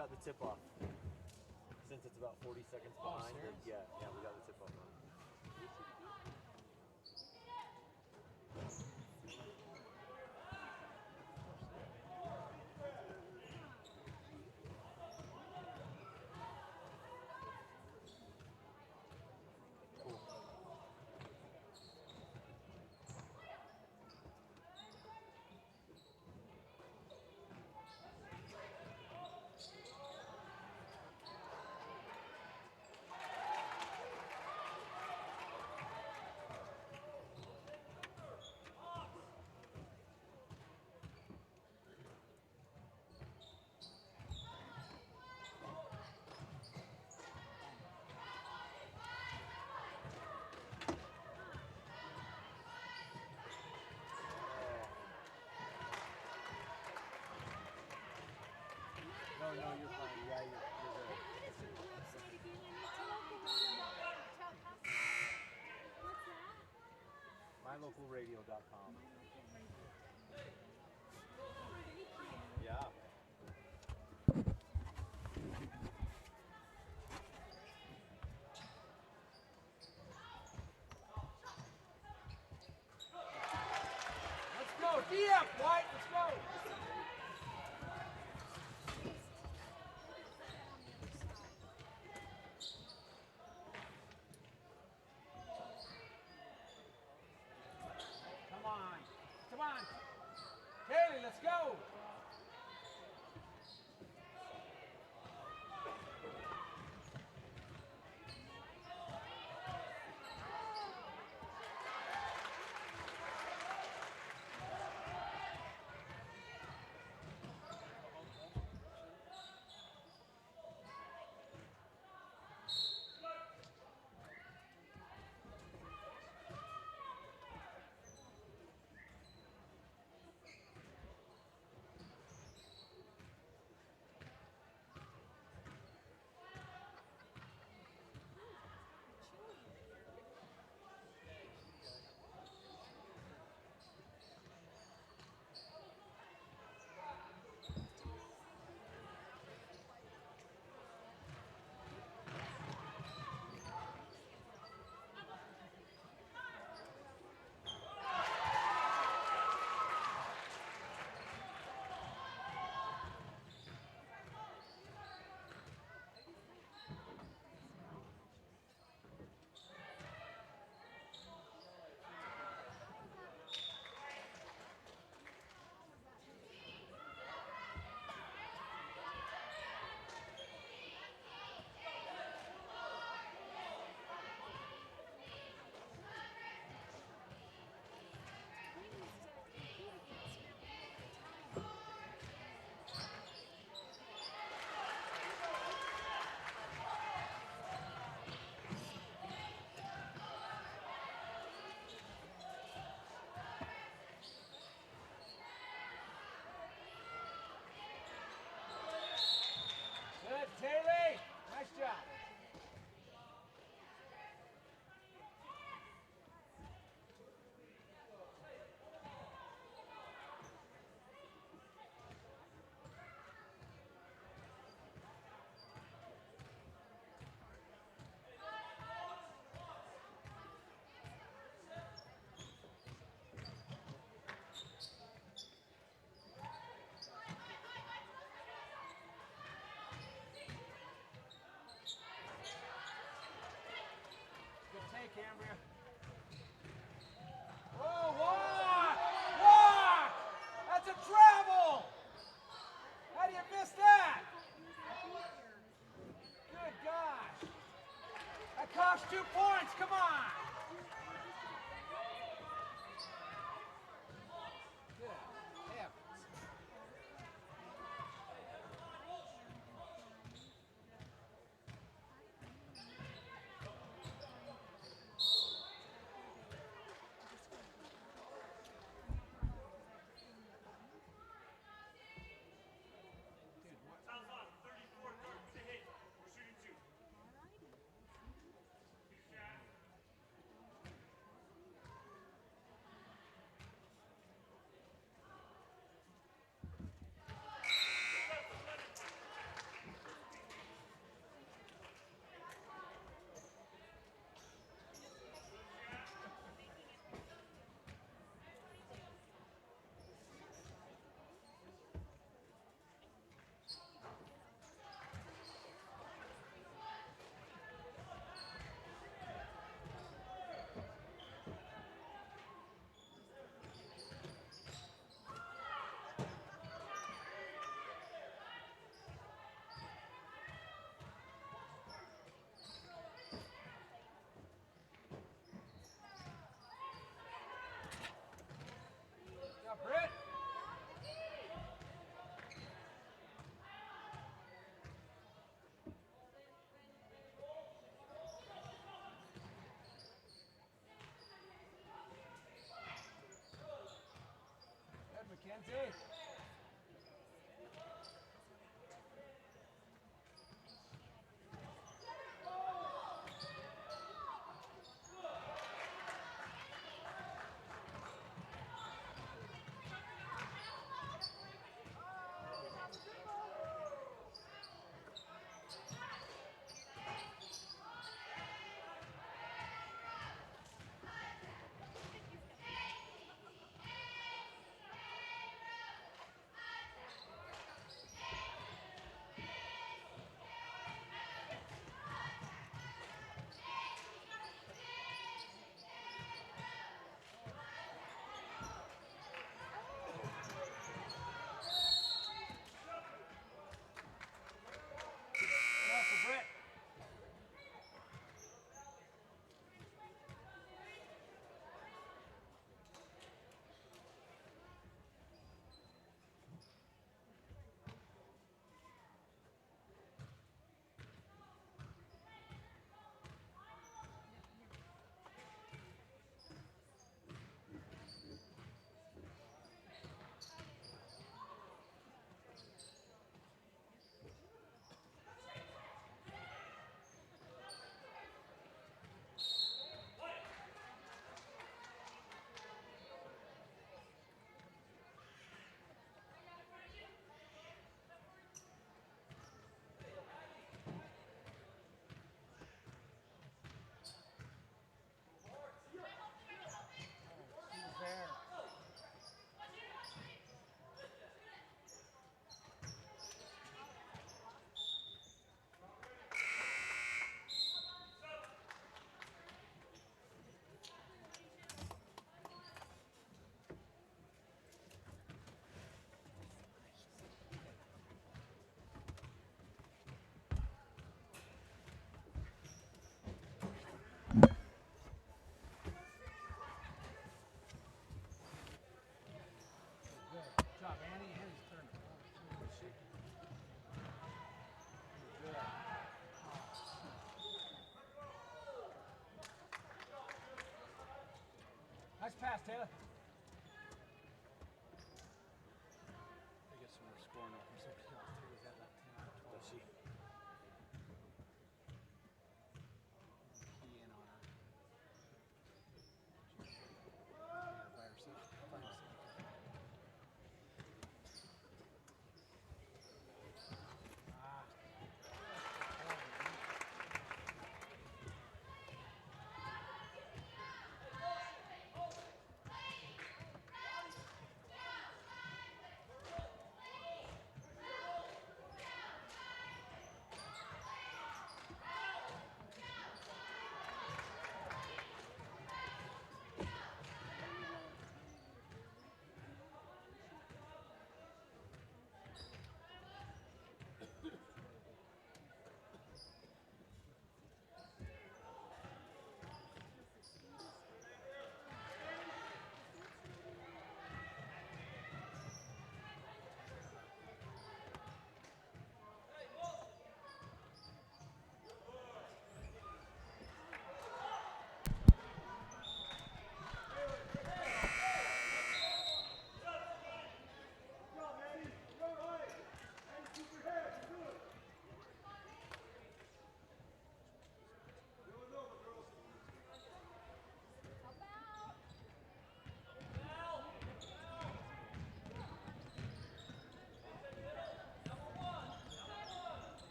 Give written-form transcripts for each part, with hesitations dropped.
got the tip-off. Since it's about 40 seconds behind. Yeah, we got the tip-off on. No, you're fine. Yeah, you're good. MyLocalRadio.com. Yeah. Let's go, DF, White, let's go. Come on. Kaylee, let's go. Good, Taylor. Nice job. Cambria. Whoa, walk! Walk! That's a travel! How do you miss that? Good gosh. That cost 2 points, come on! Good heavens. Lindsay. Nice pass, Taylor. I guess when we're scoring over somebody else, Taylor's got about 10 out of 12. Does she? Key in on her. Yeah, by herself. By herself.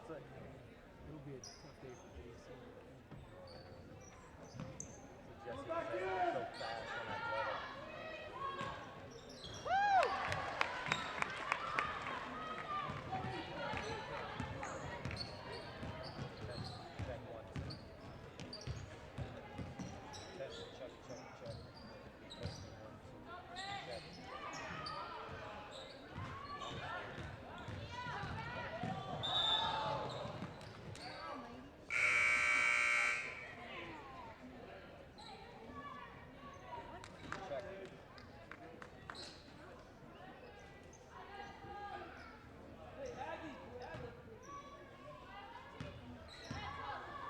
say. It'll be a tough day for JC. Jesse was so fast and athletic.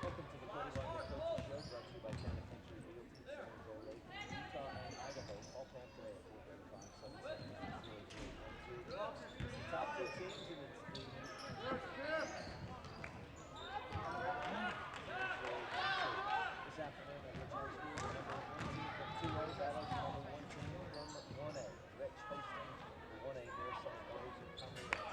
Welcome to the Quarterback Coaches Show, brought to you by Town and Country Realty, Stoneville Lake, Utah and Idaho. Call Pam today at 435-779-0012. Top two teams in the this afternoon at Rich High School, the number 1 team from 2A battles the number 1 team from 1A. Rich hosting the 1A Northside Boys who come in at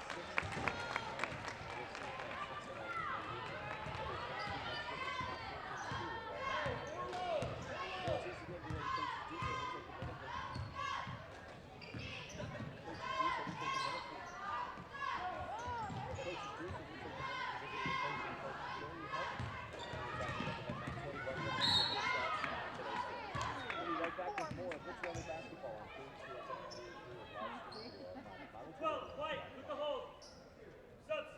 12, white, with the hold. Subs.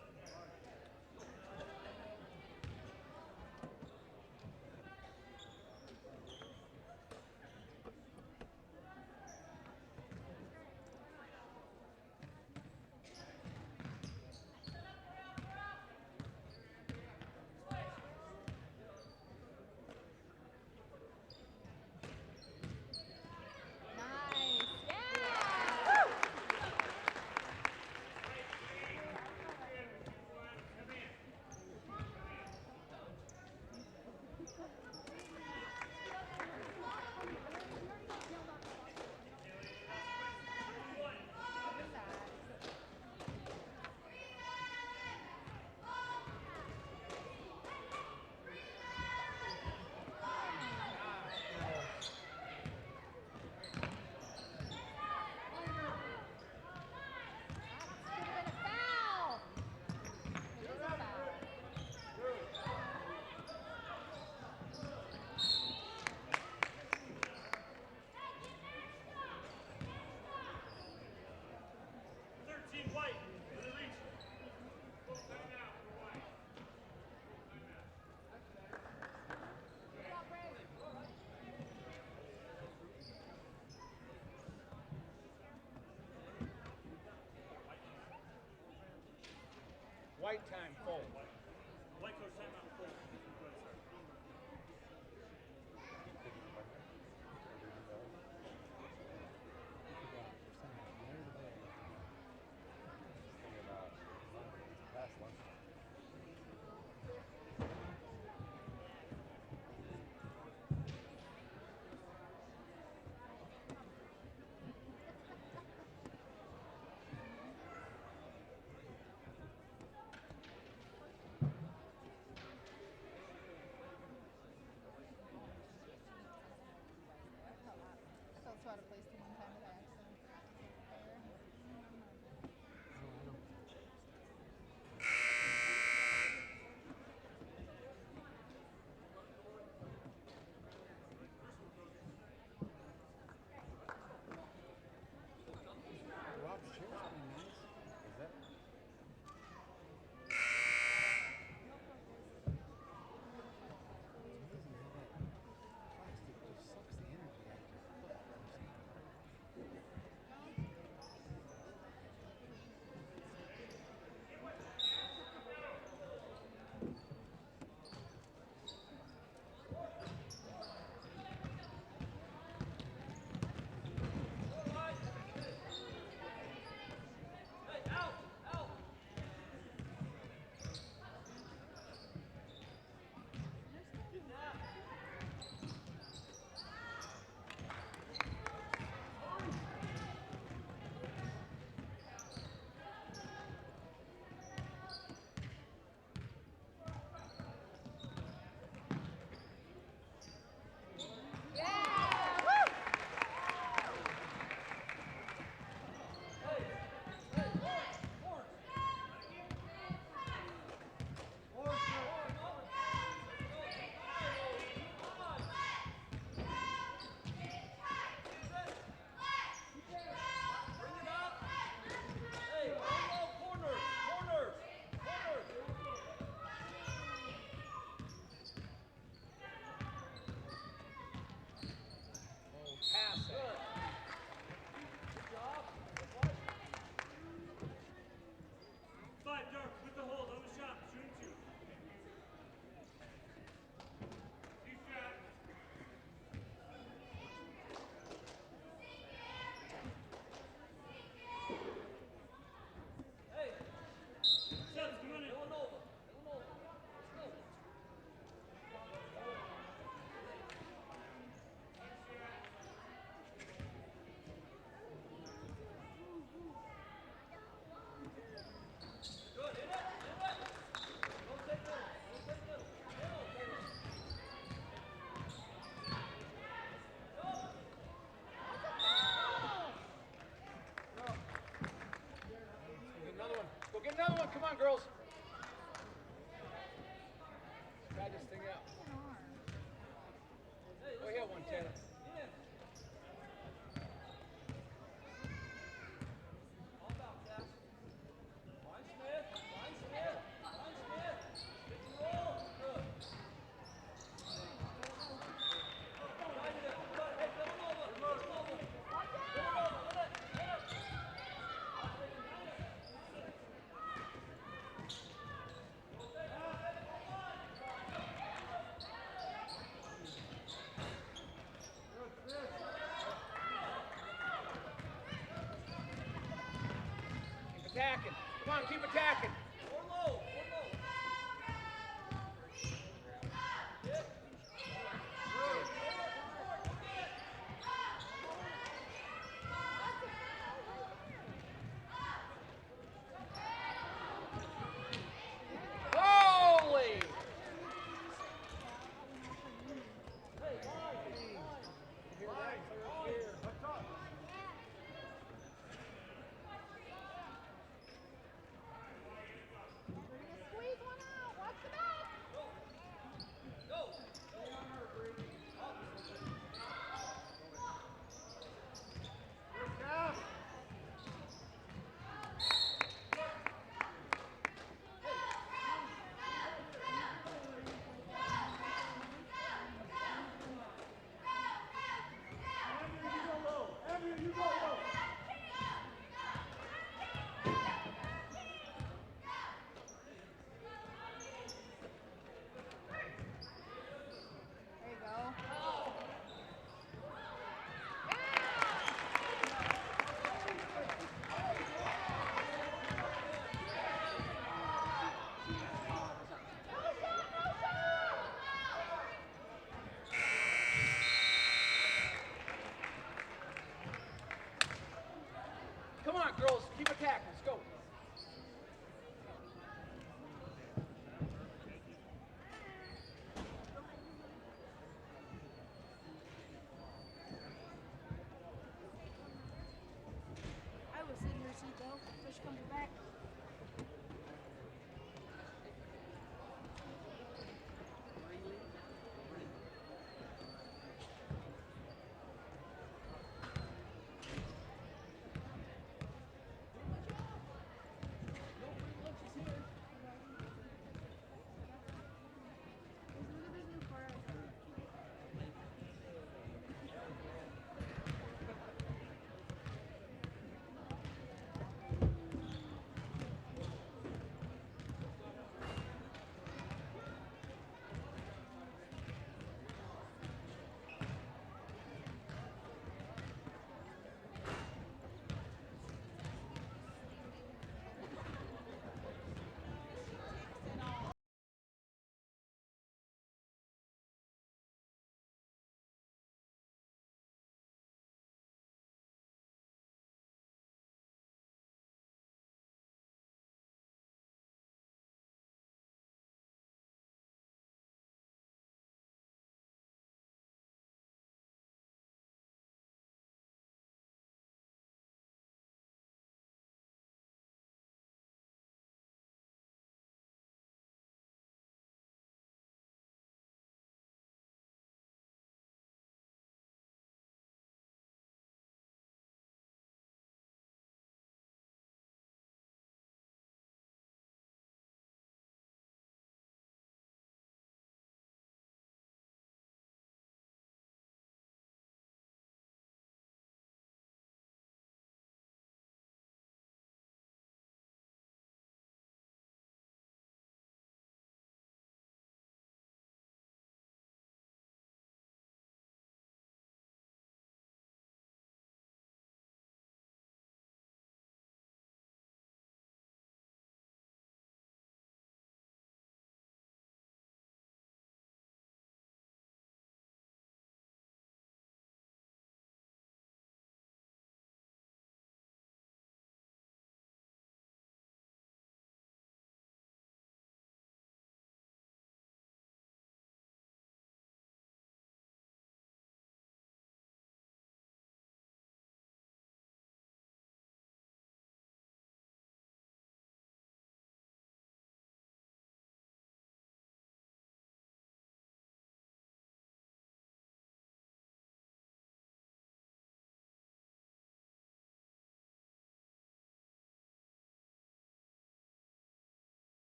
White time, full. White coach timeout full. Get another one. Come on, girls. Try this thing out. Go ahead, one, Taylor. Attacking. Come on, keep attacking. Holy!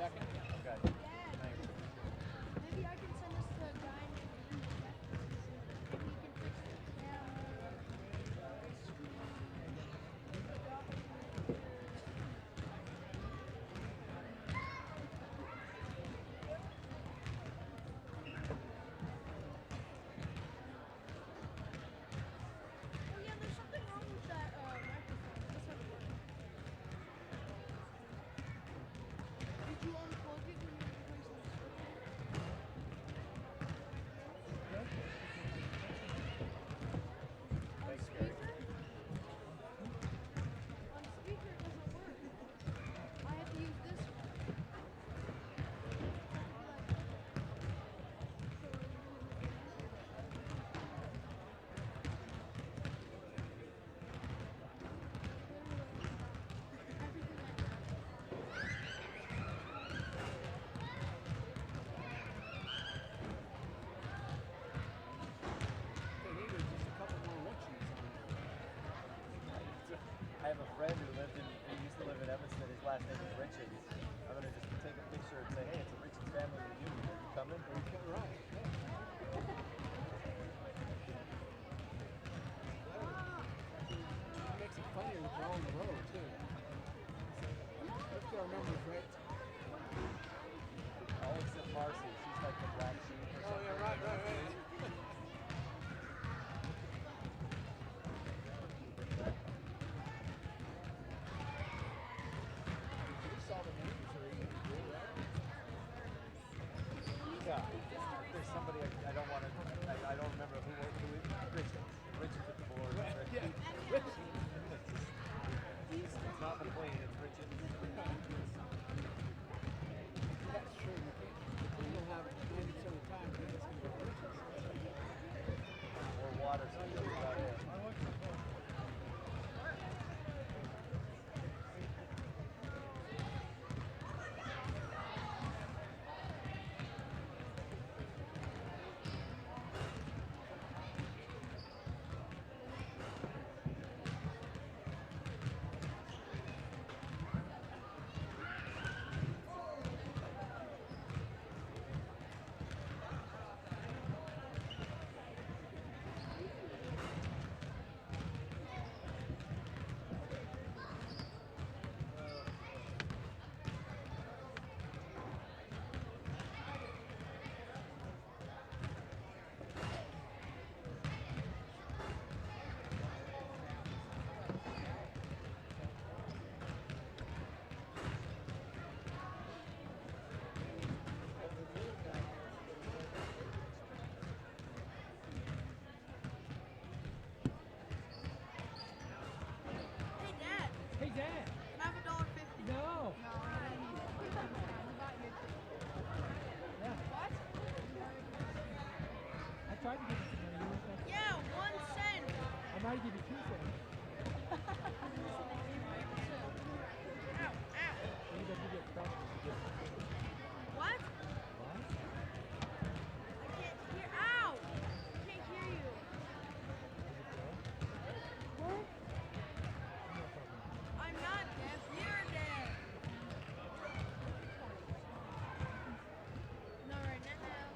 second. Okay. Thanks. Maybe I can send this to a guy named Jeff. Maybe he can fix the camera. Oh yeah, there's something wrong with that microphone. Let's have a look. Did you unplug it when you were replacing the switch? On speaker? On speaker it doesn't work. I have to use this one. They needed just a couple more Richies on there. I have a friend who used to live in Evanston. His last name is Richards. I'm gonna just take a picture and say, hey, it's a Richards family reunion. Are you coming? Right. It makes it funnier that they're all on the road, too. Let's get our numbers right. All except Marcy. She's like the black sheep or Oh, something. yeah, right. We saw the names are easy to do, right? Yeah. There's somebody I don't want to. I don't remember who Richards. Richards at the board. Yeah. It's not McQueen. It's Richards. That's true. You don't have 90% of the time, but it's going to go Richies. Or Watterson. That's about it. Hey Dad, Hey, Dad. can I have $1.50? No. Yeah. What? I tried to give you some money. You wouldn't take it. Yeah, 1 cent. I might give you 2 cents. Ow, ow. Maybe if you get credit, you get What? what? I can't hear. Ow! I can't hear you. What? I'm not deaf. You're deaf. No, right now.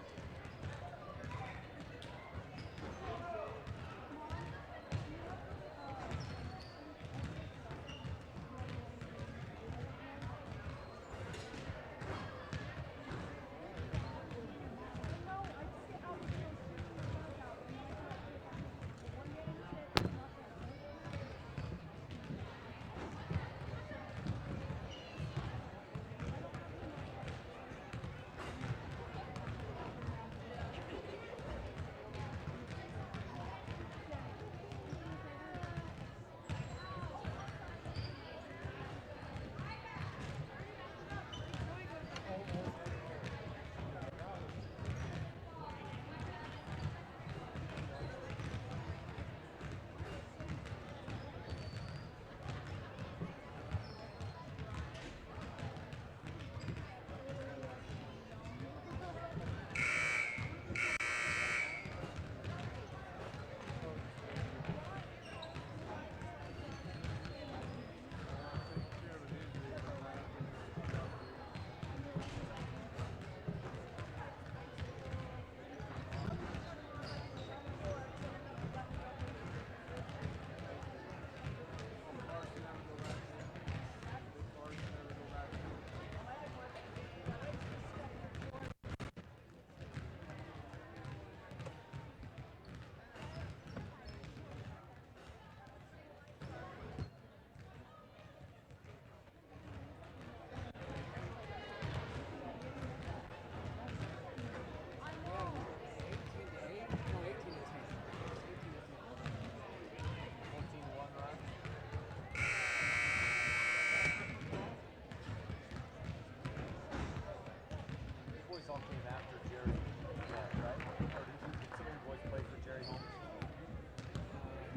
BBALL came after Jerry, right? Or did you consider your boys play for Jerry Holmes?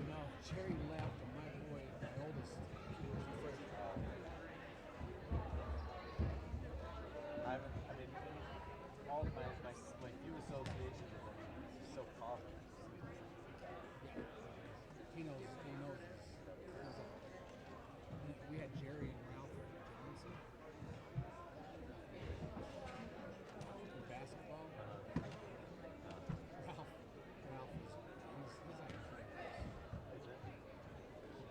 No, Jerry left, and my boy, my oldest, he was the first. I haven't, I mean, all my few associations with him, he's so positive. He knows. We had Jerry and Ralph Johnson in basketball. Ralph he's like Is it?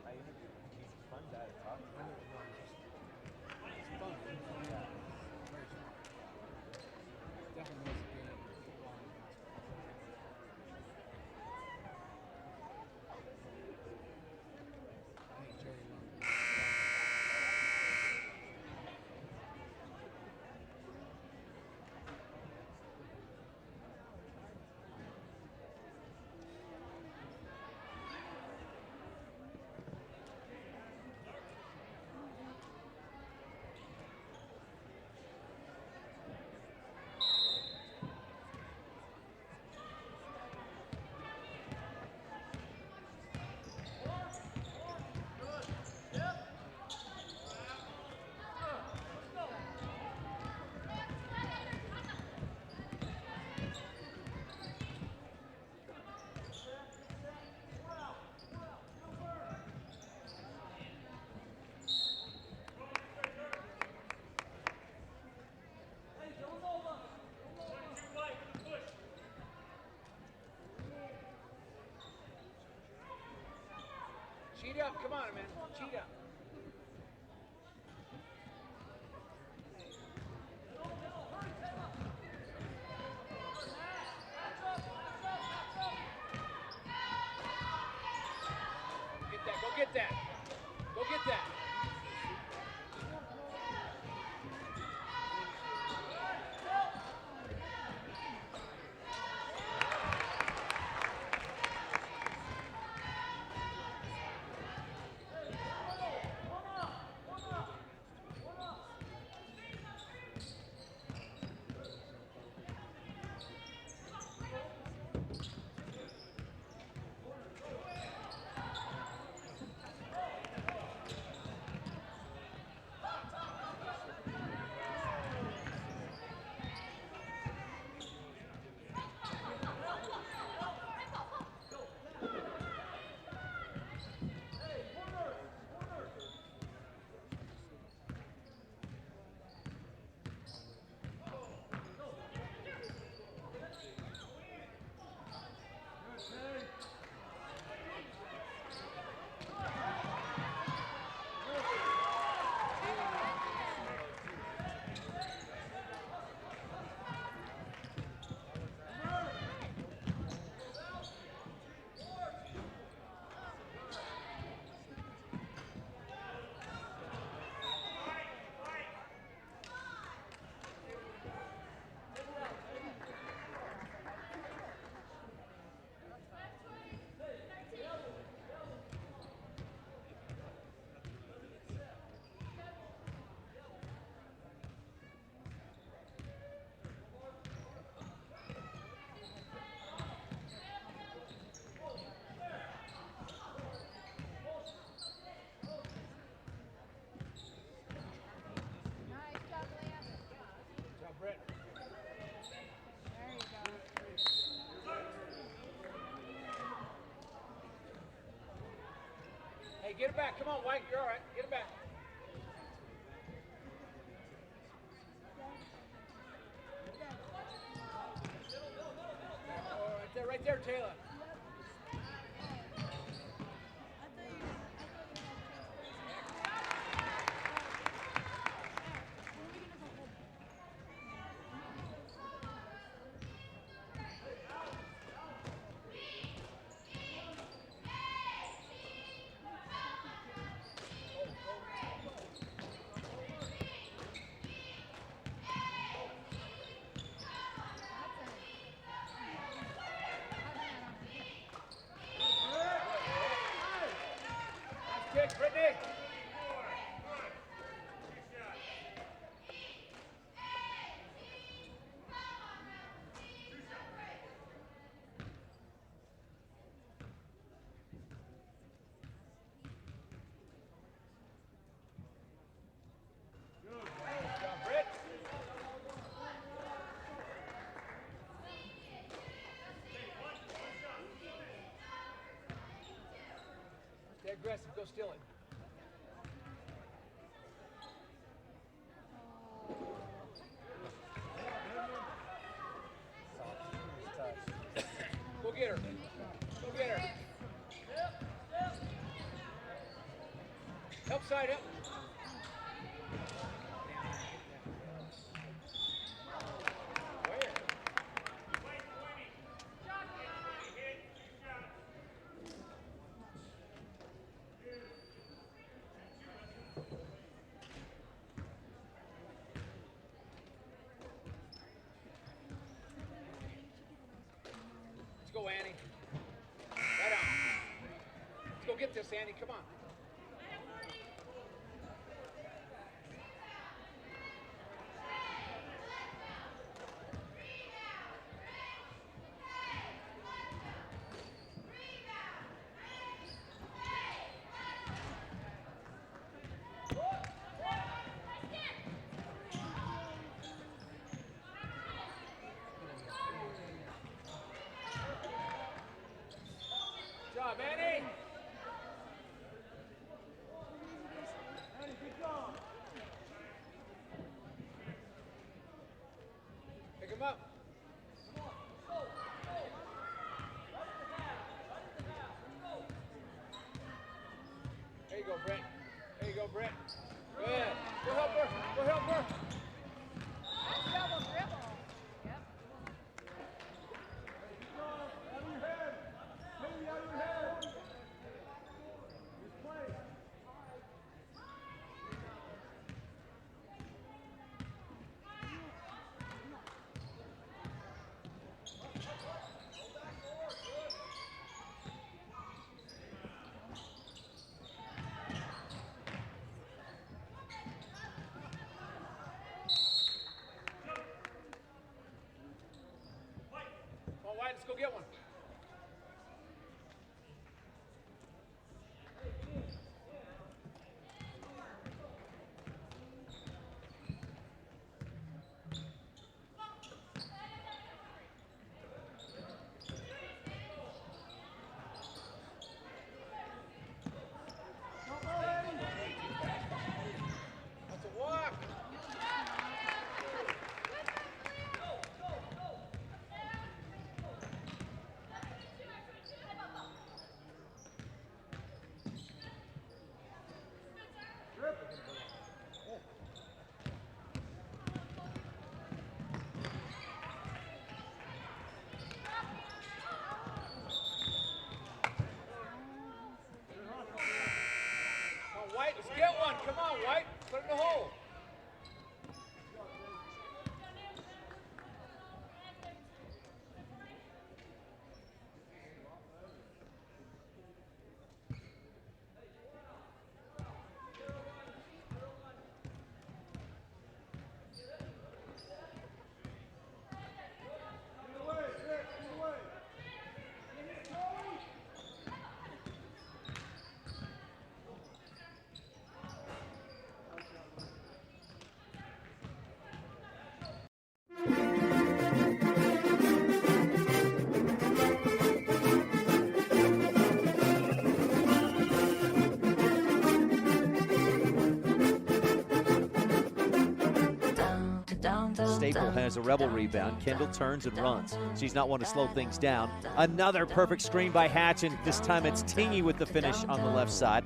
I interviewed him. He's a fun guy to talk to. it's fun. Yeah. Very smart. Definitely knows the game, football and basketball. I think Jerry learned. Cheat up, come on, man. Cheat up. Go get that. Go get that. Nice job, Liam. Good job, Brett. There you go. Hey, get it back. Come on, White. You're all right. Get it back. Oh, right there, Taylor. Kick, Brittany. aggressive. Go steal it. Go get her. Go get her. Help side up. Where? Let's go, Annie. Right on. Let's go get this, Annie. Come on. Good job, Annie. Pick him up. There you go, Brett. There you go, Brett. Good. Go help her. Go help her. Double dribble. Yep. Come on, White, let's go get one. That's a walk. Come on, White, let's get one. Come on, White. Put it in the hole. Staple has a Rebel rebound. Kendall turns and runs. She's not one to slow things down. Another perfect screen by Hatch, and this time it's Tingy with the finish on the left side.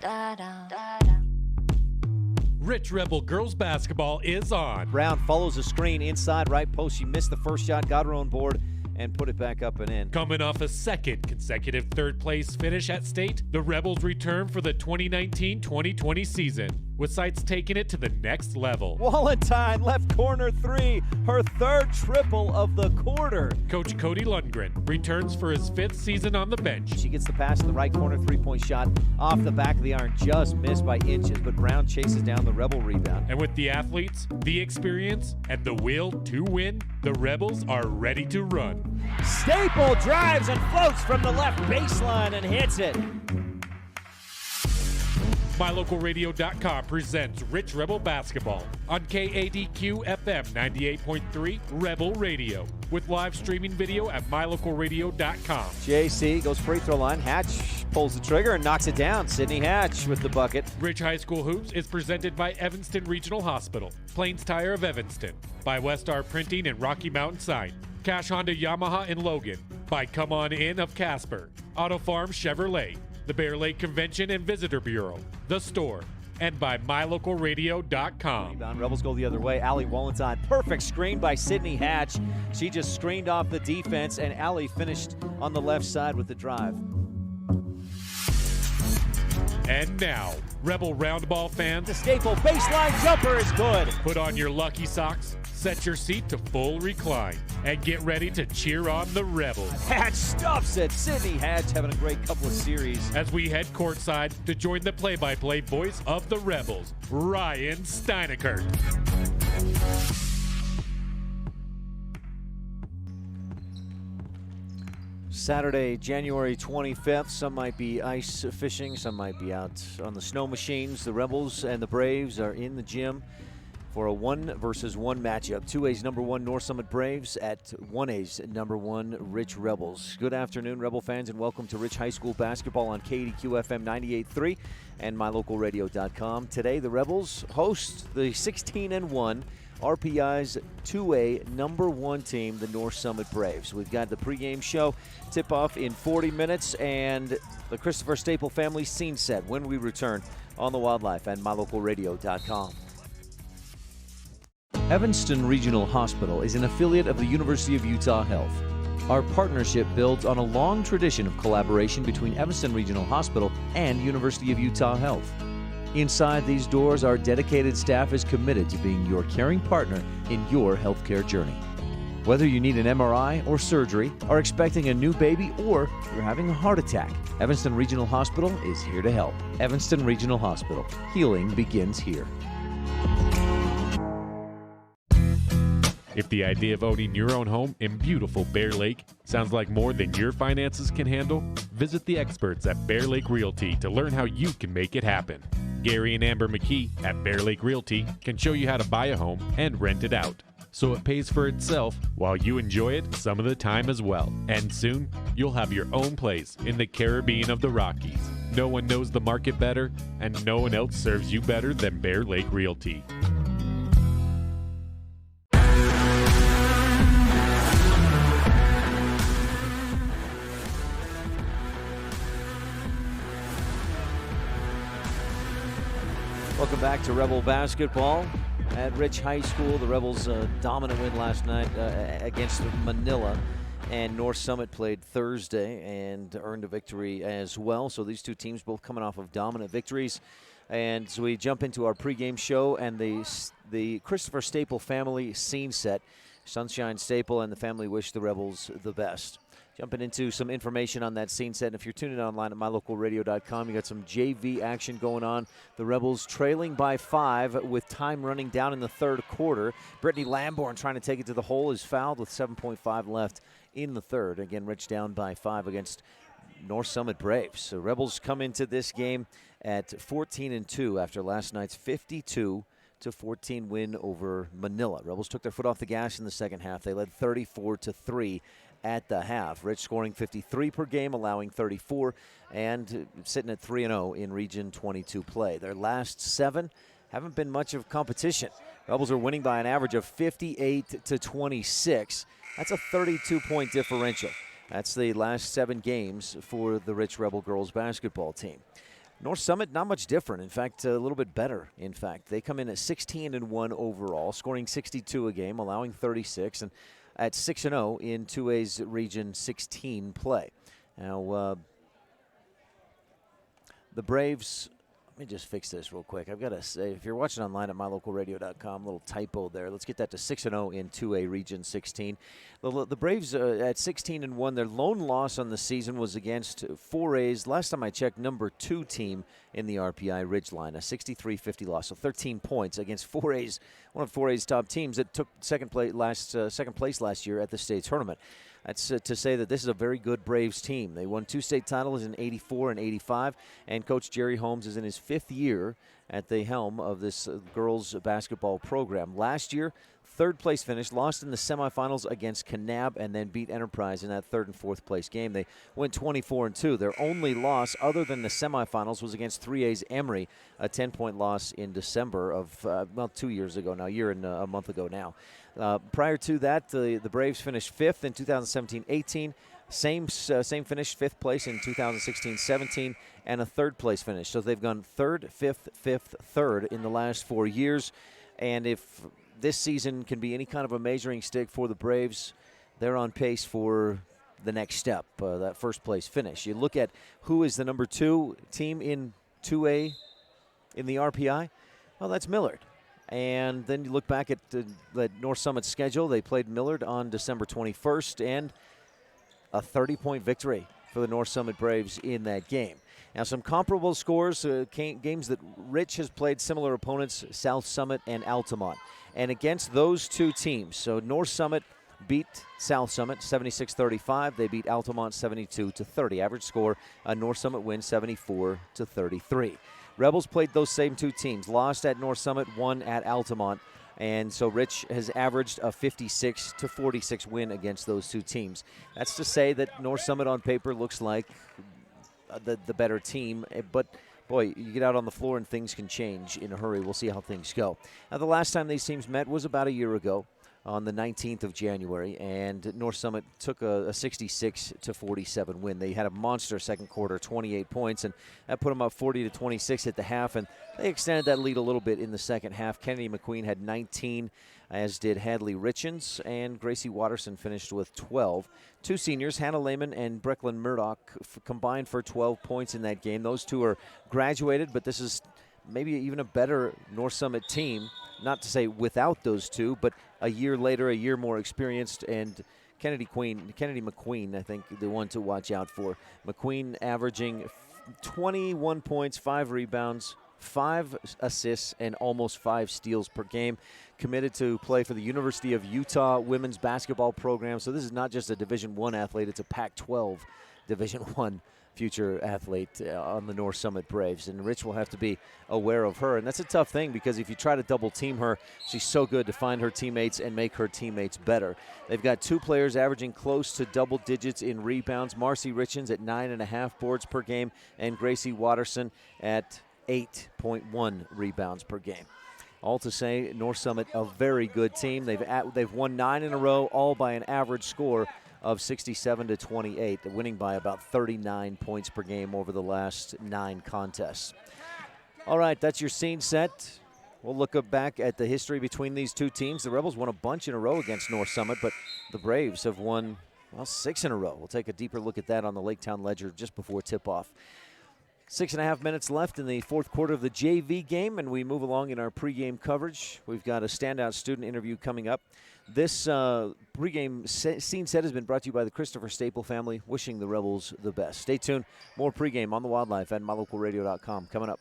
Rich Rebel girls basketball is on. Brown follows the screen inside right post. She missed the first shot, got her own board, and put it back up and in. Coming off a second consecutive third-place finish at state, the Rebels return for the 2019-2020 season, with sights taking it to the next level. Walentine, left corner three, her third triple of the quarter. Coach Cody Lundgren returns for his 5th season on the bench. She gets the pass in the right corner, three-point shot off the back of the iron, just missed by inches, but Brown chases down the Rebel rebound. And with the athletes, the experience, and the will to win, the Rebels are ready to run. Staple drives and floats from the left baseline and hits it. MyLocalRadio.com presents Rich Rebel Basketball on KADQ FM 98.3 Rebel Radio with live streaming video at MyLocalRadio.com. JC goes free throw line. Hatch pulls the trigger and knocks it down. Sydney Hatch with the bucket. Rich High School Hoops is presented by Evanston Regional Hospital, Plains Tire of Evanston, by Westar Printing and Rocky Mountain Sign, Cash Honda Yamaha in Logan, by Come On In of Casper, Auto Farm Chevrolet, the Bear Lake Convention and Visitor Bureau, The Store, and by MyLocalRadio.com. Rebound, Rebels go the other way. Allie Wallenstein, perfect screen by Sydney Hatch. She just screened off the defense, and Allie finished on the left side with the drive. And now, Rebel Roundball fans, The staple baseline jumper is good. put on your lucky socks, set your seat to full recline, and get ready to cheer on the Rebels Hatch stuffs it. Sydney Hatch having a great couple of series. as we head courtside to join the play-by-play voice of the Rebels, Ryan Steineckert. Saturday, January 25th. Some might be ice fishing. Some might be out on the snow machines. The Rebels and the Braves are in the gym for a 1-versus-1 matchup. 2A's number 1 North Summit Braves at 1A's number 1 Rich Rebels. Good afternoon, Rebel fans, and welcome to Rich High School basketball on KDQ FM 98.3 and MyLocalRadio.com. Today, the Rebels host the 16-1 RPI's 2A number 1 team, the North Summit Braves. We've got the pregame show, tip-off in 40 minutes, and the Christopher Staple family scene set when we return on the Wildlife and MyLocalRadio.com. Evanston Regional Hospital is an affiliate of the University of Utah Health. Our partnership builds on a long tradition of collaboration between Evanston Regional Hospital and University of Utah Health. Inside these doors, our dedicated staff is committed to being your caring partner in your healthcare journey. Whether you need an MRI or surgery, are expecting a new baby, or you're having a heart attack, Evanston Regional Hospital is here to help. Evanston Regional Hospital. Healing begins here. If the idea of owning your own home in beautiful Bear Lake sounds like more than your finances can handle, visit the experts at Bear Lake Realty to learn how you can make it happen. Gary and Amber McKee at Bear Lake Realty can show you how to buy a home and rent it out, so it pays for itself while you enjoy it some of the time as well. And soon, you'll have your own place in the Caribbean of the Rockies. No one knows the market better, and no one else serves you better than Bear Lake Realty. Welcome back to Rebel Basketball at Rich High School. The Rebels dominant win last night against Manila, and North Summit played Thursday and earned a victory as well. So these two teams both coming off of dominant victories. And so we jump into our pregame show and the Christopher Staple family scene set. Sunshine Staple and the family wish the Rebels the best. Jumping into some information on that scene set. And if you're tuning in online at MyLocalRadio.com, you got some JV action going on. The Rebels trailing by 5 with time running down in the third quarter. Brittany Lamborn trying to take it to the hole is fouled with 7.5 left in the third. Again, Rich down by 5 against North Summit Braves. So Rebels come into this game at 14-2 after last night's 52-14 win over Manila. Rebels took their foot off the gas in the second half. They led 34-3 at the half. Rich scoring 53 per game, allowing 34, and sitting at 3-0 in Region 22 play. Their last 7 haven't been much of competition. Rebels are winning by an average of 58-26. That's a 32-point differential. That's the last 7 games for the Rich Rebel girls basketball team. North Summit, not much different. In fact, a little bit better, in fact. They come in at 16-1 overall, scoring 62 a game, allowing 36, and at 6-0 in 2A's Region 16 play. Now, the Braves, let me just fix this real quick. I've got to say, if you're watching online at MyLocalRadio.com, little typo there. Let's get that to 6-0 in 2A Region 16. The Braves at 16-1, their lone loss on the season was against 4A's, last time I checked, number 2 team in the RPI Ridgeline, a 63-50 loss, so 13 points against 4A's, one of 4A's top teams that took second place last year at the state tournament. That's to say that this is a very good Braves team. They won 2 state titles in '84 and '85, and Coach Jerry Holmes is in his 5th year at the helm of this girls basketball program. Last year, 3rd place finish, lost in the semifinals against Kanab, and then beat Enterprise in that 3rd and 4th place game. They went 24-2. Their only loss, other than the semifinals, was against 3A's Emory, a 10-point loss in December of 2 years ago now, a year and a month ago now. Prior to that, the Braves finished 5th in 2017-18. Same finish, 5th place in 2016-17, and a 3rd place finish. So they've gone 3rd, 5th, 5th, 3rd in the last 4 years. And if this season can be any kind of a measuring stick for the Braves, they're on pace for the next step, that 1st place finish. You look at who is the number 2 team in 2A in the RPI. Well, that's Millard. And then you look back at the North Summit schedule. They played Millard on December 21st, and a 30-point victory for the North Summit Braves in that game. Now, some comparable scores, games that Rich has played similar opponents, South Summit and Altamont. And against those 2 teams, so North Summit beat South Summit 76-35. They beat Altamont 72-30. Average score, North Summit wins 74-33. Rebels played those same 2 teams, lost at North Summit, won at Altamont. And so Rich has averaged a 56-46 win against those 2 teams. That's to say that North Summit on paper looks like the better team, but boy, you get out on the floor and things can change in a hurry. We'll see how things go. Now, the last time these teams met was about a year ago on the 19th of January, and North Summit took a 66-47 win. They had a monster second quarter, 28 points, and that put them up 40-26 at the half, and they extended that lead a little bit in the second half. Kennedy Mcqueen had 19, as did Hadley Richens, and Gracie Watterson finished with 12. 2 seniors, Hannah Lehman and Brecklin Murdoch, combined for 12 points in that game. Those 2 are graduated, but this is maybe even a better North Summit team. Not to say without those 2, but a year later, a year more experienced, and Kennedy McQueen, I think, the one to watch out for. McQueen averaging 21 points, 5 rebounds, 5 assists, and almost 5 steals per game. Committed to play for the University of Utah women's basketball program. So this is not just a Division I athlete, it's a Pac-12 Division I future athlete on the North Summit Braves. And Rich will have to be aware of her. And that's a tough thing because if you try to double team her, she's so good to find her teammates and make her teammates better. They've got 2 players averaging close to double digits in rebounds. Marcy Richens at 9.5 boards per game, and Gracie Watterson at 8.1 rebounds per game. All to say, North Summit, a very good team. They've won 9 in a row, all by an average score of 67-28. They're winning by about 39 points per game over the last 9 contests. All right, that's your scene set. We'll look back at the history between these 2 teams. The Rebels won a bunch in a row against North Summit, but the Braves have won, 6 in a row. We'll take a deeper look at that on the Lake Town Ledger just before tip-off. 6.5 minutes left in the 4th quarter of the JV game, and we move along in our pregame coverage. We've got a standout student interview coming up. This pregame scene set has been brought to you by the Christopher Staple family, wishing the Rebels the best. Stay tuned. More pregame on the Wildlife at mylocalradio.com coming up.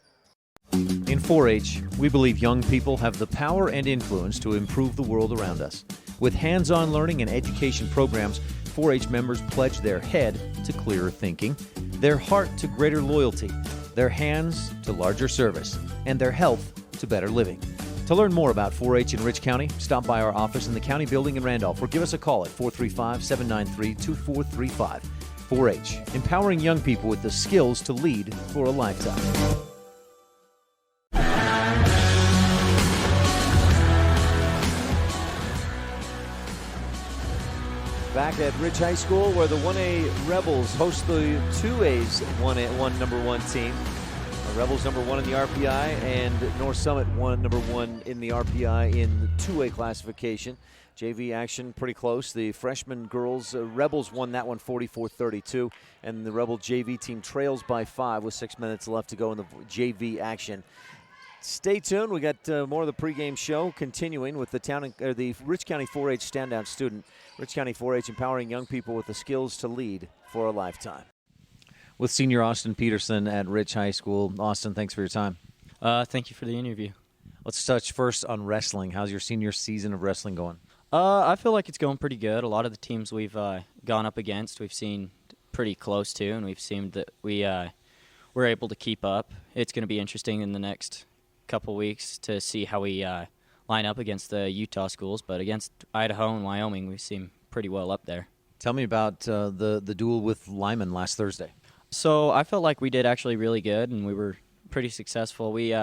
In 4-H, we believe young people have the power and influence to improve the world around us. With hands-on learning and education programs, 4-H members pledge their head to clearer thinking, their heart to greater loyalty, their hands to larger service, and their health to better living. To learn more about 4-H in Rich County, stop by our office in the county building in Randolph or give us a call at 435-793-2435. 4-H, empowering young people with the skills to lead for a lifetime. Back at Ridge High School, where the 1A Rebels host the 2A's number 1 team. The Rebels number 1 in the RPI, and North Summit number 1 in the RPI in the 2A classification. JV action pretty close. The freshman girls, Rebels won that one 44-32, and the Rebel JV team trails by 5 with 6 minutes left to go in the JV action. Stay tuned. We got more of the pregame show continuing with the Rich County 4-H standout student. Rich County 4-H empowering young people with the skills to lead for a lifetime. With senior Austin Peterson at Rich High School. Austin, thanks for your time. Thank you for the interview. Let's touch first on wrestling. How's your senior season of wrestling going? I feel like it's going pretty good. A lot of the teams we've gone up against, we've seen pretty close to, and we've seen that we're able to keep up. It's going to be interesting in the next couple weeks to see how we line up against the Utah schools, but against Idaho and Wyoming, we seem pretty well up there. Tell me about the duel with Lyman last Thursday. So I felt like we did actually really good, and we were pretty successful. We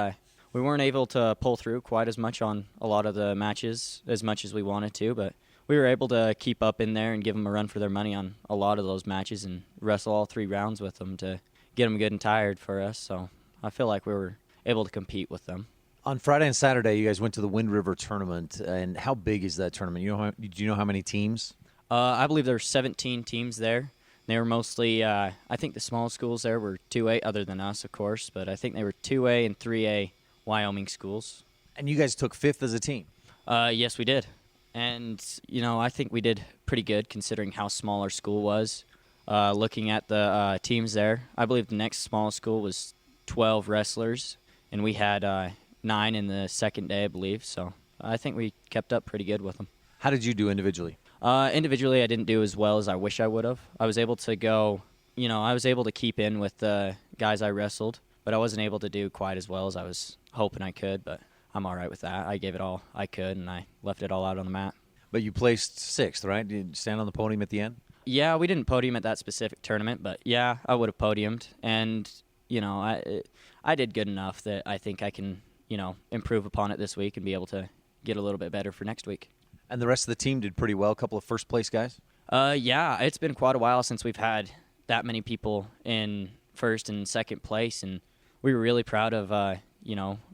weren't able to pull through quite as much on a lot of the matches as much as we wanted to, but we were able to keep up in there and give them a run for their money on a lot of those matches and wrestle all 3 rounds with them to get them good and tired for us. So I feel like we were able to compete with them. On Friday and Saturday, you guys went to the Wind River tournament, and how big is that tournament? Do you know how many teams? I believe there were 17 teams there. They were mostly, I think the small schools there were 2A, other than us, of course, but I think they were 2A and 3A Wyoming schools. And you guys took 5th as a team? Yes, we did. And, I think we did pretty good considering how small our school was. Looking at the teams there, I believe the next smallest school was 12 wrestlers, and we had 9 in the second day, I believe. So I think we kept up pretty good with them. How did you do individually? Individually, I didn't do as well as I wish I would have. I was able to go, I was able to keep in with the guys I wrestled, but I wasn't able to do quite as well as I was hoping I could, but I'm all right with that. I gave it all I could, and I left it all out on the mat. But you placed 6th, right? Did you stand on the podium at the end? Yeah, we didn't podium at that specific tournament, but yeah, I would have podiumed. And, I did good enough that I think I can, improve upon it this week and be able to get a little bit better for next week. And the rest of the team did pretty well, a couple of first-place guys? Yeah, it's been quite a while since we've had that many people in first and second place, and we were really proud of,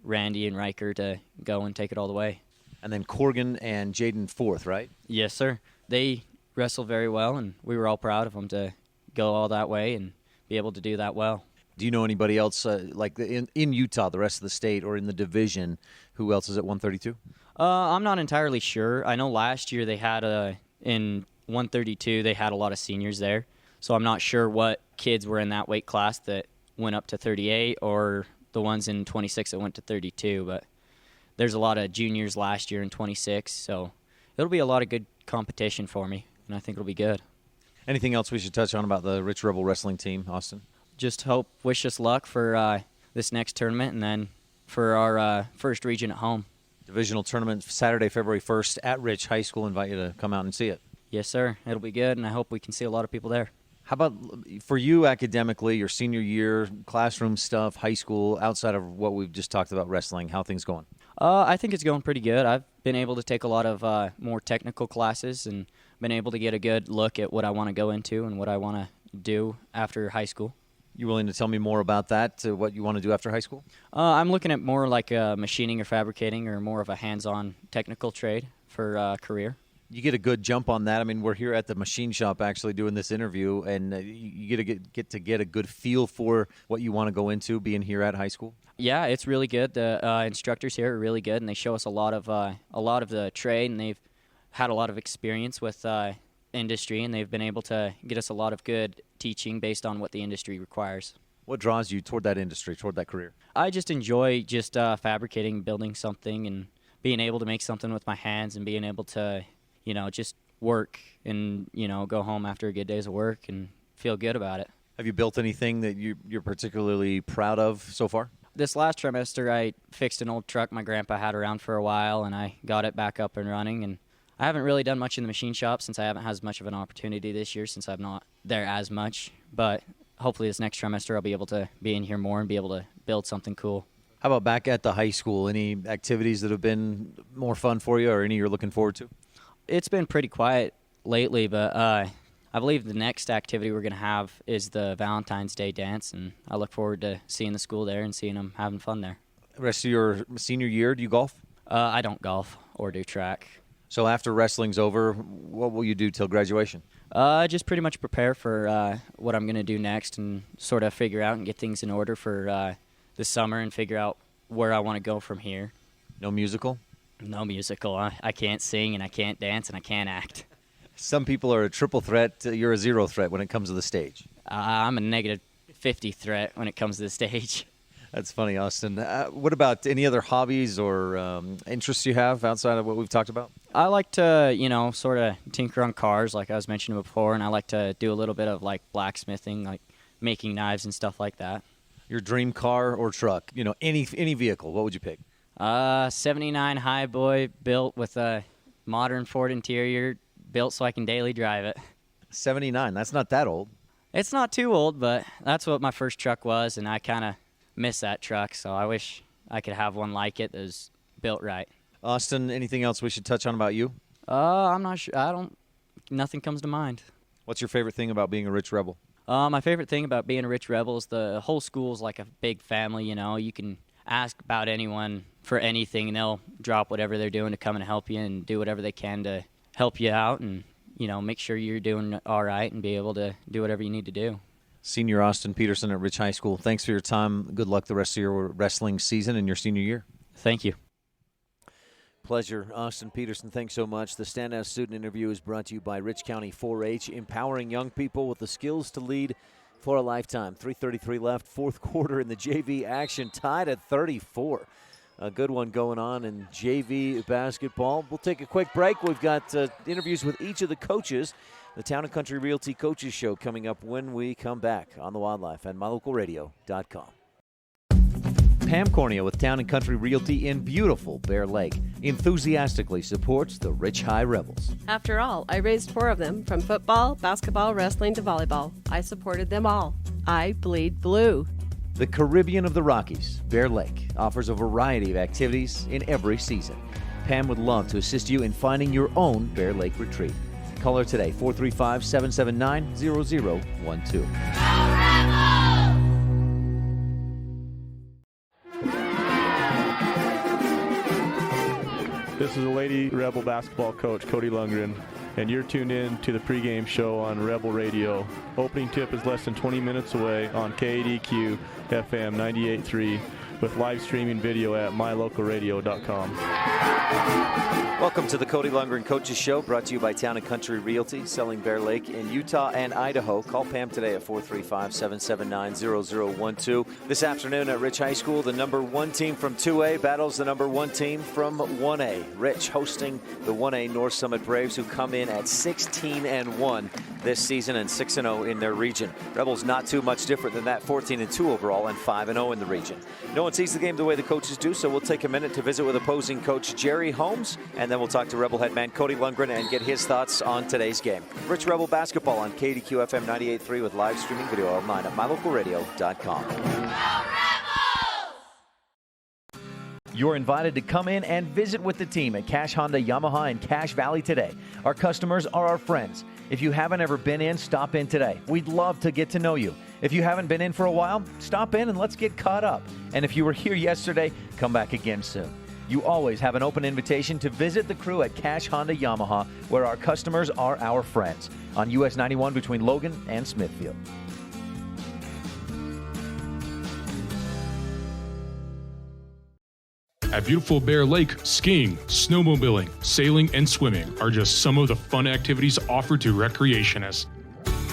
Randy and Riker to go and take it all the way. And then Corgan and Jaden 4th, right? Yes, sir. They wrestled very well, and we were all proud of them to go all that way and be able to do that well. Do you know anybody else, in Utah, the rest of the state, or in the division, who else is at 132? I'm not entirely sure. I know last year they had in 132, they had a lot of seniors there. So I'm not sure what kids were in that weight class that went up to 38 or the ones in 26 that went to 32. But there's a lot of juniors last year in 26. So it'll be a lot of good competition for me, and I think it'll be good. Anything else we should touch on about the Rich Rebel Wrestling team, Austin? Just wish us luck for this next tournament and then for our first region at home. Divisional tournament Saturday, February 1st at Rich High School. Invite you to come out and see it. Yes, sir. It'll be good, and I hope we can see a lot of people there. How about for you academically, your senior year, classroom stuff, high school, outside of what we've just talked about wrestling, how are things going? I think it's going pretty good. I've been able to take a lot of more technical classes and been able to get a good look at what I want to go into and what I want to do after high school. You willing to tell me more about that, what you want to do after high school? I'm looking at more like machining or fabricating or more of a hands-on technical trade for career. You get a good jump on that. I mean, we're here at the machine shop actually doing this interview, and you get to get a good feel for what you want to go into being here at high school. Yeah, it's really good. The instructors here are really good, and they show us a lot of the trade, and they've had a lot of experience with industry, and they've been able to get us a lot of good teaching based on what the industry requires. What draws you toward that industry, toward that career? I just enjoy fabricating, building something, and being able to make something with my hands and being able to, just work and, go home after a good day's of work and feel good about it. Have you built anything that you're particularly proud of so far? This last trimester, I fixed an old truck my grandpa had around for a while, and I got it back up and running, and I haven't really done much in the machine shop since I haven't had as much of an opportunity this year since I'm not there as much. But hopefully this next trimester I'll be able to be in here more and be able to build something cool. How about back at the high school? Any activities that have been more fun for you or any you're looking forward to? It's been pretty quiet lately, but I believe the next activity we're going to have is the Valentine's Day dance, and I look forward to seeing the school there and seeing them having fun there. The rest of your senior year, do you golf? I don't golf or do track. So after wrestling's over, what will you do till graduation? Just pretty much prepare for what I'm going to do next and sort of figure out and get things in order for the summer and figure out where I want to go from here. No musical? No musical. I can't sing and I can't dance and I can't act. Some people are a triple threat. You're a zero threat when it comes to the stage. I'm a negative 50 threat when it comes to the stage. That's funny, Austin. What about any other hobbies or interests you have outside of what we've talked about? I like to, sort of tinker on cars like I was mentioning before, and I like to do a little bit of like blacksmithing, like making knives and stuff like that. Your dream car or truck? Any vehicle. What would you pick? 79 Highboy, built with a modern Ford interior, built so I can daily drive it. 79. That's not that old. It's not too old, but that's what my first truck was, and I kind of miss that truck, so I wish I could have one like it that was built right. Austin, anything else we should touch on about you? I'm not sure. Nothing comes to mind. What's your favorite thing about being a Rich Rebel? My favorite thing about being a Rich Rebel is the whole school's like a big family, You can ask about anyone for anything, and they'll drop whatever they're doing to come and help you and do whatever they can to help you out and, make sure you're doing all right and be able to do whatever you need to do. Senior Austin Peterson at Rich High School, thanks for your time. Good luck the rest of your wrestling season and your senior year. Thank you. Pleasure. Austin Peterson, thanks so much. The Standout Student Interview is brought to you by Rich County 4-H, empowering young people with the skills to lead for a lifetime. 3:33 left, fourth quarter in the JV action, tied at 34. A good one going on in JV basketball. We'll take a quick break. We've got interviews with each of the coaches. The Town & Country Realty Coaches Show coming up when we come back on the Wildlife and MyLocalRadio.com. Pam Cornea with Town & Country Realty in beautiful Bear Lake enthusiastically supports the Rich High Rebels. After all, I raised 4 of them, from football, basketball, wrestling to volleyball. I supported them all. I bleed blue. The Caribbean of the Rockies, Bear Lake, offers a variety of activities in every season. Pam would love to assist you in finding your own Bear Lake retreat. Call her today, 435-779-0012. This is a Lady Rebel basketball coach, Cody Lundgren, and you're tuned in to the pregame show on Rebel Radio. Opening tip is less than 20 minutes away on KADQ FM 98.3 with live streaming video at mylocalradio.com. Welcome to the Cody Lundgren Coaches Show, brought to you by Town & Country Realty, selling Bear Lake in Utah and Idaho. Call Pam today at 435-779-0012. This afternoon at Rich High School, the number 1 team from 2A battles the number 1 team from 1A. Rich hosting the 1A North Summit Braves, who come in at 16-1 this season and 6-0 in their region. Rebels not too much different than that, 14-2 overall and 5-0 in the region. No one sees the game the way the coaches do, so we'll take a minute to visit with opposing coach Jerry Holmes, and then we'll talk to Rebel head man Cody Lundgren and get his thoughts on today's game. Rich Rebel basketball on KDQ FM 98.3 with live streaming video online at mylocalradio.com. You're invited to come in and visit with the team at Cash Honda Yamaha in Cache Valley today. Our customers are our friends. If you haven't ever been in, stop in today. We'd love to get to know you. If you haven't been in for a while, stop in and let's get caught up. And if you were here yesterday, come back again soon. You always have an open invitation to visit the crew at Cache Honda Yamaha, where our customers are our friends, on US 91 between Logan and Smithfield. At beautiful Bear Lake, skiing, snowmobiling, sailing, and swimming are just some of the fun activities offered to recreationists.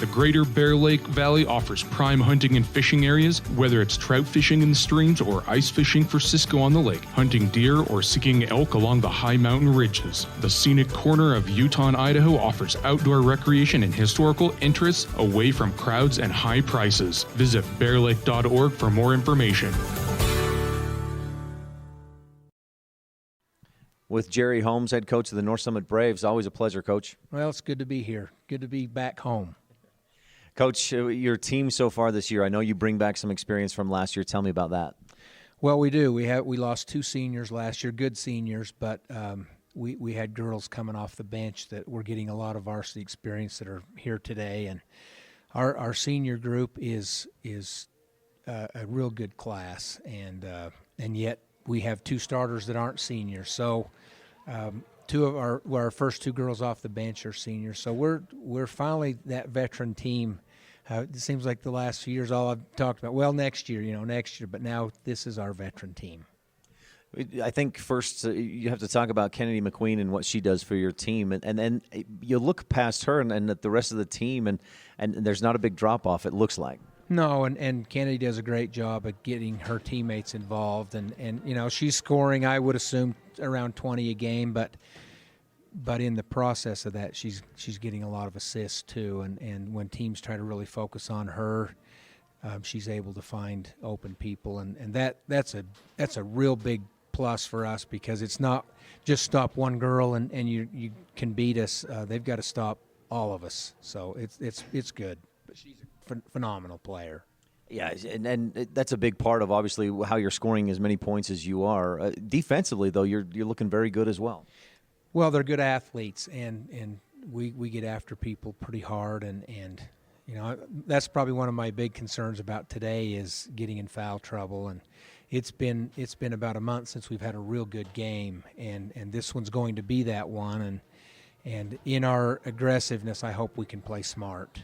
The Greater Bear Lake Valley offers prime hunting and fishing areas, whether it's trout fishing in the streams or ice fishing for Cisco on the lake, hunting deer or seeking elk along the high mountain ridges. The scenic corner of Utah and Idaho offers outdoor recreation and historical interests away from crowds and high prices. Visit bearlake.org for more information. With Jerry Holmes, head coach of the North Summit Braves. Always a pleasure, Coach. Well, it's good to be here. Good to be back home. Coach, your team so far this year, I know you bring back some experience from last year. Tell me about that. Well, we do. We lost 2 seniors last year, good seniors, but we had girls coming off the bench that were getting a lot of varsity experience that are here today. And our senior group is a real good class, and yet we have 2 starters that aren't seniors. So our first 2 girls off the bench are seniors. So we're finally that veteran team. It seems like the last few years all I've talked about, well, next year, but now this is our veteran team. I think first you have to talk about Kennedy Mcqueen and what she does for your team. And then you look past her and at the rest of the team, and there's not a big drop-off, it looks like. No, and Kennedy does a great job at getting her teammates involved. And she's scoring, I would assume, around 20 a game. But but in the process of that, she's getting a lot of assists too. And when teams try to really focus on her, she's able to find open people, and that's a real big plus for us, because it's not just stop one girl and you can beat us. They've got to stop all of us. So it's good. But she's a phenomenal player. Yeah, and that's a big part of obviously how you're scoring as many points as you are. Defensively, though, you're looking very good as well. Well, they're good athletes, and we get after people pretty hard, and you know, that's probably one of my big concerns about today is getting in foul trouble. And it's been about a month since we've had a real good game, and this one's going to be that one. And in our aggressiveness, I hope we can play smart.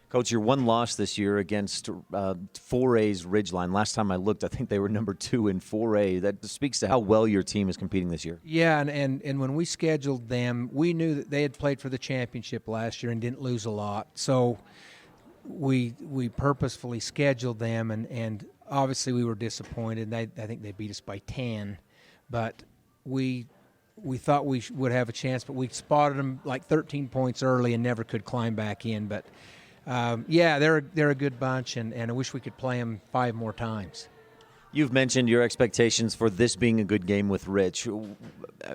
Coach, your one loss this year against 4A's Ridgeline. Last time I looked, I think they were number 2 in 4A. That speaks to how well your team is competing this year. Yeah, and when we scheduled them, we knew that they had played for the championship last year and didn't lose a lot. So we purposefully scheduled them, and obviously we were disappointed. I think they beat us by 10, but we thought we would have a chance, but we spotted them like 13 points early and never could climb back in. But yeah, they're a good bunch, and I wish we could play them 5 more times. You've mentioned your expectations for this being a good game with Rich.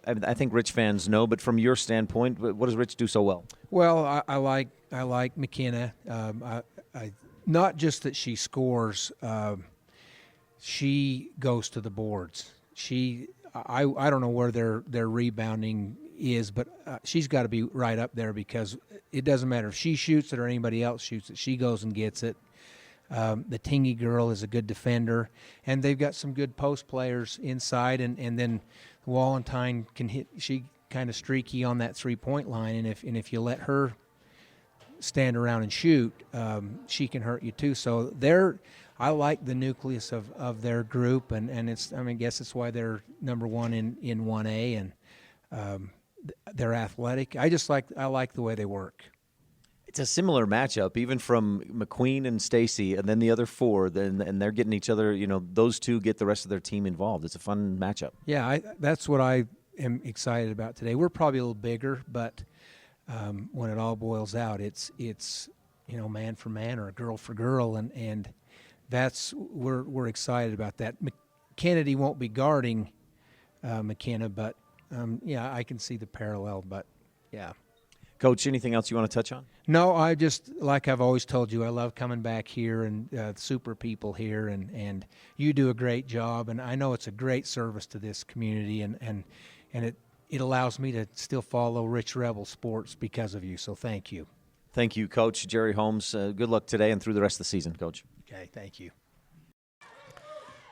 I think Rich fans know, but from your standpoint, what does Rich do so well? Well, I like McKenna. I not just that she scores, she goes to the boards. I don't know where their rebounding is, but she's got to be right up there, because it doesn't matter if she shoots it or anybody else shoots it. She goes and gets it. The Tingy girl is a good defender, and they've got some good post players inside, and then Wallentyne can hit. She kind of streaky on that 3-point line, and if you let her stand around and shoot, she can hurt you too. So I like the nucleus of their group, and I guess it's why they're number 1 in 1A, and they're athletic. I like the way they work. It's a similar matchup, even from Mcqueen and Stacy, and then the other 4, and they're getting each other. You know, those 2 get the rest of their team involved. It's a fun matchup. Yeah, that's what I am excited about today. We're probably a little bigger, but when it all boils out, it's man for man or girl for girl, and that's we're excited about that. Kennedy won't be guarding McKenna, but yeah, I can see the parallel. But yeah. Coach, anything else you want to touch on? No, I just, like I've always told you, I love coming back here, and super people here, and you do a great job, and I know it's a great service to this community, and it allows me to still follow Rich Rebel sports because of you, so thank you. Thank you, Coach. Jerry Holmes, good luck today and through the rest of the season, Coach. Okay, thank you.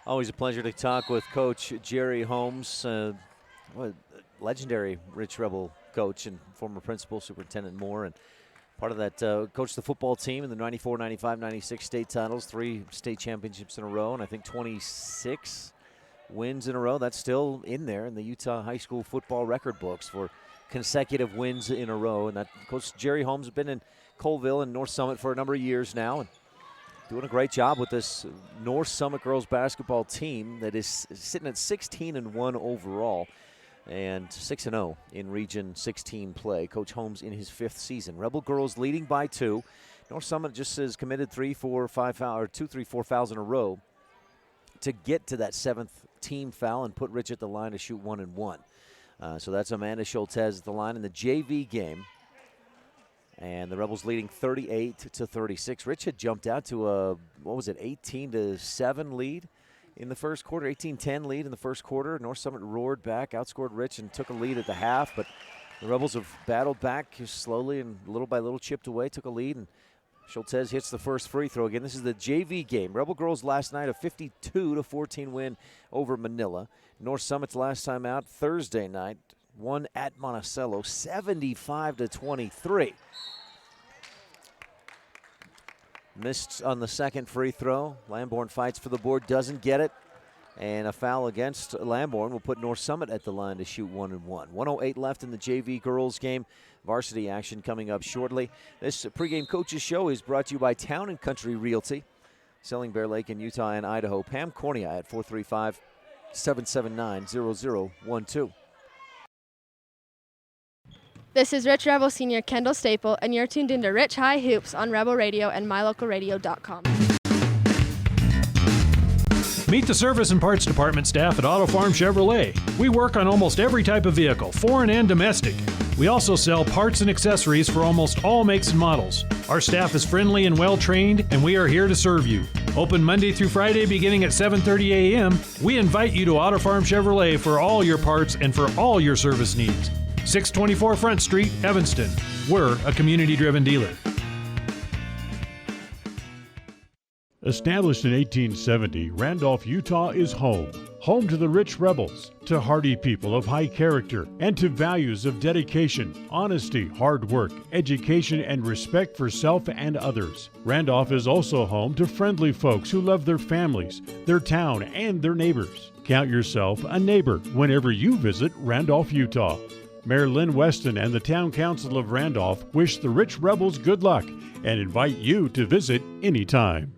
Always a pleasure to talk with Coach Jerry Holmes, legendary Rich Rebel coach and former principal, Superintendent Moore, and part of that coached the football team in the 94, 95, 96 state titles, 3 state championships in a row, and I think 26 wins in a row. That's still in there in the Utah high school football record books for consecutive wins in a row. And that Coach Jerry Holmes has been in Colville and North Summit for a number of years now, and doing a great job with this North Summit girls basketball team that is sitting at 16-1 overall and 6-0 in Region 16 play. Coach Holmes in his 5th season. Rebel girls leading by 2. North Summit just has committed 2, 3, 4 fouls in a row to get to that 7th team foul and put Rich at the line to shoot 1 and 1. So that's Amanda Schultz at the line in the JV game. And the Rebels leading 38-36. Rich had jumped out to a, 18-7 lead in the first quarter, 18-10 lead in the first quarter. North Summit roared back, outscored Rich, and took a lead at the half. But the Rebels have battled back slowly and little by little chipped away, took a lead. And Schultz hits the first free throw again. This is the JV game. Rebel girls last night a 52-14 win over Manila. North Summit's last time out Thursday night won at Monticello 75-23. Missed on the second free throw. Lamborn fights for the board, doesn't get it. And a foul against Lamborn will put North Summit at the line to shoot 1 and 1. 1:08 left in the JV girls game. Varsity action coming up shortly. This pregame coaches show is brought to you by Town & Country Realty, selling Bear Lake in Utah and Idaho. Pam Cornea at 435-779-0012. This is Rich Rebel Senior Kendall Staple, and you're tuned into Rich High Hoops on Rebel Radio and mylocalradio.com. Meet the service and parts department staff at Auto Farm Chevrolet. We work on almost every type of vehicle, foreign and domestic. We also sell parts and accessories for almost all makes and models. Our staff is friendly and well trained, and we are here to serve you. Open Monday through Friday beginning at 7:30 a.m. We invite you to Auto Farm Chevrolet for all your parts and for all your service needs. 624 Front Street, Evanston. We're a community-driven dealer. Established in 1870, Randolph, Utah is home. Home to the rich rebels, to hardy people of high character, and to values of dedication, honesty, hard work, education, and respect for self and others. Randolph is also home to friendly folks who love their families, their town, and their neighbors. Count yourself a neighbor whenever you visit Randolph, Utah. Mayor Lynn Weston and the Town Council of Randolph wish the rich rebels good luck and invite you to visit anytime.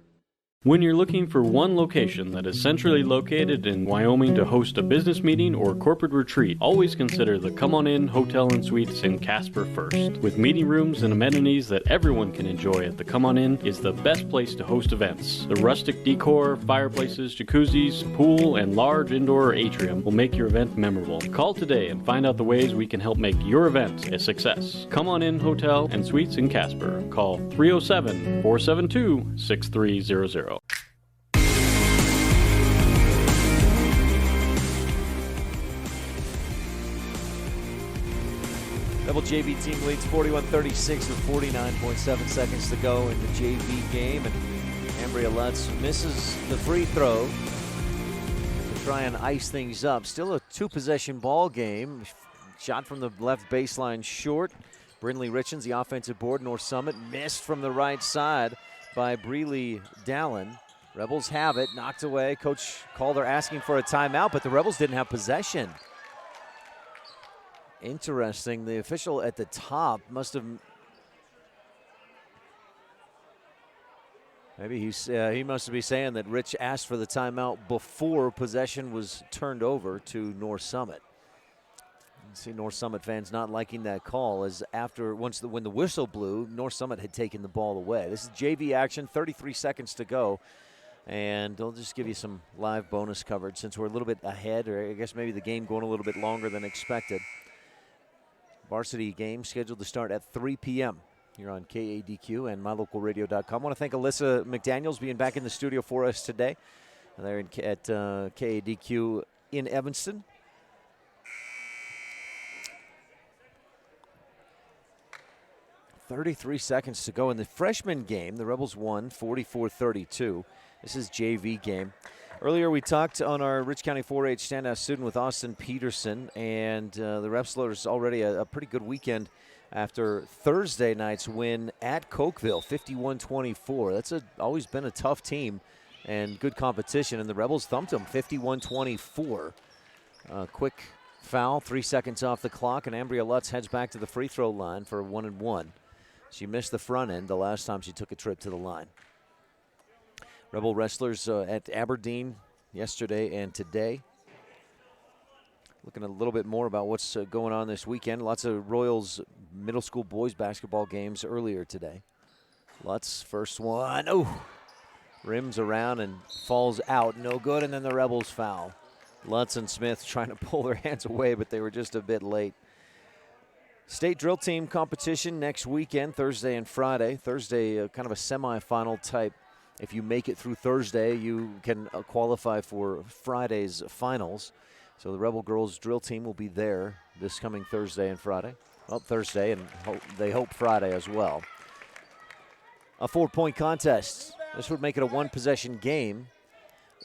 When you're looking for one location that is centrally located in Wyoming to host a business meeting or corporate retreat, always consider the Come On In Hotel and Suites in Casper first. With meeting rooms and amenities that everyone can enjoy at the Come On In is the best place to host events. The rustic decor, fireplaces, jacuzzis, pool, and large indoor atrium will make your event memorable. Call today and find out the ways we can help make your event a success. Come On In Hotel and Suites in Casper. Call 307-472-6300. Rebel JV team leads 41-36 with 49.7 seconds to go in the JV game, and Ambria Lutz misses the free throw to try and ice things up. Still a two-possession ball game. Shot from the left baseline short. Brindley Richens, the offensive board. North Summit missed from the right side by Breely Dallin. Rebels have it, knocked away. Coach Calder asking for a timeout, but the Rebels didn't have possession. Interesting, the official at the top must have, maybe he must be saying that Rich asked for the timeout before possession was turned over to North Summit. You see North Summit fans not liking that call, as when the whistle blew, North Summit had taken the ball away. This is JV action, 33 seconds to go. And I'll just give you some live bonus coverage since we're a little bit ahead, or I guess maybe the game going a little bit longer than expected. Varsity game scheduled to start at 3 p.m. here on KADQ and mylocalradio.com. I want to thank Alyssa McDaniels being back in the studio for us today. They're at KADQ in Evanston. .33 seconds to go in the freshman game. The Rebels won 44-32. This is JV game. Earlier we talked on our Rich County 4-H standout student with Austin Peterson, and the Repslers already a pretty good weekend after Thursday night's win at Cokeville, 51-24. That's always been a tough team and good competition, and the Rebels thumped them 51-24. Quick foul, 3 seconds off the clock, and Ambria Lutz heads back to the free throw line for 1-1. She missed the front end the last time she took a trip to the line. Rebel wrestlers at Aberdeen yesterday and today. Looking a little bit more about what's going on this weekend. Lots of Royals middle school boys basketball games earlier today. Lutz, first one. Oh, rims around and falls out. No good, and then the Rebels foul. Lutz and Smith trying to pull their hands away, but they were just a bit late. State drill team competition next weekend, Thursday and Friday. Thursday, kind of a semifinal type. If you make it through Thursday, you can qualify for Friday's finals. So the Rebel girls drill team will be there this coming Thursday and Friday. Well, Thursday, and they hope Friday as well. A 4-point contest. This would make it a one-possession game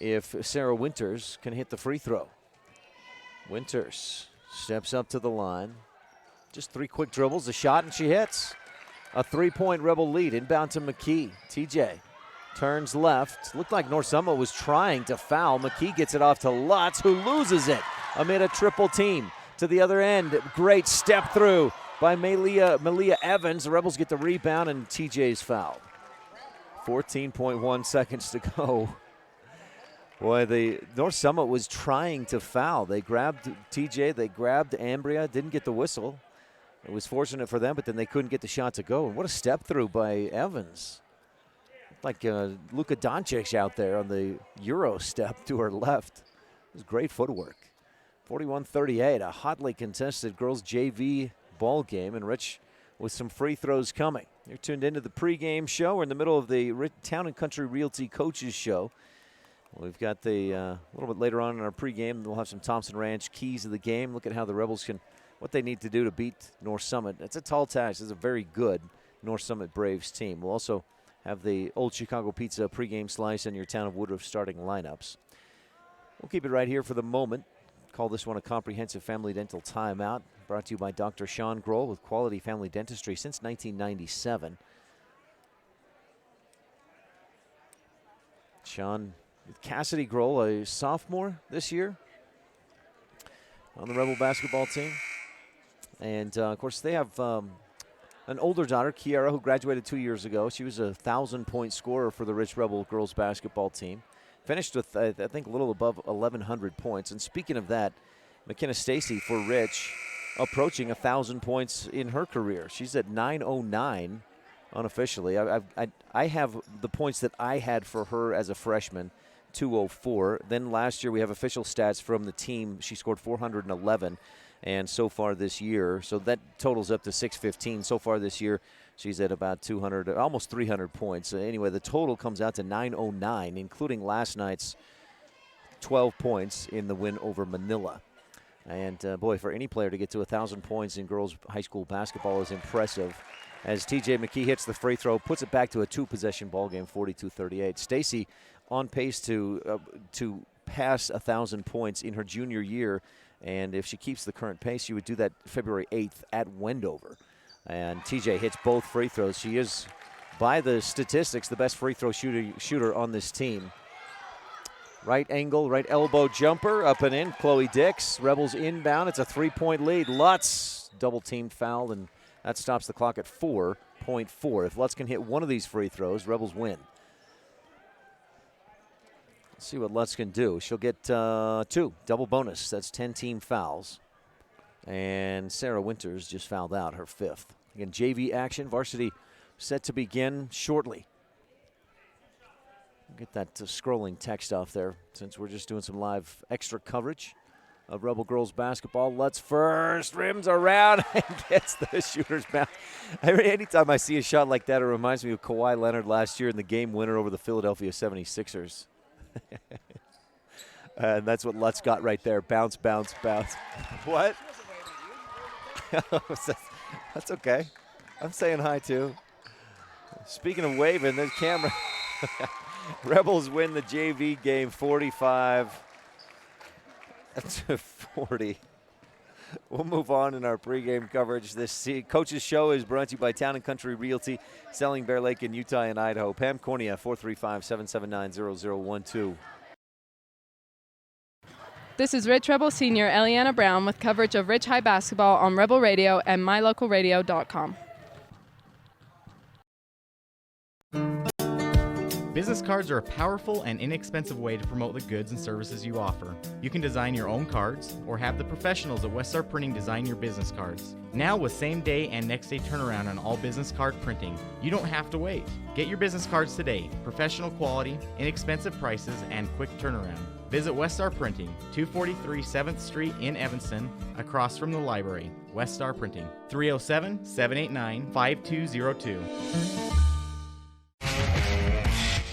if Sarah Winters can hit the free throw. Winters steps up to the line. Just 3 quick dribbles, a shot, and she hits. A 3-point Rebel lead. Inbound to McKee. TJ turns left. Looked like North Summit was trying to foul. McKee gets it off to Lutz, who loses it amid a triple team. To the other end, great step through by Malia Evans. The Rebels get the rebound, and TJ's fouled. 14.1 seconds to go. Boy, the North Summit was trying to foul. They grabbed TJ, they grabbed Ambria, didn't get the whistle. It was fortunate for them, but then they couldn't get the shot to go. And what a step through by Evans. Like Luka Doncic out there on the Euro step to her left. It was great footwork. 41-38, a hotly contested girls JV ball game, and Rich with some free throws coming. You're tuned into the pregame show. We're in the middle of the Town and Country Realty Coaches Show. We've got the a little bit later on in our pregame, we'll have some Thompson Ranch keys of the game. Look at how the Rebels what they need to do to beat North Summit. It's a tall task. It's a very good North Summit Braves team. We'll also have the Old Chicago Pizza pregame slice and your Town of Woodruff starting lineups. We'll keep it right here for the moment. Call this one a comprehensive family dental timeout. Brought to you by Dr. Sean Grohl with quality family dentistry since 1997. Sean with Cassidy Grohl, a sophomore this year on the Rebel basketball team. And, of course, they have an older daughter, Kiara, who graduated 2 years ago. She was a 1,000-point scorer for the Rich Rebel girls basketball team. Finished with, I think, a little above 1,100 points. And speaking of that, McKenna Stacy for Rich approaching 1,000 points in her career. She's at 909 unofficially. I have the points that I had for her as a freshman, 204. Then last year we have official stats from the team. She scored 411. And so far this year, so that totals up to 615. So far this year, she's at about 200, almost 300 points. Anyway, the total comes out to 909, including last night's 12 points in the win over Manila. And, boy, for any player to get to 1,000 points in girls high school basketball is impressive. As T.J. McKee hits the free throw, puts it back to a two-possession ball game, 42-38. Stacy on pace to pass 1,000 points in her junior year. And if she keeps the current pace, she would do that February 8th at Wendover. And TJ hits both free throws. She is, by the statistics, the best free throw shooter on this team. Right angle, right elbow jumper, up and in. Chloe Dix, Rebels inbound. It's a three-point lead. Lutz, double-teamed foul, and that stops the clock at 4.4. If Lutz can hit one of these free throws, Rebels win. Let's see what Lutz can do. She'll get two, double bonus. That's 10 team fouls. And Sarah Winters just fouled out, her fifth. Again, JV action, varsity set to begin shortly. Get that scrolling text off there since we're just doing some live extra coverage of Rebel girls basketball. Lutz first, rims around and gets the shooter's bounce. Anytime I see a shot like that, it reminds me of Kawhi Leonard last year in the game winner over the Philadelphia 76ers. And that's what Lutz got right there. Bounce, bounce, bounce. What? That's okay. I'm saying hi, too. Speaking of waving, there's camera. Rebels win the JV game 45-40. We'll move on in our pregame coverage. This Coach's Show is brought to you by Town & Country Realty, selling Bear Lake in Utah and Idaho. Pam Cornea, 435-779-0012. This is Rich Rebel Senior Eliana Brown with coverage of Rich High Basketball on Rebel Radio and mylocalradio.com. Business cards are a powerful and inexpensive way to promote the goods and services you offer. You can design your own cards or have the professionals at Westar Printing design your business cards. Now with same-day and next-day turnaround on all business card printing, you don't have to wait. Get your business cards today. Professional quality, inexpensive prices, and quick turnaround. Visit Westar Printing, 243 7th Street in Evanston, across from the library. Westar Printing, 307-789-5202.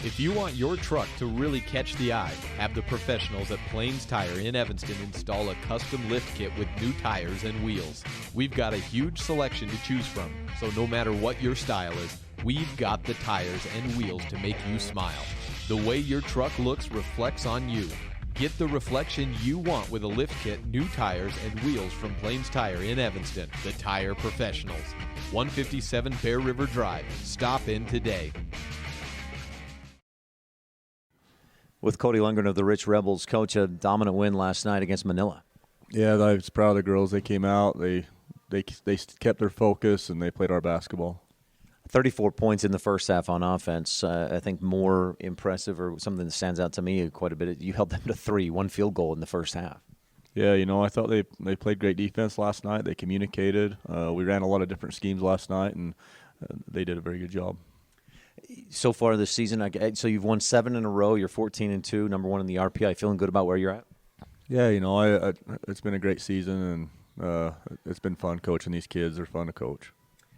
If you want your truck to really catch the eye, have the professionals at Plains Tire in Evanston install a custom lift kit with new tires and wheels. We've got a huge selection to choose from, so no matter what your style is, we've got the tires and wheels to make you smile. The way your truck looks reflects on you. Get the reflection you want with a lift kit, new tires, and wheels from Plains Tire in Evanston, the tire professionals. 157 Bear River Drive. Stop in today. With Cody Lundgren of the Rich Rebels. Coach, a dominant win last night against Manila. Yeah, I was proud of the girls. They came out, they kept their focus, and they played our basketball. 34 points in the first half on offense. I think more impressive, or something that stands out to me quite a bit, you held them to 3, one field goal in the first half. Yeah, I thought they played great defense last night. They communicated. We ran a lot of different schemes last night, and they did a very good job. So far this season, so you've won 7 in a row. You're 14-2, number 1 in the RPI. Feeling good about where you're at? Yeah, it's been a great season, and it's been fun coaching these kids. They're fun to coach.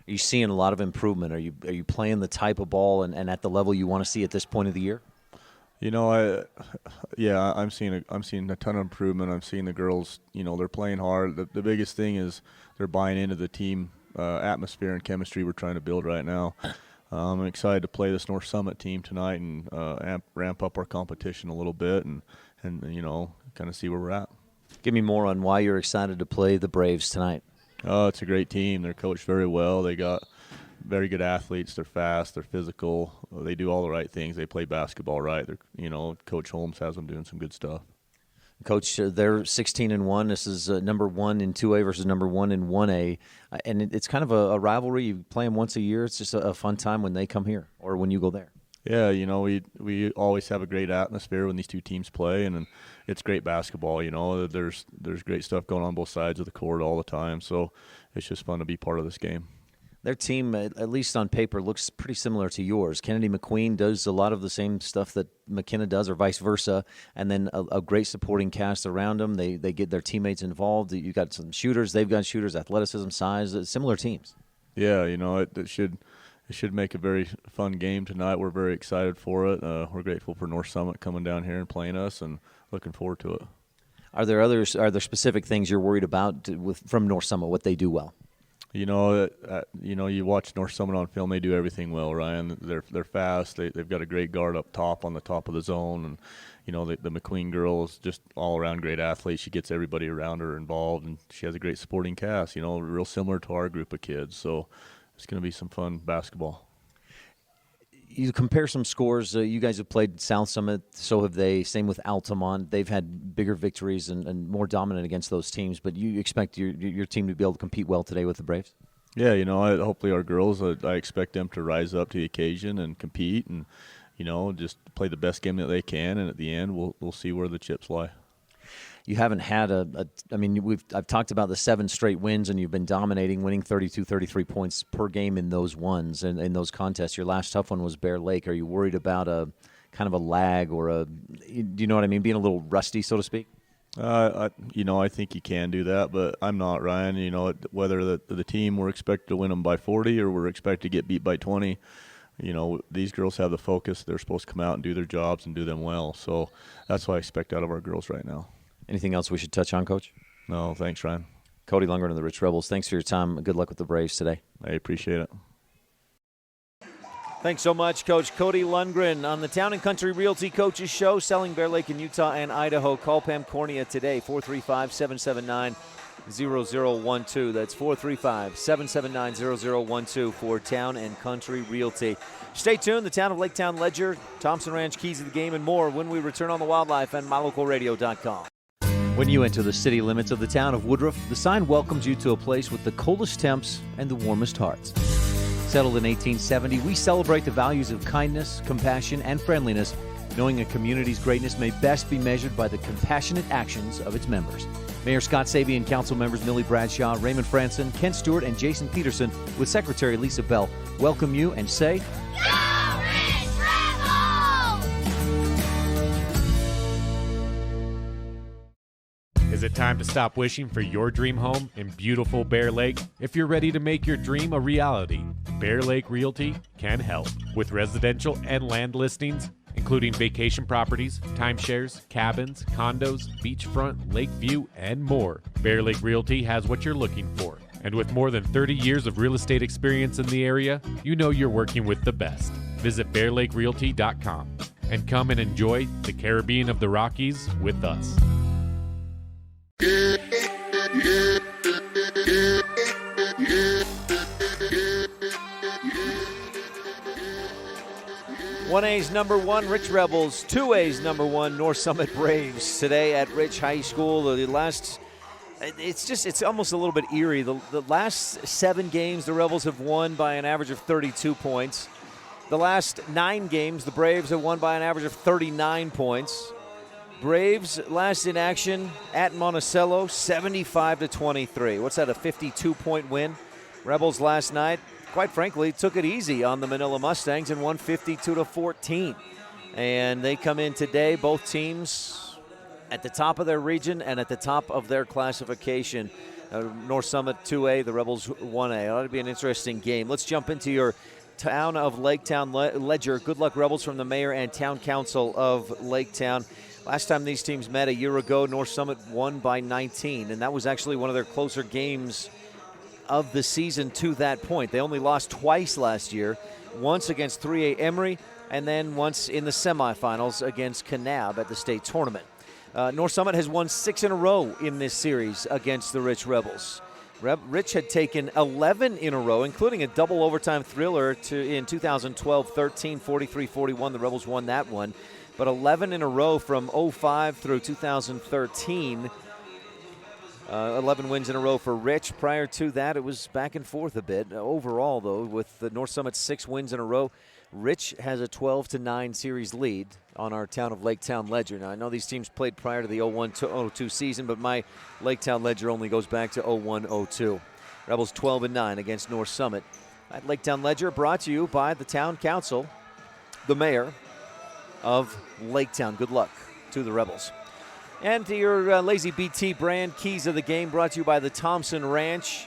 Are you seeing a lot of improvement? Are you playing the type of ball and at the level you want to see at this point of the year? I'm seeing a ton of improvement. I'm seeing the girls, they're playing hard. The biggest thing is they're buying into the team atmosphere and chemistry we're trying to build right now. I'm excited to play this North Summit team tonight and ramp up our competition a little bit and kind of see where we're at. Give me more on why you're excited to play the Braves tonight. It's a great team. They're coached very well. They got very good athletes. They're fast. They're physical. They do all the right things. They play basketball right. Coach Holmes has them doing some good stuff. Coach, they're 16-1. This is number 1 in 2A versus number 1 in 1A, and it's kind of a rivalry. You play them once a year. It's just a fun time when they come here or when you go there. Yeah, we always have a great atmosphere when these two teams play, and it's great basketball. There's great stuff going on both sides of the court all the time, so it's just fun to be part of this game. Their team, at least on paper, looks pretty similar to yours. Kennedy Mcqueen does a lot of the same stuff that McKenna does, or vice versa, and then a great supporting cast around them. They get their teammates involved. You've got some shooters. They've got shooters, athleticism, size, similar teams. Yeah, it should make a very fun game tonight. We're very excited for it. We're grateful for North Summit coming down here and playing us, and looking forward to it. Are there specific things you're worried about from North Summit, what they do well? You watch North Summit on film. They do everything well, Ryan. They're fast. They've got a great guard up top on the top of the zone, and the McQueen girl is just all around great athlete. She gets everybody around her involved, and she has a great supporting cast. Real similar to our group of kids. So it's going to be some fun basketball. You compare some scores. You guys have played South Summit, so have they. Same with Altamont. They've had bigger victories and more dominant against those teams. But you expect your team to be able to compete well today with the Braves? Yeah, hopefully our girls, I expect them to rise up to the occasion and compete and, just play the best game that they can. And at the end, we'll see where the chips lie. You haven't had I've talked about the 7 straight wins, and you've been dominating, winning 32, 33 points per game in those ones and in those contests. Your last tough one was Bear Lake. Are you worried about a kind of a lag or do you know what I mean, being a little rusty, so to speak? I think you can do that, but I'm not, Ryan. Whether the team, we're expected to win them by 40 or we're expected to get beat by 20, these girls have the focus. They're supposed to come out and do their jobs and do them well. So that's what I expect out of our girls right now. Anything else we should touch on, Coach? No, thanks, Ryan. Cody Lundgren of the Rich Rebels, thanks for your time. Good luck with the Braves today. I appreciate it. Thanks so much, Coach Cody Lundgren on the Town and Country Realty Coaches Show, selling Bear Lake in Utah and Idaho. Call Pam Cornea today, 435-779-0012. That's 435-779-0012 for Town and Country Realty. Stay tuned. The Town of Lake Town Ledger, Thompson Ranch, Keys of the Game, and more when we return on the Wildlife and MyLocalRadio.com. When you enter the city limits of the town of Woodruff, the sign welcomes you to a place with the coldest temps and the warmest hearts. Settled in 1870, we celebrate the values of kindness, compassion, and friendliness, knowing a community's greatness may best be measured by the compassionate actions of its members. Mayor Scott Sabie and council members Millie Bradshaw, Raymond Franson, Kent Stewart, and Jason Peterson with Secretary Lisa Bell welcome you and say, Go Rich Rebels! Is it time to stop wishing for your dream home in beautiful Bear Lake? If you're ready to make your dream a reality, Bear Lake Realty can help. With residential and land listings, including vacation properties, timeshares, cabins, condos, beachfront, lake view, and more, Bear Lake Realty has what you're looking for. And with more than 30 years of real estate experience in the area, you know you're working with the best. Visit BearLakeRealty.com and come and enjoy the Caribbean of the Rockies with us. 1A's number 1, Rich Rebels. 2A's number 1, North Summit Braves. Today at Rich High School, it's almost a little bit eerie. The last 7 games, the Rebels have won by an average of 32 points. The last 9 games, the Braves have won by an average of 39 points. Braves last in action at Monticello, 75-23. What's that, a 52-point win? Rebels last night, quite frankly, took it easy on the Manila Mustangs and won 52-14. And they come in today, both teams at the top of their region and at the top of their classification. North Summit 2A, the Rebels 1A. It ought to be an interesting game. Let's jump into your Town of Laketown ledger. Good luck, Rebels, from the mayor and town council of Laketown. Last time these teams met a year ago, North Summit won by 19, and that was actually one of their closer games of the season to that point. They only lost twice last year, once against 3A Emory, and then once in the semifinals against Kanab at the state tournament. North Summit has won 6 in a row in this series against the Rich Rebels. Rich had taken 11 in a row, including a double overtime thriller in 2012-13, 43-41. The Rebels won that one. But 11 in a row from 05 through 2013. 11 wins in a row for Rich. Prior to that, it was back and forth a bit. Overall, though, with the North Summit 6 wins in a row, Rich has a 12-9 series lead on our Town of Laketown ledger. Now, I know these teams played prior to the 01-02 season, but my Laketown ledger only goes back to 01-02. Rebels 12-9 against North Summit. That Laketown ledger brought to you by the Town Council, the mayor of Laketown. Good luck to the Rebels. And to your Lazy BT brand keys of the game brought to you by the Thompson Ranch.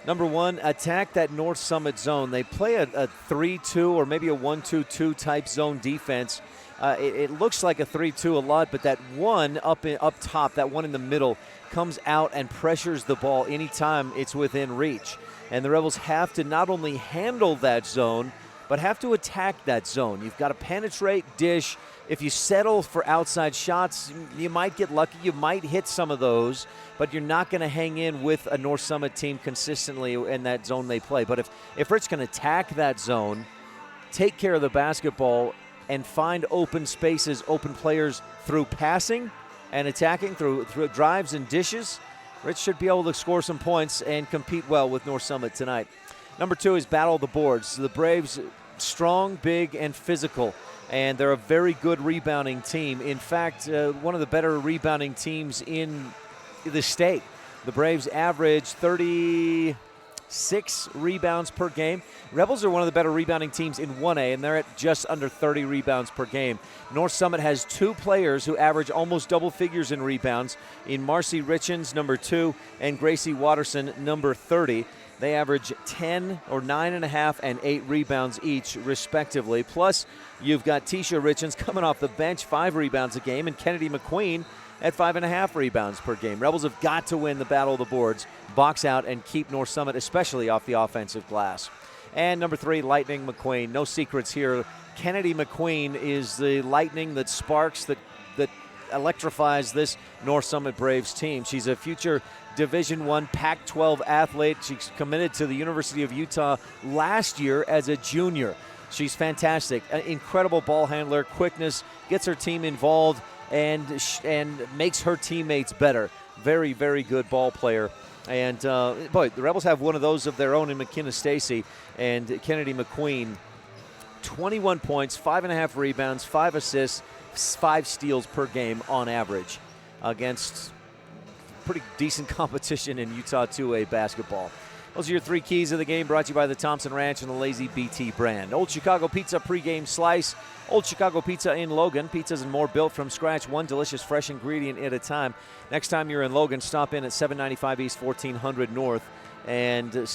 Number one, attack that North Summit zone. They play a 3-2 or maybe a 1-2-2 type zone defense. It looks like a 3-2 a lot, but that one up top, that one in the middle, comes out and pressures the ball anytime it's within reach. And the Rebels have to not only handle that zone, but have to attack that zone. You've got to penetrate, dish. If you settle for outside shots, you might get lucky. You might hit some of those, but you're not going to hang in with a North Summit team consistently in that zone they play. But if Rich can attack that zone, take care of the basketball, and find open spaces, open players through passing and attacking, through drives and dishes, Rich should be able to score some points and compete well with North Summit tonight. Number two is battle the boards. The Braves, strong, big, and physical, and they're a very good rebounding team. In fact, one of the better rebounding teams in the state. The Braves average 36 rebounds per game. Rebels are one of the better rebounding teams in 1A, and they're at just under 30 rebounds per game. North Summit has 2 players who average almost double figures in rebounds, in Marcy Richens, number 2, and Gracie Watterson, number 30. They average 10 or 9.5 and 8 rebounds each, respectively. Plus, you've got Tisha Richens coming off the bench, 5 rebounds a game, and Kennedy Mcqueen at 5.5 rebounds per game. Rebels have got to win the battle of the boards, box out, and keep North Summit, especially off the offensive glass. And number 3, Lightning McQueen. No secrets here. Kennedy McQueen is the lightning that sparks, that electrifies this North Summit Braves team. She's a future Division I Pac-12 athlete. She's committed to the University of Utah last year as a junior. She's fantastic. An incredible ball handler, quickness, gets her team involved, and makes her teammates better. Very, very good ball player. And, boy, the Rebels have one of those of their own in McKenna Stacy and Kennedy McQueen. 21 points, 5.5 rebounds, 5 assists, 5 steals per game on average against pretty decent competition in Utah 2A basketball. Those are your 3 keys of the game, brought to you by the Thompson Ranch and the Lazy BT brand. Old Chicago Pizza pregame slice. Old Chicago Pizza in Logan. Pizzas and more built from scratch, one delicious fresh ingredient at a time. Next time you're in Logan, stop in at 795 East, 1400 North, and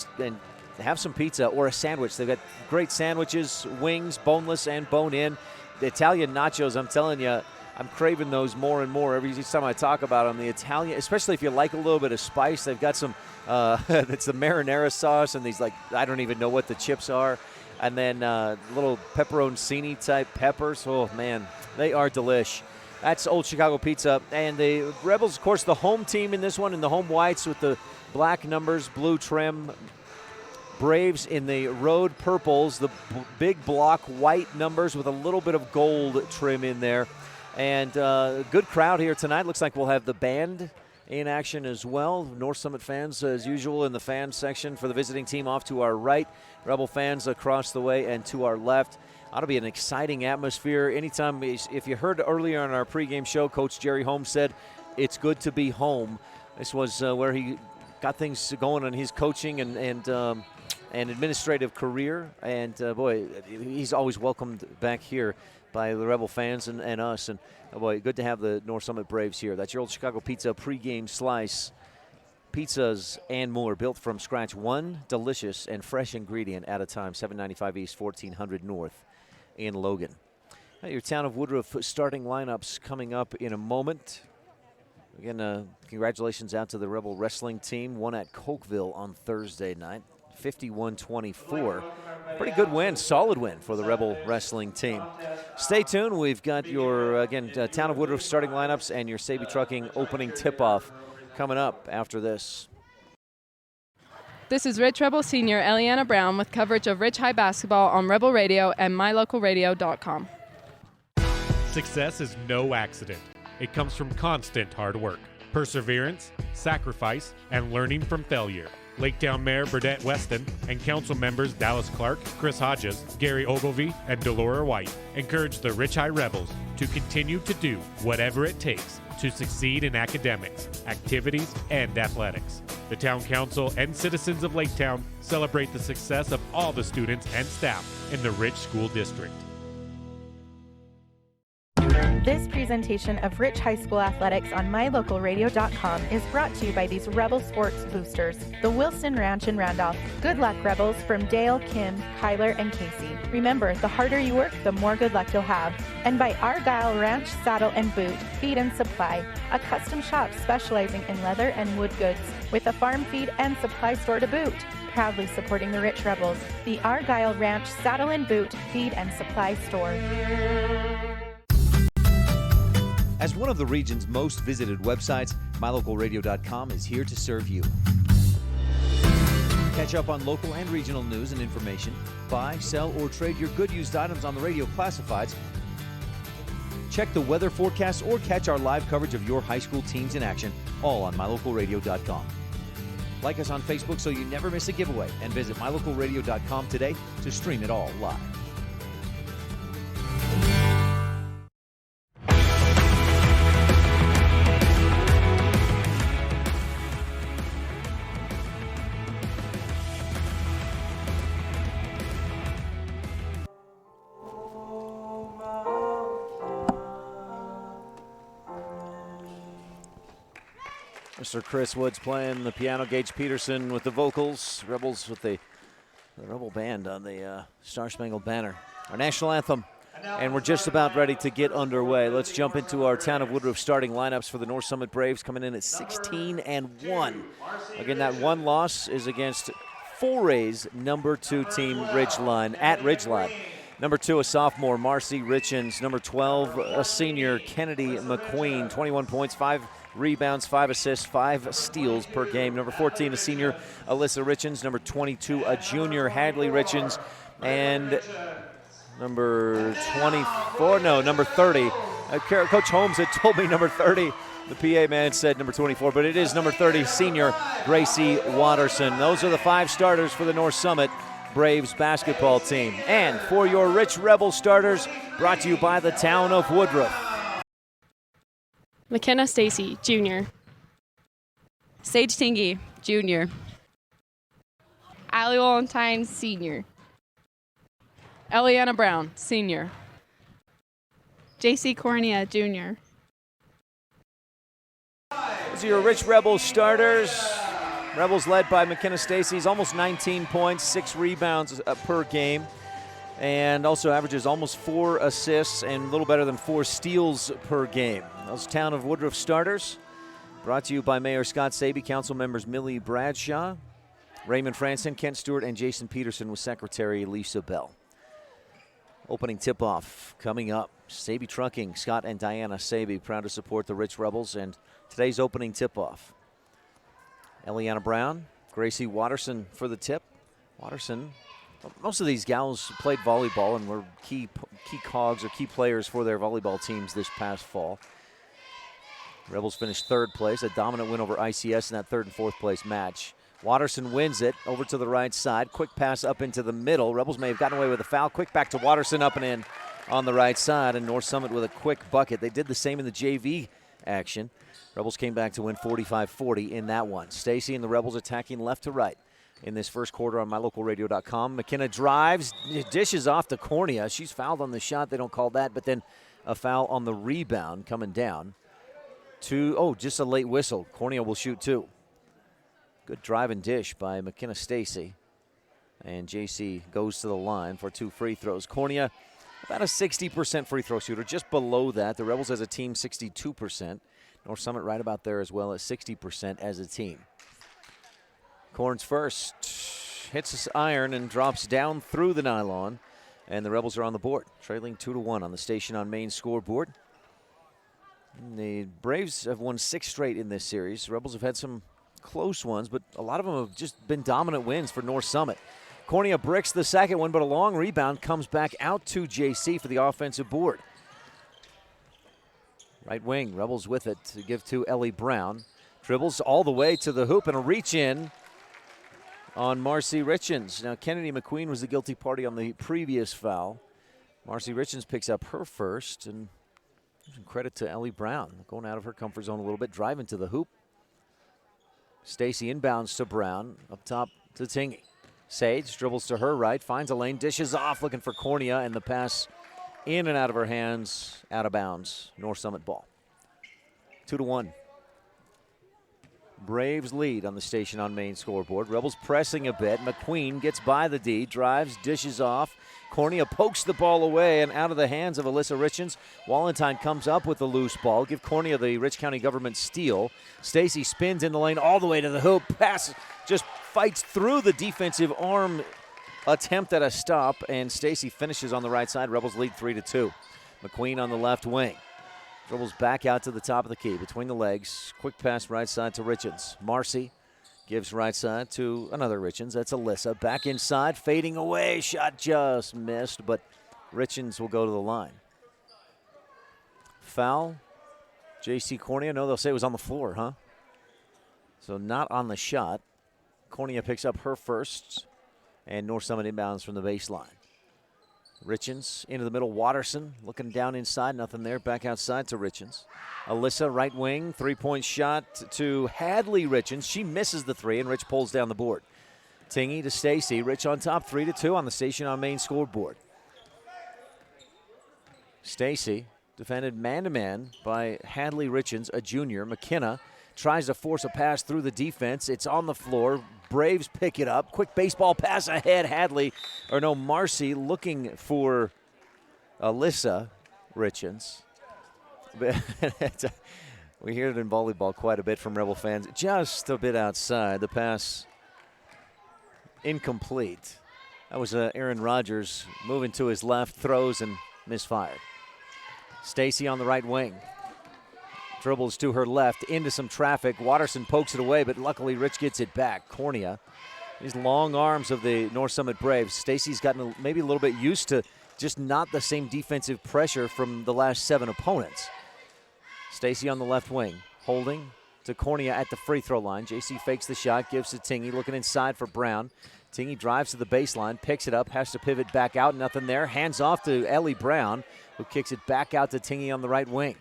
have some pizza or a sandwich. They've got great sandwiches, wings, boneless and bone-in. The Italian nachos, I'm telling you, I'm craving those more and more every time I talk about them. The Italian, especially if you like a little bit of spice, they've got some, it's the marinara sauce and these, like, I don't even know what the chips are. And then little pepperoncini type peppers. Oh, man, they are delish. That's Old Chicago Pizza. And the Rebels, of course, the home team in this one, in the home whites with the black numbers, blue trim. Braves in the road purples, the big block white numbers with a little bit of gold trim in there. And good crowd here tonight. Looks like we'll have the band in action as well. North Summit fans, as usual, in the fan section for the visiting team off to our right. Rebel fans across the way and to our left. Ought to be an exciting atmosphere. Anytime, if you heard earlier on our pregame show, Coach Jerry Holmes said, it's good to be home. This was where he got things going on his coaching and administrative career. And, boy, he's always welcomed back here by the Rebel fans and us. And, boy, good to have the North Summit Braves here. That's your Old Chicago Pizza pregame slice. Pizzas and more built from scratch, one delicious and fresh ingredient at a time. 795 East, 1400 North in Logan. Now your Town of Woodruff starting lineups coming up in a moment. Again, congratulations out to the Rebel wrestling team. Won at Cokeville on Thursday night, 51-24. Pretty good win, solid win for the Rebel wrestling team. Stay tuned. We've got your, again, Town of Woodruff starting lineups and your Saby Trucking opening tip-off coming up after this. This is Rich Rebel Senior Eliana Brown with coverage of Rich High basketball on Rebel Radio and mylocalradio.com. Success is no accident. It comes from constant hard work, perseverance, sacrifice, and learning from failure. Laketown Mayor Burdette Weston and council members Dallas Clark, Chris Hodges, Gary Ogilvie, and Delora White encourage the Rich High Rebels to continue to do whatever it takes to succeed in academics, activities, and athletics. The town council and citizens of Laketown celebrate the success of all the students and staff in the Rich School District. This presentation of Rich High School Athletics on mylocalradio.com is brought to you by these Rebel Sports Boosters, the Wilson Ranch in Randolph. Good luck, Rebels, from Dale, Kim, Kyler, and Casey. Remember, the harder you work, the more good luck you'll have. And by Argyle Ranch Saddle and Boot, Feed and Supply, a custom shop specializing in leather and wood goods, with a farm feed and supply store to boot. Proudly supporting the Rich Rebels, the Argyle Ranch Saddle and Boot, Feed and Supply store. As one of the region's most visited websites, mylocalradio.com is here to serve you. Catch up on local and regional news and information. Buy, sell, or trade your good used items on the radio classifieds. Check the weather forecast or catch our live coverage of your high school teams in action, all on mylocalradio.com. Like us on Facebook so you never miss a giveaway, and visit mylocalradio.com today to stream it all live. Mr. Chris Woods playing the piano, Gage Peterson with the vocals, Rebels with the Rebel Band on the Star Spangled Banner. Our national anthem, and we're just about ready to get underway. Let's jump into our Town of Woodruff starting lineups for the North Summit Braves, coming in at 16-1. Again, that one loss is against 4A's number 2 team, Ridgeline, at Ridgeline. Number 2, a sophomore, Marcy Richens. Number 12, a senior, Kennedy McQueen, 21 points, 5 rebounds, 5 assists, 5 steals per game. Number 14, a senior, Alyssa Richens. Number 22, a junior, Hadley Richens. And number 30. Coach Holmes had told me number 30. The PA man said number 24, but it is number 30, senior, Gracie Watterson. Those are the 5 starters for the North Summit Braves basketball team. And for your Rich Rebel starters, brought to you by the Town of Woodruff. McKenna Stacy, junior. Sage Tingy, junior. Allie Valentine, senior. Eliana Brown, senior. JC Cornea, junior. Those are your Rich Rebel starters. Rebels led by McKenna Stacy's almost 19 points, 6 rebounds per game, and also averages almost 4 assists and a little better than 4 steals per game. Those Town of Woodruff starters brought to you by Mayor Scott Saby, council members Millie Bradshaw, Raymond Franson, Kent Stewart, and Jason Peterson with Secretary Lisa Bell. Opening tip-off coming up. Saby Trucking, Scott and Diana Saby, proud to support the Rich Rebels, and today's opening tip-off. Eliana Brown, Gracie Watterson for the tip. Watterson, most of these gals played volleyball and were key cogs or key players for their volleyball teams this past fall. Rebels finished third place, a dominant win over ICS in that third and fourth place match. Watterson wins it over to the right side. Quick pass up into the middle. Rebels may have gotten away with a foul. Quick back to Watterson, up and in on the right side, and North Summit with a quick bucket. They did the same in the JV action. Rebels came back to win 45-40 in that one. Stacy and the Rebels attacking left to right in this first quarter on mylocalradio.com. McKenna drives, dishes off to Cornea. She's fouled on the shot. They don't call that, but then a foul on the rebound coming down. Just a late whistle. Cornea will shoot two. Good drive and dish by McKenna Stacy. And JC goes to the line for 2 free throws. Cornea, about a 60% free throw shooter, just below that. The Rebels as a team, 62%. North Summit right about there as well at 60% as a team. Corns first, hits his iron and drops down through the nylon. And the Rebels are on the board, trailing 2-1 on the Station on Main scoreboard. And the Braves have won 6 straight in this series. The Rebels have had some close ones, but a lot of them have just been dominant wins for North Summit. Cornea bricks the second one, but a long rebound comes back out to JC for the offensive board. Right wing, Rebels with it to give to Ellie Brown. Dribbles all the way to the hoop and a reach in on Marcy Richens. Now, Kennedy Mcqueen was the guilty party on the previous foul. Marcy Richens picks up her first, and some credit to Ellie Brown, going out of her comfort zone a little bit, driving to the hoop. Stacy inbounds to Brown, up top to Tingy. Sage dribbles to her right, finds a lane, dishes off, looking for Cornea, and the pass in and out of her hands, out of bounds. North Summit ball. 2-1. Braves lead on the Station on Main scoreboard. Rebels pressing a bit. McQueen gets by the D, drives, dishes off. Cornea pokes the ball away and out of the hands of Alyssa Richens. Wallentine comes up with the loose ball. Give Cornea the Rich County government steal. Stacy spins in the lane all the way to the hoop. Pass just fights through the defensive arm attempt at a stop, and Stacy finishes on the right side. Rebels lead 3-2. McQueen on the left wing. Dribbles back out to the top of the key, between the legs. Quick pass right side to Richens. Marcy gives right side to another Richens. That's Alyssa. Back inside, fading away. Shot just missed, but Richens will go to the line. Foul. J.C. Cornea. No, they'll say it was on the floor, huh? So not on the shot. Cornea picks up her first, and North Summit inbounds from the baseline. Richens into the middle. Watterson looking down inside. Nothing there. Back outside to Richens. Alyssa, right wing. 3-point shot to Hadley Richens. She misses the three, and Rich pulls down the board. Tingy to Stacy. Rich on top. 3-2 on the Station on Main scoreboard. Stacy defended man-to-man by Hadley Richens, a junior. McKenna tries to force a pass through the defense. It's on the floor. Braves pick it up. Quick baseball pass ahead. Marcy looking for Alyssa Richens. We hear it in volleyball quite a bit from Rebel fans. Just a bit outside. The pass incomplete. That was Aaron Rodgers moving to his left, throws and misfired. Stacy on the right wing. Dribbles to her left into some traffic. Watterson pokes it away, but luckily Rich gets it back. Cornea. These long arms of the North Summit Braves. Stacy's gotten maybe a little bit used to just not the same defensive pressure from the last 7 opponents. Stacy on the left wing. Holding to Cornea at the free throw line. JC fakes the shot, gives to Tingy, looking inside for Brown. Tingy drives to the baseline, picks it up, has to pivot back out. Nothing there. Hands off to Ellie Brown, who kicks it back out to Tingy on the right wing.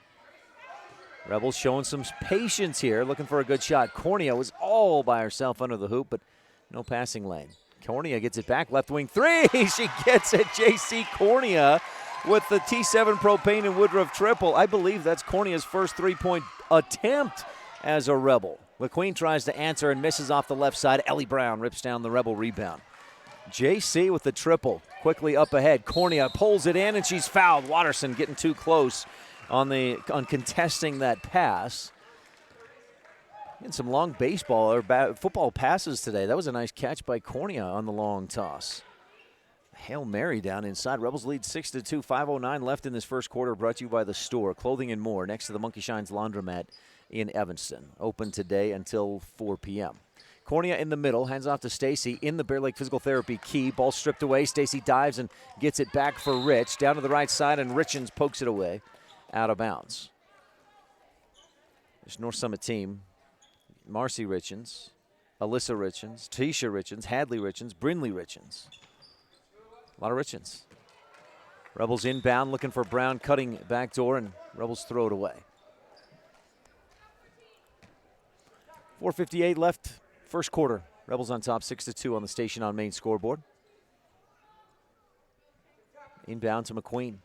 Rebels showing some patience here, looking for a good shot. Cornea was all by herself under the hoop, but no passing lane. Cornea gets it back, left wing three. She gets it. J.C. Cornea with the T7 Propane and Woodruff triple. I believe that's Cornea's first 3-point attempt as a Rebel. McQueen tries to answer and misses off the left side. Ellie Brown rips down the Rebel rebound. J.C. with the triple, quickly up ahead. Cornea pulls it in, and she's fouled. Watterson getting too close on contesting that pass. And some long baseball or football passes today. That was a nice catch by Cornea on the long toss. Hail Mary down inside. Rebels lead 6-2. 5:09 left in this first quarter. Brought to you by The Store, Clothing and More, next to the Monkey Shines Laundromat in Evanston. Open today until 4 p.m. Cornea in the middle, hands off to Stacy in the Bear Lake Physical Therapy key. Ball stripped away. Stacy dives and gets it back for Rich. Down to the right side, and Richens pokes it away. Out of bounds. This North Summit team, Marcy Richens, Alyssa Richens, Tisha Richens, Hadley Richens, Brinley Richens. A lot of Richens. Rebels inbound, looking for Brown, cutting back door, and Rebels throw it away. 4:58 left, first quarter. Rebels on top 6-2 on the Station on Main scoreboard. Inbound to Mcqueen.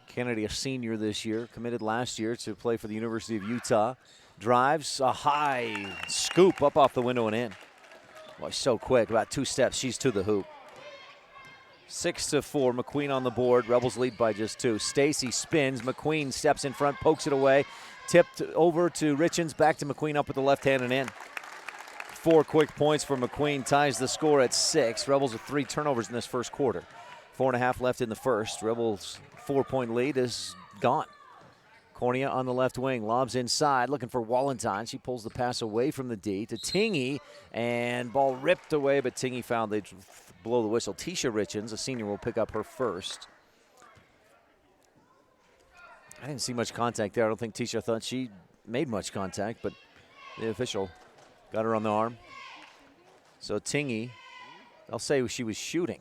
Kennedy, a senior this year, committed last year to play for the University of Utah. Drives a high scoop up off the window and in. Boy, so quick, about 2 steps, she's to the hoop. 6-4, Mcqueen on the board. Rebels lead by just 2. Stacy spins, McQueen steps in front, pokes it away. Tipped over to Richens, back to McQueen up with the left hand and in. 4 quick points for McQueen, ties the score at 6. Rebels with 3 turnovers in this first quarter. 4.5 left in the first. Rebels' 4-point lead is gone. Cornea on the left wing, lobs inside, looking for Wallentine. She pulls the pass away from the D to Tingy, and ball ripped away, but Tingy fouled. They blow the whistle. Tisha Richens, a senior, will pick up her first. I didn't see much contact there. I don't think Tisha thought she made much contact, but the official got her on the arm. So Tingy, I'll say she was shooting.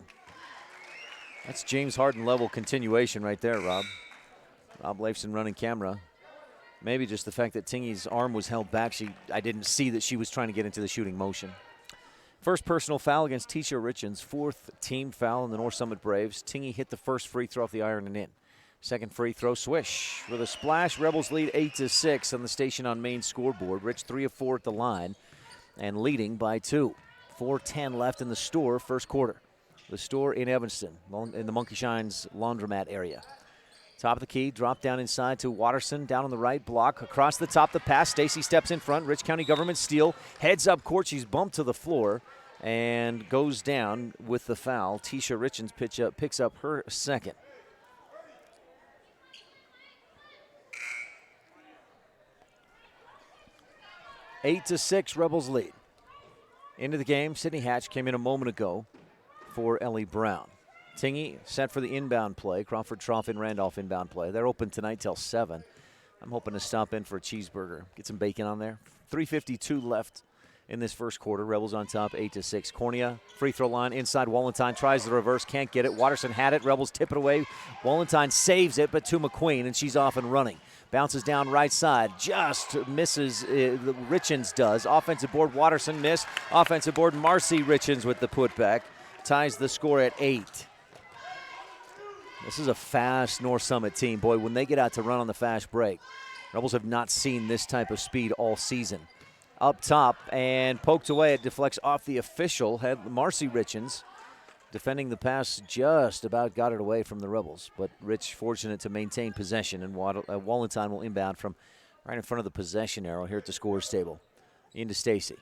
That's James Harden level continuation right there, Rob. Rob Leifson running camera. Maybe just the fact that Tingy's arm was held back. I didn't see that she was trying to get into the shooting motion. First personal foul against Tisha Richens. 4th team foul in the North Summit Braves. Tingy hit the first free throw off the iron and in. Second free throw, swish. With a splash, Rebels lead 8-6 on the Station on Main scoreboard. Rich 3 of 4 at the line and leading by 2. 4:10 left in the store, first quarter. The store in Evanston, in the Monkey Shines laundromat area. Top of the key, drop down inside to Watterson, down on the right block. Across the top, the pass. Stacy steps in front. Rich County Government steal. Heads up court. She's bumped to the floor and goes down with the foul. Tisha Richens picks up her second. Eight to 6, Rebels lead. Into the game, Sydney Hatch came in a moment ago for Ellie Brown. Tingy set for the inbound play. Crawford Trough and Randolph inbound play. They're open tonight till 7. I'm hoping to stop in for a cheeseburger. Get some bacon on there. 3:52 left in this first quarter. Rebels on top 8-6. Cornea, free throw line inside. Wallentine tries the reverse, can't get it. Watterson had it. Rebels tip it away. Wallentine saves it, but to McQueen, and she's off and running. Bounces down right side, just misses. Richens does. Offensive board, Watterson missed. Offensive board, Marcy Richens with the putback. Ties the score at 8. This is a fast North Summit team. Boy, when they get out to run on the fast break, Rebels have not seen this type of speed all season. Up top and poked away. It deflects off the official. Had Marcy Richens defending the pass, just about got it away from the Rebels. But Rich fortunate to maintain possession, and Wallentine will inbound from right in front of the possession arrow here at the scores table. Into Stacy.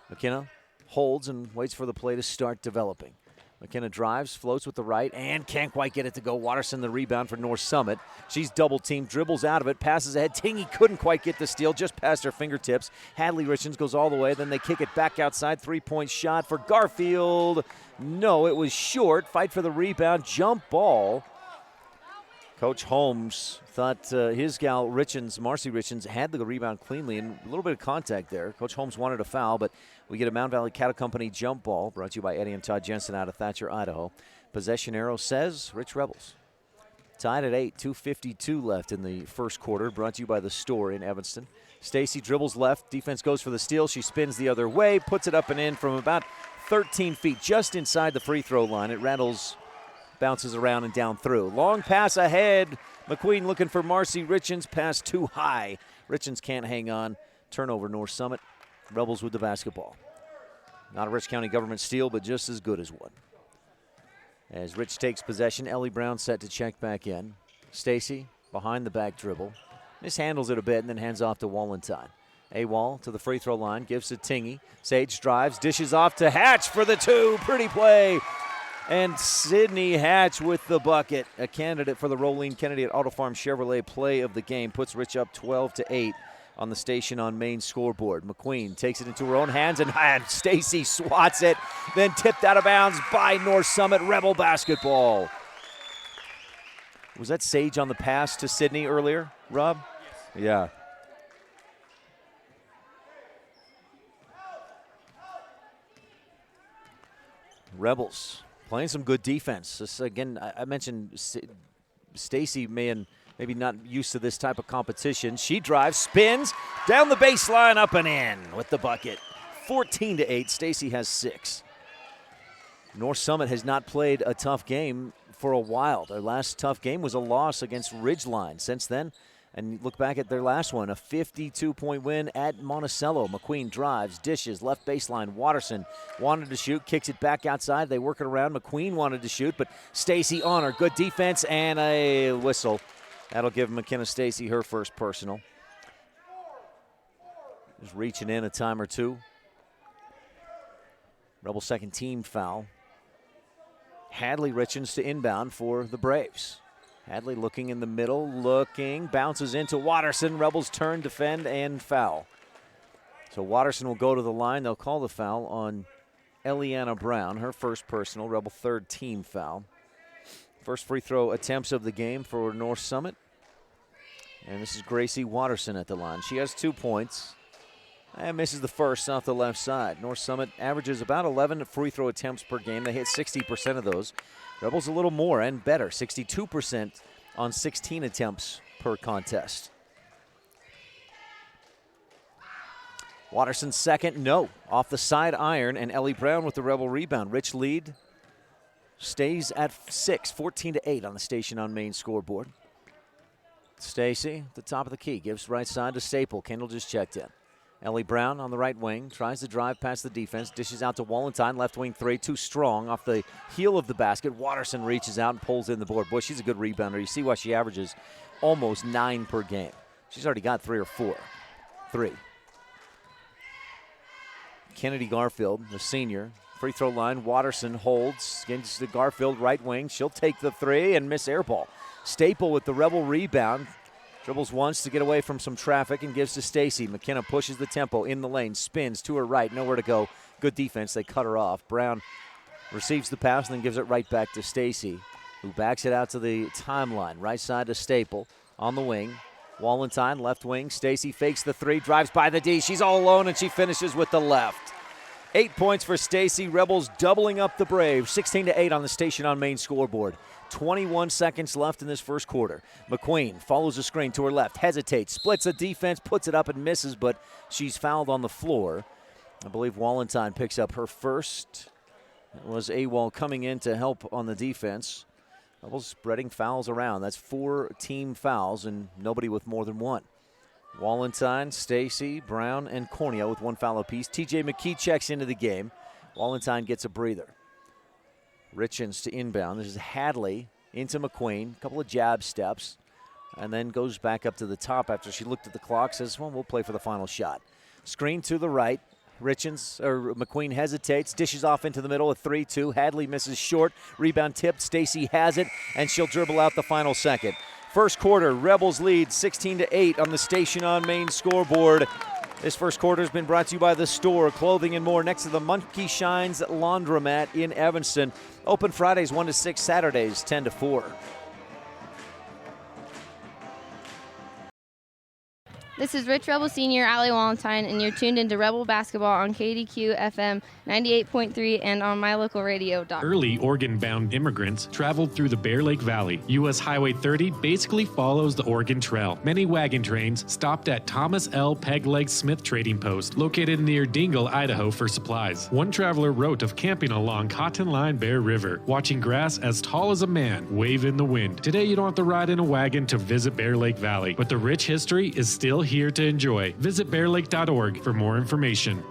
McKenna holds and waits for the play to start developing. McKenna drives, floats with the right, and can't quite get it to go. Watterson the rebound for North Summit. She's double-teamed, dribbles out of it, passes ahead. Tingy couldn't quite get the steal, just past her fingertips. Hadley Richens goes all the way, then they kick it back outside. 3-point shot for Garfield. No, it was short. Fight for the rebound, jump ball. Coach Holmes thought his gal Richens, Marcy Richens, had the rebound cleanly, and a little bit of contact there. Coach Holmes wanted a foul, but we get a Mountain Valley Cattle Company jump ball, brought to you by Eddie and Todd Jensen out of Thatcher, Idaho. Possession arrow says Rich Rebels. Tied at 8, 2:52 left in the first quarter, brought to you by the store in Evanston. Stacy dribbles left, defense goes for the steal. She spins the other way, puts it up and in from about 13 feet, just inside the free throw line. It rattles, bounces around and down through. Long pass ahead. McQueen looking for Marcy Richens. Pass too high. Richens can't hang on. Turnover, North Summit. Rebels with the basketball. Not a Rich County Government steal, but just as good as one. As Rich takes possession, Ellie Brown set to check back in. Stacy behind the back dribble. Mishandles it a bit and then hands off to Wallentine. A-Wall to the free throw line. Gives to Tingy. Sage drives. Dishes off to Hatch for the 2. Pretty play. And Sydney Hatch with the bucket, a candidate for the Rolene Kennedy at Auto Farm Chevrolet play of the game, puts Rich up 12-8 on the Station on Main scoreboard. McQueen takes it into her own hands, and Stacy swats it, then tipped out of bounds by North Summit. Rebel basketball. Was that Sage on the pass to Sydney earlier, Rob? Yes. Yeah. Rebels playing some good defense. This, again, I mentioned Stacy maybe not used to this type of competition. She drives, spins, down the baseline, up and in with the bucket. 14-8. Stacy has 6. North Summit has not played a tough game for a while. Their last tough game was a loss against Ridgeline. Since then, and look back at their last one, a 52-point win at Monticello. Mcqueen drives, dishes, left baseline. Watterson wanted to shoot, kicks it back outside. They work it around. Mcqueen wanted to shoot, but Stacy on her. Good defense and a whistle. That'll give McKenna Stacy her first personal. Just reaching in a time or two. Rebel second team foul. Hadley Richens to inbound for the Braves. Hadley looking in the middle, bounces into Watterson. Rebels turn, defend, and foul. So Watterson will go to the line. They'll call the foul on Eliana Brown, her first personal, Rebel third team foul. First free throw attempts of the game for North Summit. And this is Gracie Watterson at the line. She has 2 points and misses the first off the left side. North Summit averages about 11 free throw attempts per game. They hit 60% of those. Rebels a little more and better, 62% on 16 attempts per contest. Watterson second, no. Off the side iron, and Ellie Brown with the Rebel rebound. Rich lead stays at 6, 14-8 on the Station on Main scoreboard. Stacy, the top of the key, gives right side to Staple. Kendall just checked in. Ellie Brown on the right wing, tries to drive past the defense, dishes out to Wallentine, left wing three, too strong off the heel of the basket. Watterson reaches out and pulls in the board. Boy, she's a good rebounder. You see why she averages almost 9 per game. She's already got 3 or 4. 3. Kennedy Garfield, the senior, free throw line. Watterson holds against the Garfield right wing. She'll take the 3 and miss air ball. Staple with the Rebel rebound. Dribbles once to get away from some traffic and gives to Stacy. McKenna pushes the tempo in the lane, spins to her right, nowhere to go. Good defense, they cut her off. Brown receives the pass and then gives it right back to Stacy, who backs it out to the timeline. Right side to Staple on the wing. Wallentine, left wing. Stacy fakes the 3, drives by the D. She's all alone and she finishes with the left. 8 points for Stacy. Rebels doubling up the Braves. 16-8 on the Station on Main scoreboard. 21 seconds left in this first quarter. Mcqueen follows the screen to her left, hesitates, splits a defense, puts it up and misses, but she's fouled on the floor. I believe Wallentine picks up her first. It was AWOL coming in to help on the defense. Rebels spreading fouls around. That's 4 team fouls and nobody with more than 1. Wallentine, Stacy, Brown, and Corneo with 1 foul apiece. TJ McKee checks into the game. Wallentine gets a breather. Richens to inbound. This is Hadley into Mcqueen. A couple of jab steps. And then goes back up to the top after she looked at the clock. Says, well, we'll play for the final shot. Screen to the right. McQueen hesitates, dishes off into the middle, a 3-2. Hadley misses short. Rebound tipped. Stacy has it, and she'll dribble out the final second. First quarter, Rebels lead 16-8 on the Station on Main scoreboard. This first quarter has been brought to you by The Store, clothing and more, next to the Monkey Shines Laundromat in Evanston. Open Fridays 1 to 6, Saturdays 10 to 4. This is Rich Rebel Senior, Allie Wallentine, and you're tuned into Rebel Basketball on KDQ FM 98.3 and on MyLocalRadio.com. Early Oregon-bound immigrants traveled through the Bear Lake Valley. U.S. Highway 30 basically follows the Oregon Trail. Many wagon trains stopped at Thomas L. Pegleg Smith Trading Post, located near Dingle, Idaho, for supplies. One traveler wrote of camping along Cotton Line Bear River, watching grass as tall as a man wave in the wind. Today, you don't have to ride in a wagon to visit Bear Lake Valley, but the rich history is still here to enjoy. Visit bearlake.org for more information.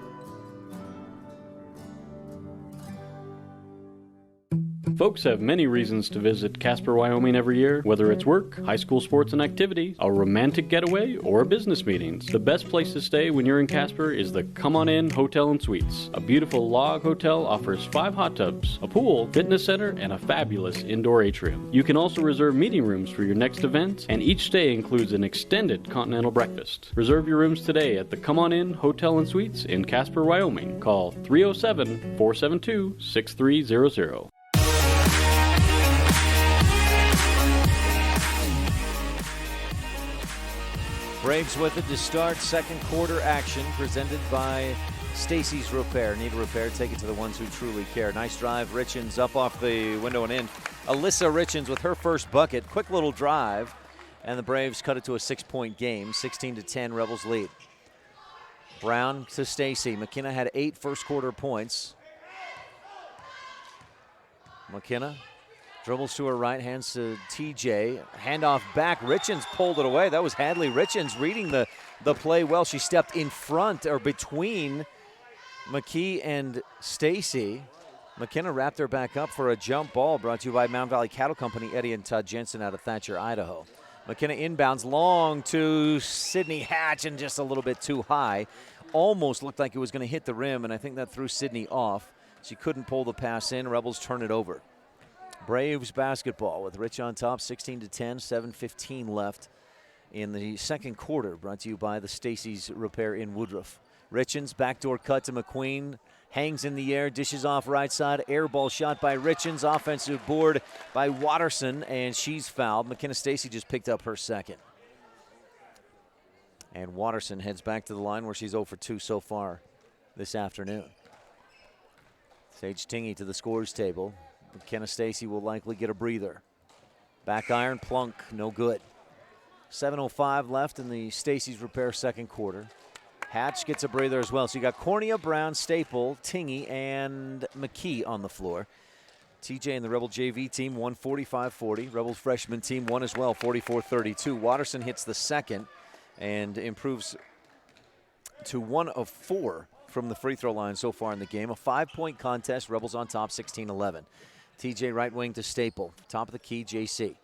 Folks have many reasons to visit Casper, Wyoming every year, whether it's work, high school sports and activities, a romantic getaway, or business meetings. The best place to stay when you're in Casper is the Come On In Hotel and Suites. A beautiful log hotel offers 5 hot tubs, a pool, fitness center, and a fabulous indoor atrium. You can also reserve meeting rooms for your next event, and each stay includes an extended continental breakfast. Reserve your rooms today at the Come On In Hotel and Suites in Casper, Wyoming. Call 307-472-6300. Braves with it to start second quarter action presented by Stacy's Repair. Need a repair? Take it to the ones who truly care. Nice drive. Richens up off the window and in. Alyssa Richens with her first bucket. Quick little drive. And the Braves cut it to a 6-point game. 16-10, Rebels lead. Brown to Stacy. McKenna had 8 first quarter points. McKenna dribbles to her right, hands to TJ. Handoff back. Richens pulled it away. That was Hadley Richens reading the play well. She stepped in front or between McKee and Stacy. McKenna wrapped her back up for a jump ball brought to you by Mound Valley Cattle Company, Eddie and Todd Jensen out of Thatcher, Idaho. McKenna inbounds long to Sydney Hatch and just a little bit too high. Almost looked like it was going to hit the rim, and I think that threw Sydney off. She couldn't pull the pass in. Rebels turn it over. Braves basketball with Rich on top, 16-10, 7:15 left in the second quarter. Brought to you by the Stacy's Repair in Woodruff. Richens, backdoor cut to McQueen. Hangs in the air, dishes off right side. Air ball shot by Richens. Offensive board by Watterson, and she's fouled. McKenna Stacy just picked up her second. And Watterson heads back to the line where she's 0 for 2 so far this afternoon. Sage Tingy to the scores table. McKenna Stacy will likely get a breather. Back iron, plunk, no good. 7:05 left in the Stacy's Repair second quarter. Hatch gets a breather as well. So you got Cornea, Brown, Staple, Tingy, and McKee on the floor. TJ and the Rebel JV team won 45-40. Rebels freshman team won as well, 44-32. Watterson hits the second and improves to 1 of 4 from the free throw line so far in the game. A 5-point contest. Rebels on top, 16-11. TJ right wing to Staple. Top of the key, JC.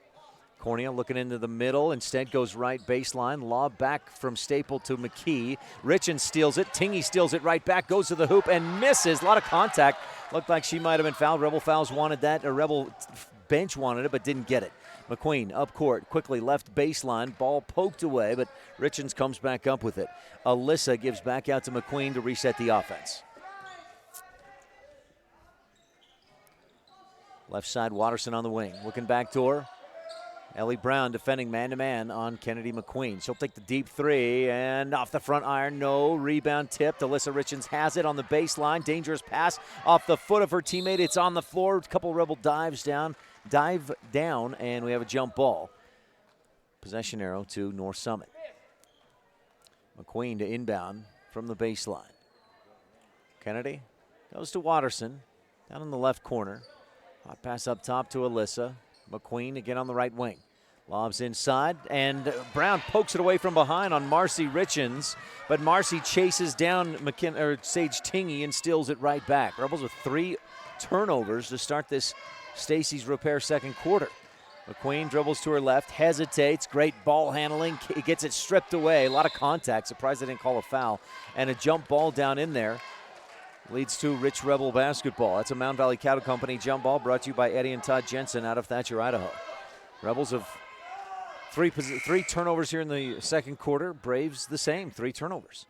Cornea looking into the middle. Instead goes right baseline. Lob back from Staple to McKee. Richens steals it. Tingy steals it right back. Goes to the hoop and misses. A lot of contact. Looked like she might have been fouled. Rebel fouls wanted that. Or Rebel bench wanted it but didn't get it. McQueen up court. Quickly left baseline. Ball poked away, but Richens comes back up with it. Alyssa gives back out to McQueen to reset the offense. Left side, Watterson on the wing. Looking back door. Ellie Brown defending man-to-man on Kennedy McQueen. She'll take the deep three, and off the front iron, no. Rebound tipped. Alyssa Richens has it on the baseline. Dangerous pass off the foot of her teammate. It's on the floor. A couple Rebel dive down, and we have a jump ball. Possession arrow to North Summit. McQueen to inbound from the baseline. Kennedy goes to Watterson, down in the left corner. Hot pass up top to Alyssa. McQueen again on the right wing. Lobs inside, and Brown pokes it away from behind on Marcy Richens, but Marcy chases down Sage Tingy and steals it right back. Rebels with 3 turnovers to start this Stacy's Repair second quarter. McQueen dribbles to her left, hesitates, great ball handling, gets it stripped away, a lot of contact, surprised they didn't call a foul, and a jump ball down in there. Leads to Rich Rebel basketball. That's a Mound Valley Cattle Company jump ball brought to you by Eddie and Todd Jensen out of Thatcher, Idaho. Rebels have 3 turnovers here in the second quarter. Braves the same, 3 turnovers.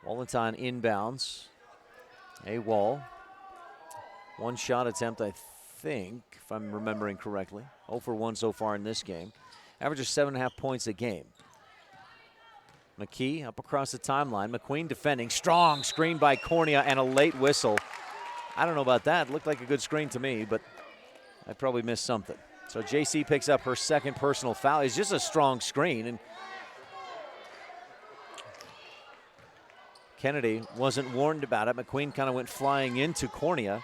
Wallenstein inbounds. A wall. 1 shot attempt, I think, if I'm remembering correctly. 0 for 1 so far in this game. Averages 7.5 points a game. McKee up across the timeline. McQueen defending. Strong screen by Cornea and a late whistle. I don't know about that. It looked like a good screen to me, but I probably missed something. So JC picks up her second personal foul. It's just a strong screen. And Kennedy wasn't warned about it. McQueen kind of went flying into Cornea,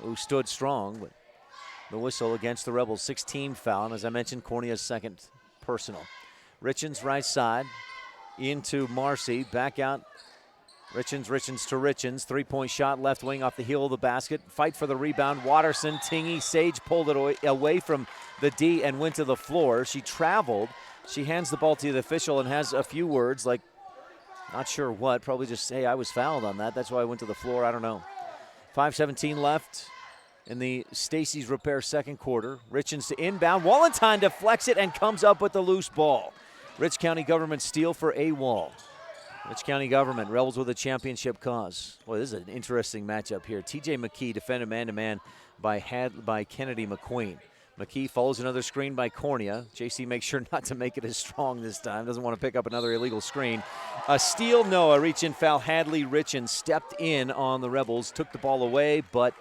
who stood strong. But the whistle against the Rebels. 16 foul. And as I mentioned, Cornea's second personal. Richens right side. Into Marcy, back out. Richens to Richens. 3-point shot, left wing off the heel of the basket. Fight for the rebound. Watterson, Tingy, Sage pulled it away from the D and went to the floor. She traveled. She hands the ball to the official and has a few words like, not sure what, probably just, hey, I was fouled on that. That's why I went to the floor. I don't know. 5:17 left in the Stacy's Repair second quarter. Richens to inbound. Wallenstein deflects it and comes up with the loose ball. Rich County Government steal for A-Wall. Rich County Government, Rebels with a championship cause. Boy, this is an interesting matchup here. TJ McKee defended man-to-man by Kennedy McQueen. McKee follows another screen by Cornea. JC makes sure not to make it as strong this time. Doesn't want to pick up another illegal screen. A steal, no. A reach-in foul. Hadley Richens stepped in on the Rebels, took the ball away, but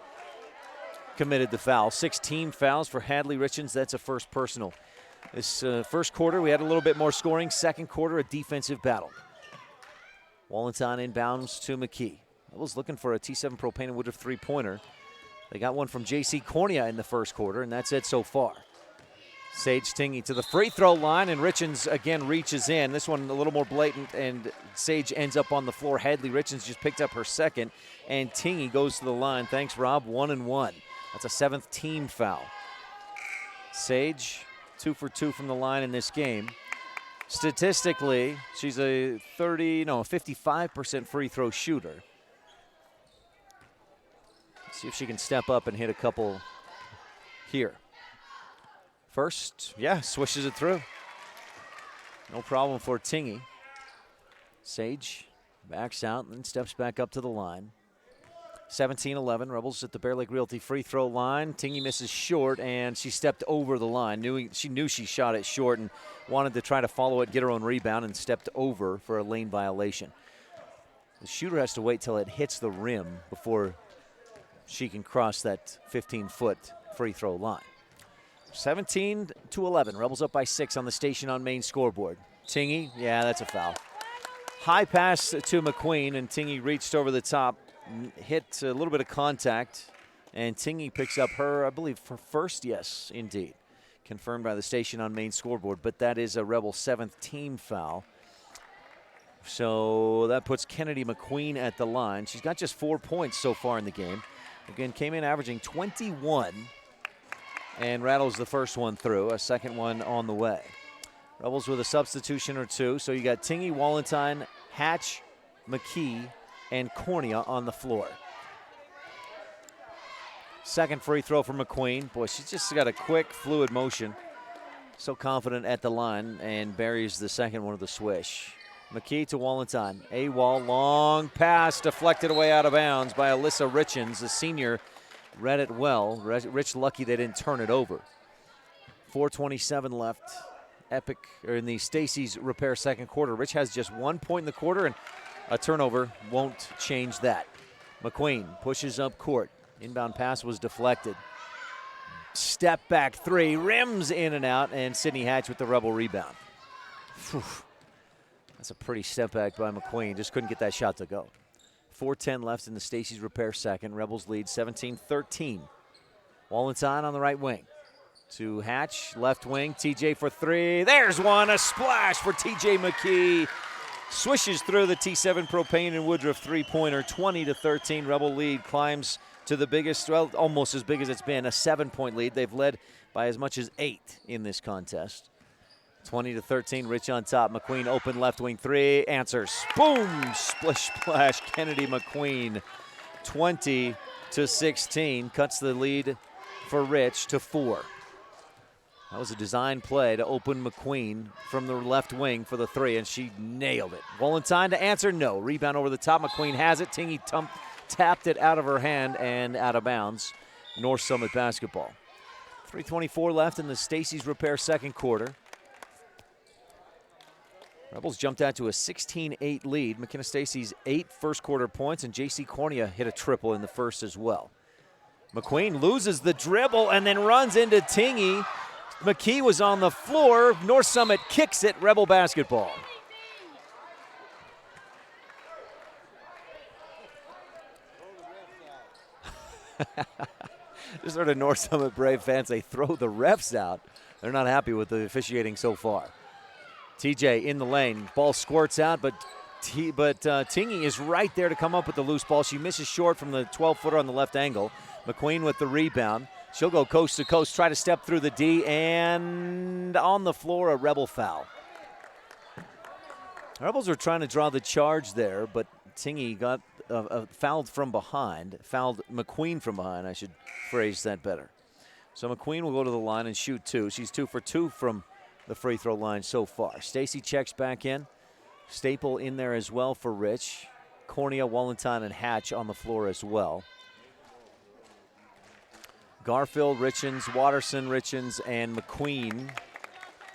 committed the foul. 16 fouls for Hadley Richens. That's a first personal. This first quarter, we had a little bit more scoring. Second quarter, a defensive battle. Wallenstein inbounds to McKee. Rebels looking for a T7 Propane and Woodruff three-pointer. They got one from J.C. Cornea in the first quarter, and that's it so far. Sage Tingy to the free throw line, and Richens again reaches in. This one a little more blatant, and Sage ends up on the floor. Hadley Richens just picked up her second, and Tingy goes to the line. Thanks, Rob. 1-1. That's a 7th team foul. Sage, 2 for 2 from the line in this game. Statistically, she's a 55% free throw shooter. See if she can step up and hit a couple here. First, swishes it through. No problem for Tingy. Sage backs out and steps back up to the line. 17-11, Rebels at the Bear Lake Realty free throw line. Tingy misses short, and she stepped over the line. She knew she shot it short and wanted to try to follow it, get her own rebound, and stepped over for a lane violation. The shooter has to wait till it hits the rim before she can cross that 15-foot free throw line. 17-11, Rebels up by 6 on the Station on Main scoreboard. Tingy, that's a foul. High pass to Mcqueen, and Tingy reached over the top, hit a little bit of contact, and Tingy picks up her, I believe, for first. Yes, indeed. Confirmed by the Station on Main scoreboard, but that is a Rebel 7th team foul. So that puts Kennedy Mcqueen at the line. She's got just 4 points so far in the game. Again, came in averaging 21 and rattles the first one through, a second one on the way. Rebels with a substitution or two. So you got Tingy, Wallenstein, Hatch, McKee, and Cornea on the floor. Second free throw for McQueen. Boy, she's just got a quick, fluid motion. So confident at the line, and buries the second one of the swish. McKee to Wallenstein. A-Wall, long pass, deflected away out of bounds by Alyssa Richens. The senior read it well. Rich lucky they didn't turn it over. 4:27 left. Epic, or in the Stacy's Repair second quarter. Rich has just 1 point in the quarter, and a turnover won't change that. McQueen pushes up court. Inbound pass was deflected. Step back three, rims in and out, and Sydney Hatch with the Rebel rebound. Whew. That's a pretty step back by McQueen. Just couldn't get that shot to go. 4:10 left in the Stacy's Repair second. Rebels lead 17-13. Wallenstein on the right wing. To Hatch, left wing. TJ for three. There's one. A splash for TJ McKee. Swishes through the T7 Propane and Woodruff three-pointer. 20-13. Rebel lead climbs to the biggest, well, almost as big as it's been, a 7-point lead. They've led by as much as 8 in this contest. 20-13, Rich on top. McQueen open left wing three, answers. Boom! Splish splash, Kennedy McQueen. 20-16, cuts the lead for Rich to 4. That was a design play to open McQueen from the left wing for the three, and she nailed it. Wallenstein to answer, no. Rebound over the top, McQueen has it. Tingy tapped it out of her hand and out of bounds. North Summit basketball. 3:24 left in the Stacy's Repair second quarter. Rebels jumped out to a 16-8 lead. McKenna Stacy's 8 first quarter points, and J.C. Cornea hit a triple in the first as well. McQueen loses the dribble and then runs into Tingy. McKee was on the floor. North Summit kicks it. Rebel basketball. Just heard a North Summit Brave fan say, throw the refs out. They're not happy with the officiating so far. TJ in the lane. Ball squirts out, but Tingy is right there to come up with the loose ball. She misses short from the 12-footer on the left angle. McQueen with the rebound. She'll go coast to coast, try to step through the D, and on the floor, a Rebel foul. Rebels are trying to draw the charge there, but Tingy got fouled from behind. Fouled McQueen from behind, I should phrase that better. So McQueen will go to the line and shoot 2. She's 2 for 2 from the free throw line so far. Stacy checks back in. Staple in there as well for Rich. Cornea, Wallenstein, and Hatch on the floor as well. Garfield, Richens, Watterson, Richens, and Mcqueen.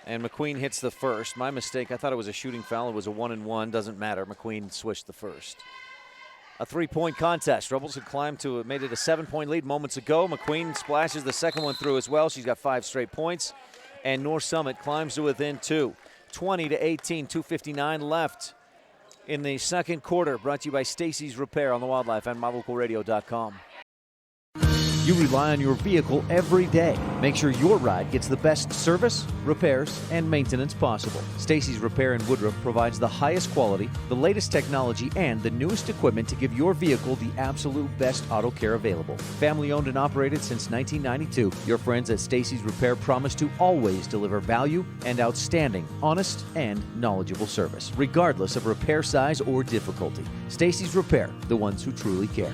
And Mcqueen hits the first. My mistake, I thought it was a shooting foul. It was a 1-and-1, doesn't matter. Mcqueen swished the first. A 3-point contest. Rebels had climbed to, made it a 7-point lead moments ago. Mcqueen splashes the second one through as well. She's got 5 straight points. And North Summit climbs to within 2. 20-18, 2:59 left in the second quarter. Brought to you by Stacy's Repair on the Wildlife and MyLocalRadio.com. You rely on your vehicle every day. Make sure your ride gets the best service, repairs, and maintenance possible. Stacy's Repair in Woodruff provides the highest quality, the latest technology, and the newest equipment to give your vehicle the absolute best auto care available. Family owned and operated since 1992, your friends at Stacy's Repair promise to always deliver value and outstanding, honest, and knowledgeable service, regardless of repair size or difficulty. Stacy's Repair, the ones who truly care.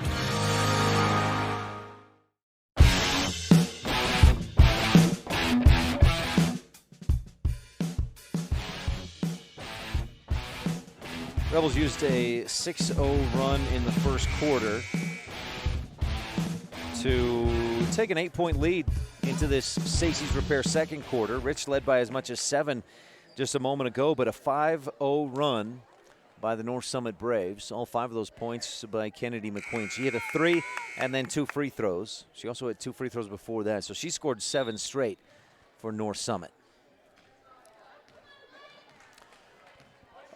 Rebels used a 6-0 run in the first quarter to take an 8-point lead into this Stacy's Repair second quarter. Rich led by as much as 7 just a moment ago, but a 5-0 run by the North Summit Braves. All 5 of those points by Kennedy Mcqueen. She hit a 3 and then 2 free throws. She also had 2 free throws before that, so she scored 7 straight for North Summit.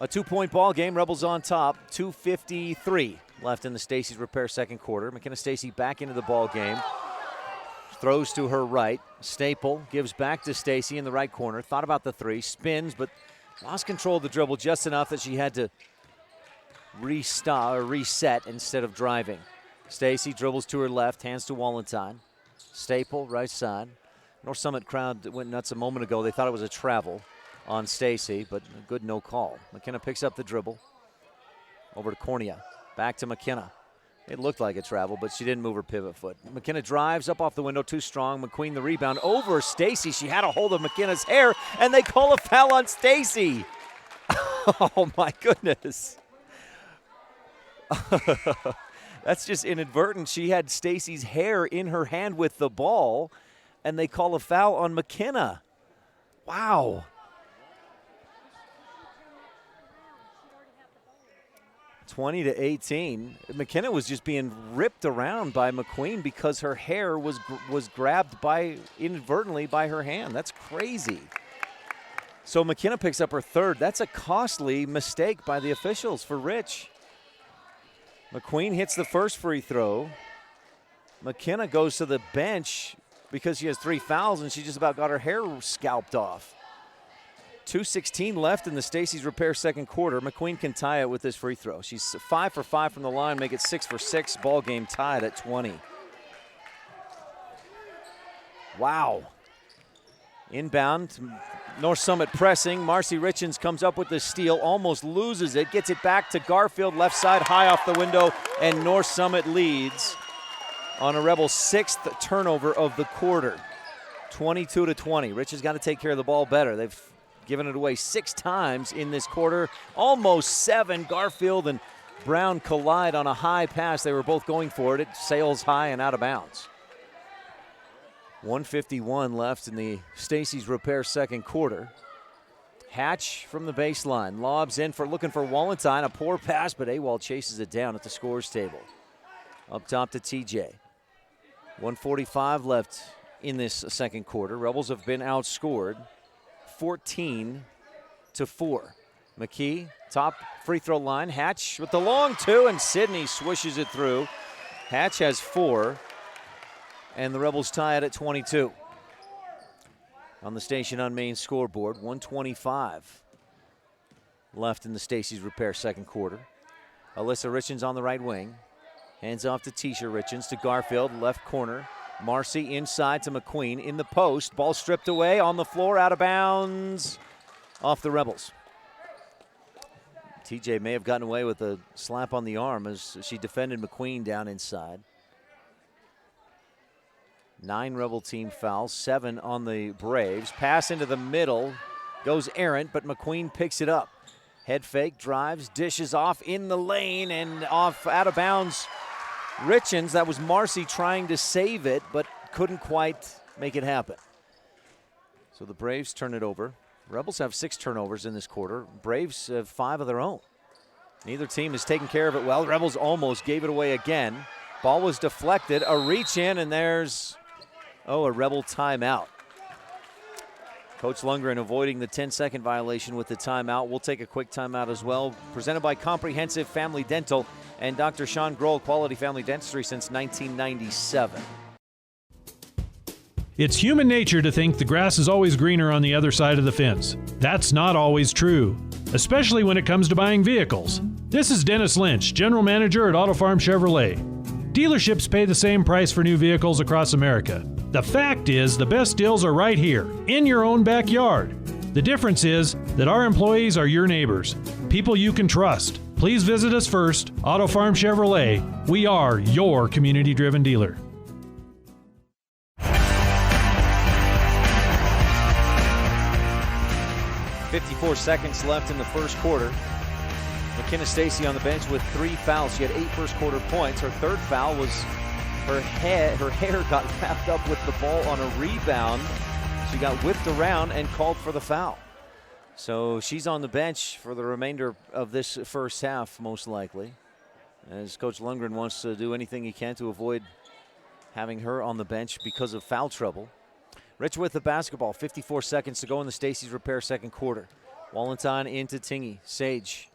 A 2-point ball game. Rebels on top. 2:53 left in the Stacy's Repair second quarter. McKenna Stacy back into the ball game. Throws to her right. Staple gives back to Stacy in the right corner. Thought about the 3. Spins, but lost control of the dribble just enough that she had to reset instead of driving. Stacy dribbles to her left. Hands to Walentine. Staple, right side. North Summit crowd went nuts a moment ago. They thought it was a travel on Stacy, but a good no call. McKenna picks up the dribble. Over to Cornea. Back to McKenna. It looked like a travel, but she didn't move her pivot foot. McKenna drives up off the window, too strong. Mcqueen the rebound over Stacy. She had a hold of McKenna's hair, and they call a foul on Stacy. Oh, my goodness. That's just inadvertent. She had Stacy's hair in her hand with the ball, and they call a foul on McKenna. Wow. 20-18. McKenna was just being ripped around by Mcqueen because her hair was grabbed inadvertently by her hand. That's crazy. So McKenna picks up her 3rd. That's a costly mistake by the officials for Rich. Mcqueen hits the first free throw. McKenna goes to the bench because she has 3 fouls and she just about got her hair scalped off. 2:16 left in the Stacy's Repair second quarter. Mcqueen can tie it with this free throw. She's 5 for 5 from the line, make it 6 for 6. Ball game tied at 20. Wow. Inbound, North Summit pressing. Marcy Richens comes up with the steal, almost loses it, gets it back to Garfield, left side, high off the window, and North Summit leads on a Rebel 6th turnover of the quarter. 22-20. Rich has got to take care of the ball better. They've given it away 6 times in this quarter, almost 7. Garfield and Brown collide on a high pass. They were both going for it. It sails high and out of bounds. 1:51 left in the Stacy's Repair second quarter. Hatch from the baseline, lobs in looking for Walentine. A poor pass, but Awald chases it down at the scores table. Up top to TJ. 1:45 left in this second quarter. Rebels have been outscored 14-4. McKee, top free throw line. Hatch with the long 2, and Sydney swishes it through. Hatch has 4, and the Rebels tie it at 22. On the Station on Main scoreboard, 1:25 left in the Stacy's Repair second quarter. Alyssa Richens on the right wing. Hands off to Tisha Richens to Garfield, left corner. Marcy inside to Mcqueen in the post. Ball stripped away on the floor, out of bounds, off the Rebels. TJ may have gotten away with a slap on the arm as she defended Mcqueen down inside. 9 Rebel team fouls, 7 on the Braves. Pass into the middle, goes errant, but Mcqueen picks it up. Head fake, drives, dishes off in the lane and off out of bounds. Richens, that was Marcy trying to save it, but couldn't quite make it happen. So the Braves turn it over. Rebels have 6 turnovers in this quarter. Braves have 5 of their own. Neither team has taken care of it well. The Rebels almost gave it away again. Ball was deflected, a reach in, and there's, a Rebel timeout. Coach Lundgren avoiding the 10-second violation with the timeout. We'll take a quick timeout as well. Presented by Comprehensive Family Dental and Dr. Sean Grohl, Quality Family Dentistry since 1997. It's human nature to think the grass is always greener on the other side of the fence. That's not always true, especially when it comes to buying vehicles. This is Dennis Lynch, General Manager at Auto Farm Chevrolet. Dealerships pay the same price for new vehicles across America. The fact is, the best deals are right here, in your own backyard. The difference is that our employees are your neighbors, people you can trust. Please visit us first, Auto Farm Chevrolet. We are your community-driven dealer. 54 seconds left in the first quarter. McKenna Stacy on the bench with 3 fouls. She had 8 first quarter points. Her third foul was her hair got wrapped up with the ball on a rebound. She got whipped around and called for the foul. So she's on the bench for the remainder of this first half, most likely, as Coach Lundgren wants to do anything he can to avoid having her on the bench because of foul trouble. Rich with the basketball, 54 seconds to go in the Stacy's Repair second quarter. Wallenstein into Tingy. Sage,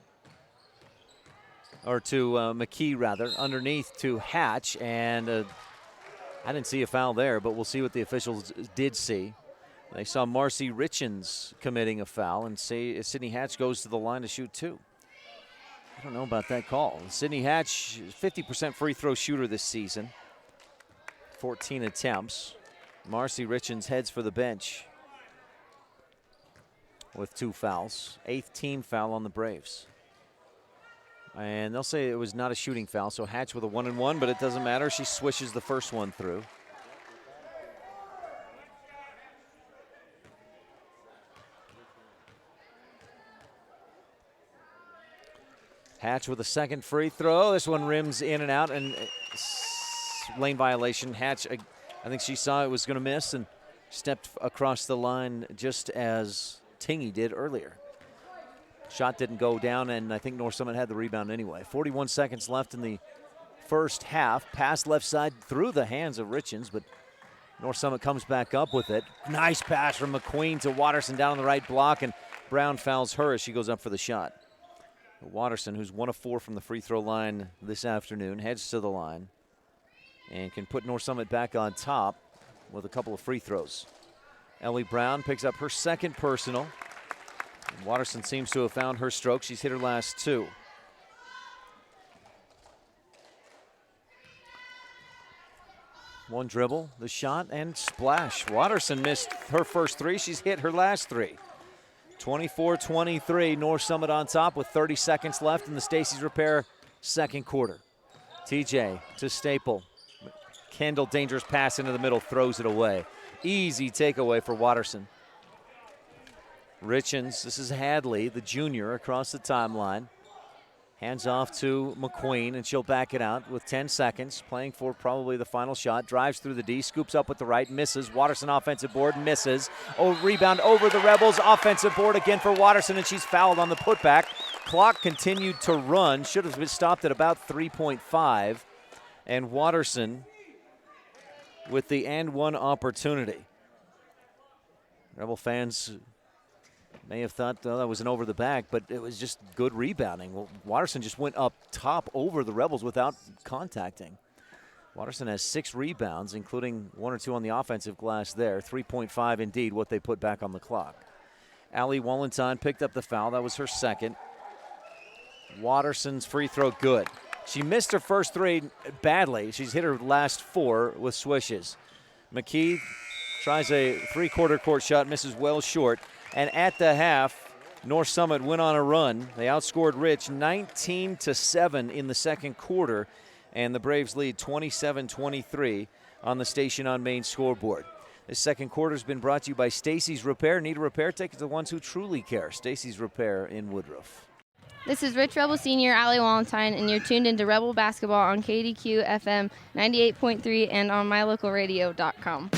or to McKee rather, underneath to Hatch, and I didn't see a foul there, but we'll see what the officials did see. They saw Marcy Richens committing a foul, and Sydney Hatch goes to the line to shoot 2. I don't know about that call. Sydney Hatch, 50% free throw shooter this season, 14 attempts. Marcy Richens heads for the bench with 2 fouls. 8th team foul on the Braves. And they'll say it was not a shooting foul, so Hatch with a 1-and-1, but it doesn't matter. She swishes the first one through. Hatch with a second free throw. This one rims in and out, and lane violation. Hatch, I think she saw it was going to miss and stepped across the line just as Tingy did earlier. Shot didn't go down, and I think North Summit had the rebound anyway. 41 seconds left in the first half. Pass left side through the hands of Richens, but North Summit comes back up with it. Nice pass from Mcqueen to Watterson down on the right block, and Brown fouls her as she goes up for the shot. Watterson, who's 1 of 4 from the free throw line this afternoon, heads to the line and can put North Summit back on top with a couple of free throws. Ellie Brown picks up her second personal. And Watterson seems to have found her stroke. She's hit her last 2. One dribble, the shot, and splash. Watterson missed her first 3. She's hit her last 3. 24-23, North Summit on top with 30 seconds left in the Stacy's Repair second quarter. TJ to Staple. Kendall, dangerous pass into the middle, throws it away. Easy takeaway for Watterson. Richens, this is Hadley, the junior, across the timeline. Hands off to McQueen, and she'll back it out with 10 seconds, playing for probably the final shot. Drives through the D, scoops up with the right, misses. Watterson offensive board, misses. Oh, rebound over the Rebels. Offensive board again for Watterson, and she's fouled on the putback. Clock continued to run. Should have been stopped at about 3.5. And Watterson with the and-one opportunity. Rebel fans may have thought that was an over the back, but it was just good rebounding. Well, Watterson just went up top over the Rebels without contacting. Watterson has 6 rebounds, including 1 or 2 on the offensive glass there. 3.5 indeed what they put back on the clock. Allie Wallenstein picked up the foul. That was her second. Watterson's free throw good. She missed her first 3 badly. She's hit her last 4 with swishes. McKee tries a 3/4 court shot, misses well short. And at the half, North Summit went on a run. They outscored Rich 19-7 in the second quarter, and the Braves lead 27-23 on the Station on Main scoreboard. This second quarter has been brought to you by Stacy's Repair. Need a repair? Take it to the ones who truly care. Stacy's Repair in Woodruff. This is Rich Rebel Senior Allie Wallenstein, and you're tuned into Rebel Basketball on KDQ FM 98.3 and on mylocalradio.com.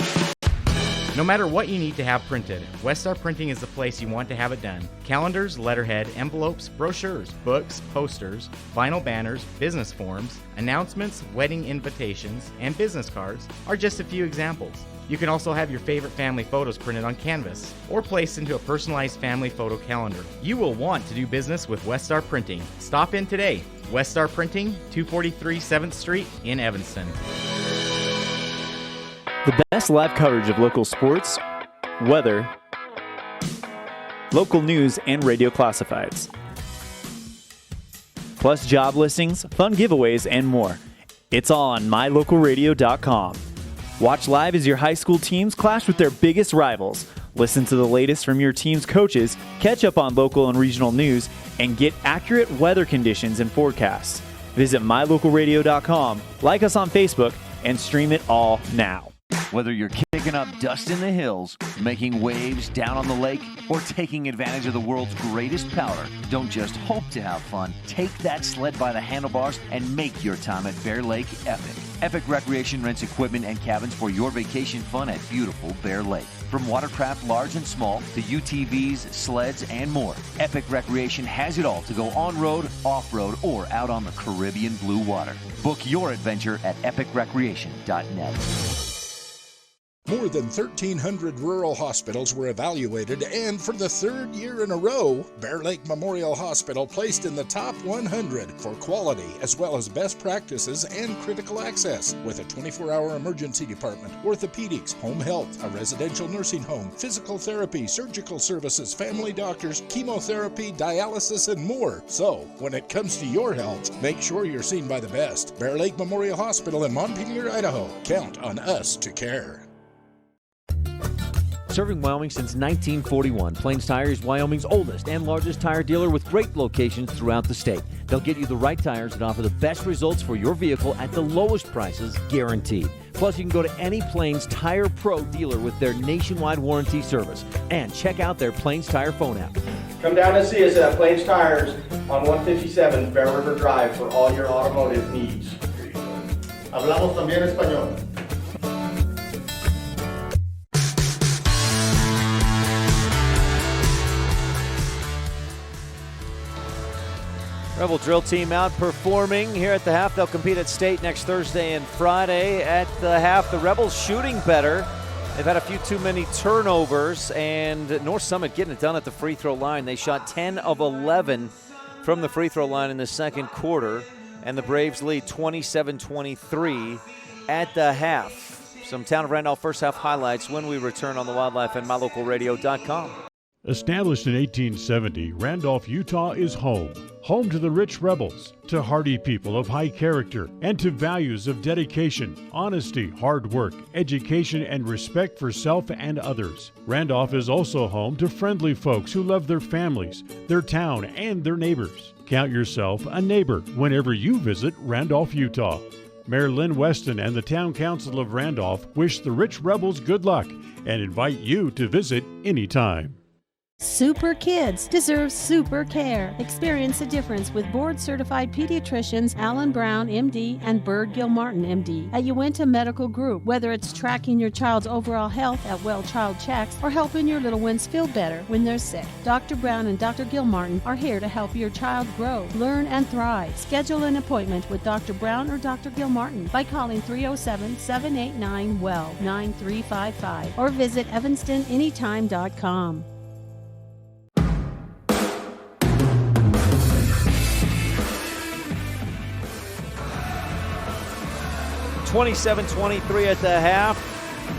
No matter what you need to have printed, Westar Printing is the place you want to have it done. Calendars, letterhead, envelopes, brochures, books, posters, vinyl banners, business forms, announcements, wedding invitations, and business cards are just a few examples. You can also have your favorite family photos printed on canvas or placed into a personalized family photo calendar. You will want to do business with Westar Printing. Stop in today. Westar Printing, 243 7th Street in Evanston. The best live coverage of local sports, weather, local news, and radio classifieds. Plus job listings, fun giveaways, and more. It's all on mylocalradio.com. Watch live as your high school teams clash with their biggest rivals. Listen to the latest from your team's coaches, catch up on local and regional news, and get accurate weather conditions and forecasts. Visit mylocalradio.com, like us on Facebook, and stream it all now. Whether you're kicking up dust in the hills, making waves down on the lake, or taking advantage of the world's greatest powder, don't just hope to have fun. Take that sled by the handlebars and make your time at Bear Lake epic. Epic Recreation rents equipment and cabins for your vacation fun at beautiful Bear Lake. From watercraft large and small to UTVs, sleds, and more, Epic Recreation has it all to go on-road, off-road, or out on the Caribbean blue water. Book your adventure at epicrecreation.net. More than 1,300 rural hospitals were evaluated, and for the third year in a row, Bear Lake Memorial Hospital placed in the top 100 for quality as well as best practices and critical access, with a 24-hour emergency department, orthopedics, home health, a residential nursing home, physical therapy, surgical services, family doctors, chemotherapy, dialysis, and more. So, when it comes to your health, make sure you're seen by the best. Bear Lake Memorial Hospital in Montpelier, Idaho. Count on us to care. Serving Wyoming since 1941, Plains Tire is Wyoming's oldest and largest tire dealer with great locations throughout the state. They'll get you the right tires and offer the best results for your vehicle at the lowest prices, guaranteed. Plus, you can go to any Plains Tire Pro dealer with their nationwide warranty service. And check out their Plains Tire phone app. Come down and see us at Plains Tires on 157 Bear River Drive for all your automotive needs. Hablamos también español. Rebel drill team outperforming here at the half. They'll compete at state next Thursday and Friday. At the half, the Rebels shooting better. They've had a few too many turnovers, and North Summit getting it done at the free throw line. They shot 10 of 11 from the free throw line in the second quarter, and the Braves lead 27-23 at the half. Some Town of Randolph first half highlights when we return on the Wildlife and mylocalradio.com. Established in 1870, Randolph, Utah is home to the rich rebels, to hardy people of high character, and to values of dedication, honesty, hard work, education, and respect for self and others. Randolph is also home to friendly folks who love their families, their town, and their neighbors. Count yourself a neighbor whenever you visit Randolph, Utah. Mayor Lynn Weston and the Town Council of Randolph wish the rich rebels good luck and invite you to visit anytime. Super kids deserve super care. Experience the difference with board-certified pediatricians Alan Brown, MD, and Bird Gilmartin, MD, at Uinta Medical Group. Whether it's tracking your child's overall health at Well Child Checks or helping your little ones feel better when they're sick, Dr. Brown and Dr. Gilmartin are here to help your child grow, learn, and thrive. Schedule an appointment with Dr. Brown or Dr. Gilmartin by calling 307-789-WELL 9355 or visit evanstonanytime.com. 27-23 at the half.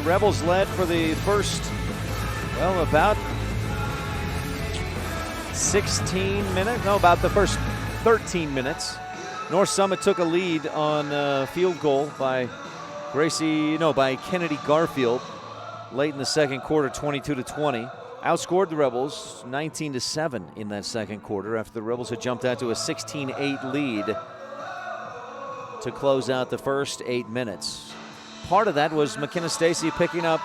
Rebels led for the first, about 13 minutes. North Summit took a lead on a field goal by Kennedy Garfield late in the second quarter, 22-20. Outscored the Rebels 19-7 in that second quarter after the Rebels had jumped out to a 16-8 lead to close out the first 8 minutes. Part of that was McKenna Stacy picking up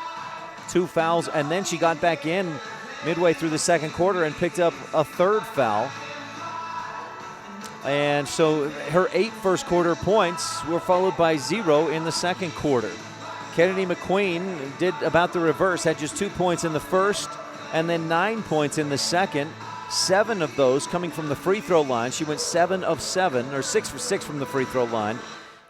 2 fouls, and then she got back in midway through the second quarter and picked up a third foul. And so her 8 first quarter points were followed by 0 in the second quarter. Kennedy Mcqueen did about the reverse, had just 2 points in the first and then 9 points in the second. 7 of those coming from the free throw line. She went 7 of 7, or 6 for 6 from the free throw line.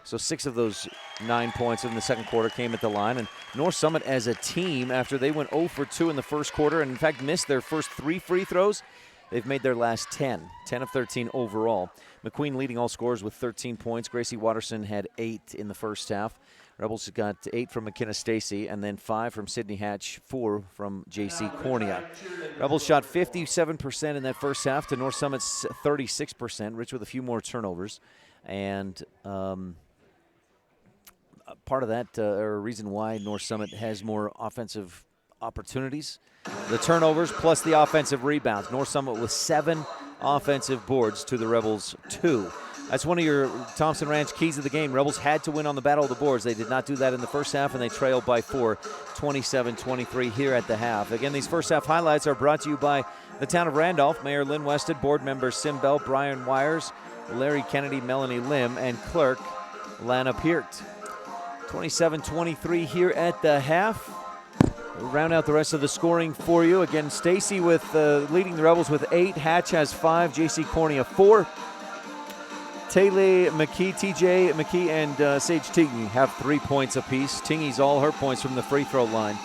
So 6 of those 9 points in the second quarter came at the line. And North Summit as a team, after they went 0 for 2 in the first quarter and in fact missed their first 3 free throws, they've made their last 10 of 13 overall. Mcqueen leading all scorers with 13 points. Gracie Watterson had 8 in the first half. Rebels got 8 from McKenna Stacy and then 5 from Sydney Hatch, 4 from J.C. Cornea. Rebels shot 57% in that first half to North Summit's 36%, Rich with a few more turnovers. And part of that, or a reason why North Summit has more offensive opportunities, the turnovers plus the offensive rebounds. North Summit with 7 offensive boards to the Rebels 2. That's one of your Thompson Ranch keys of the game. Rebels had to win on the battle of the boards. They did not do that in the first half, and they trailed by 4, 27-23 here at the half. Again, these first half highlights are brought to you by the town of Randolph, Mayor Lynn Weston, board members Sim Bell, Brian Wires, Larry Kennedy, Melanie Lim, and clerk Lana Peart. 27-23 here at the half. We'll round out the rest of the scoring for you. Again, Stacy with leading the Rebels with 8. Hatch has 5. J.C. Cornea 4. Taylor McKee, TJ McKee, and Sage Tingy have 3 points apiece. Tingy's all her points from the free throw line.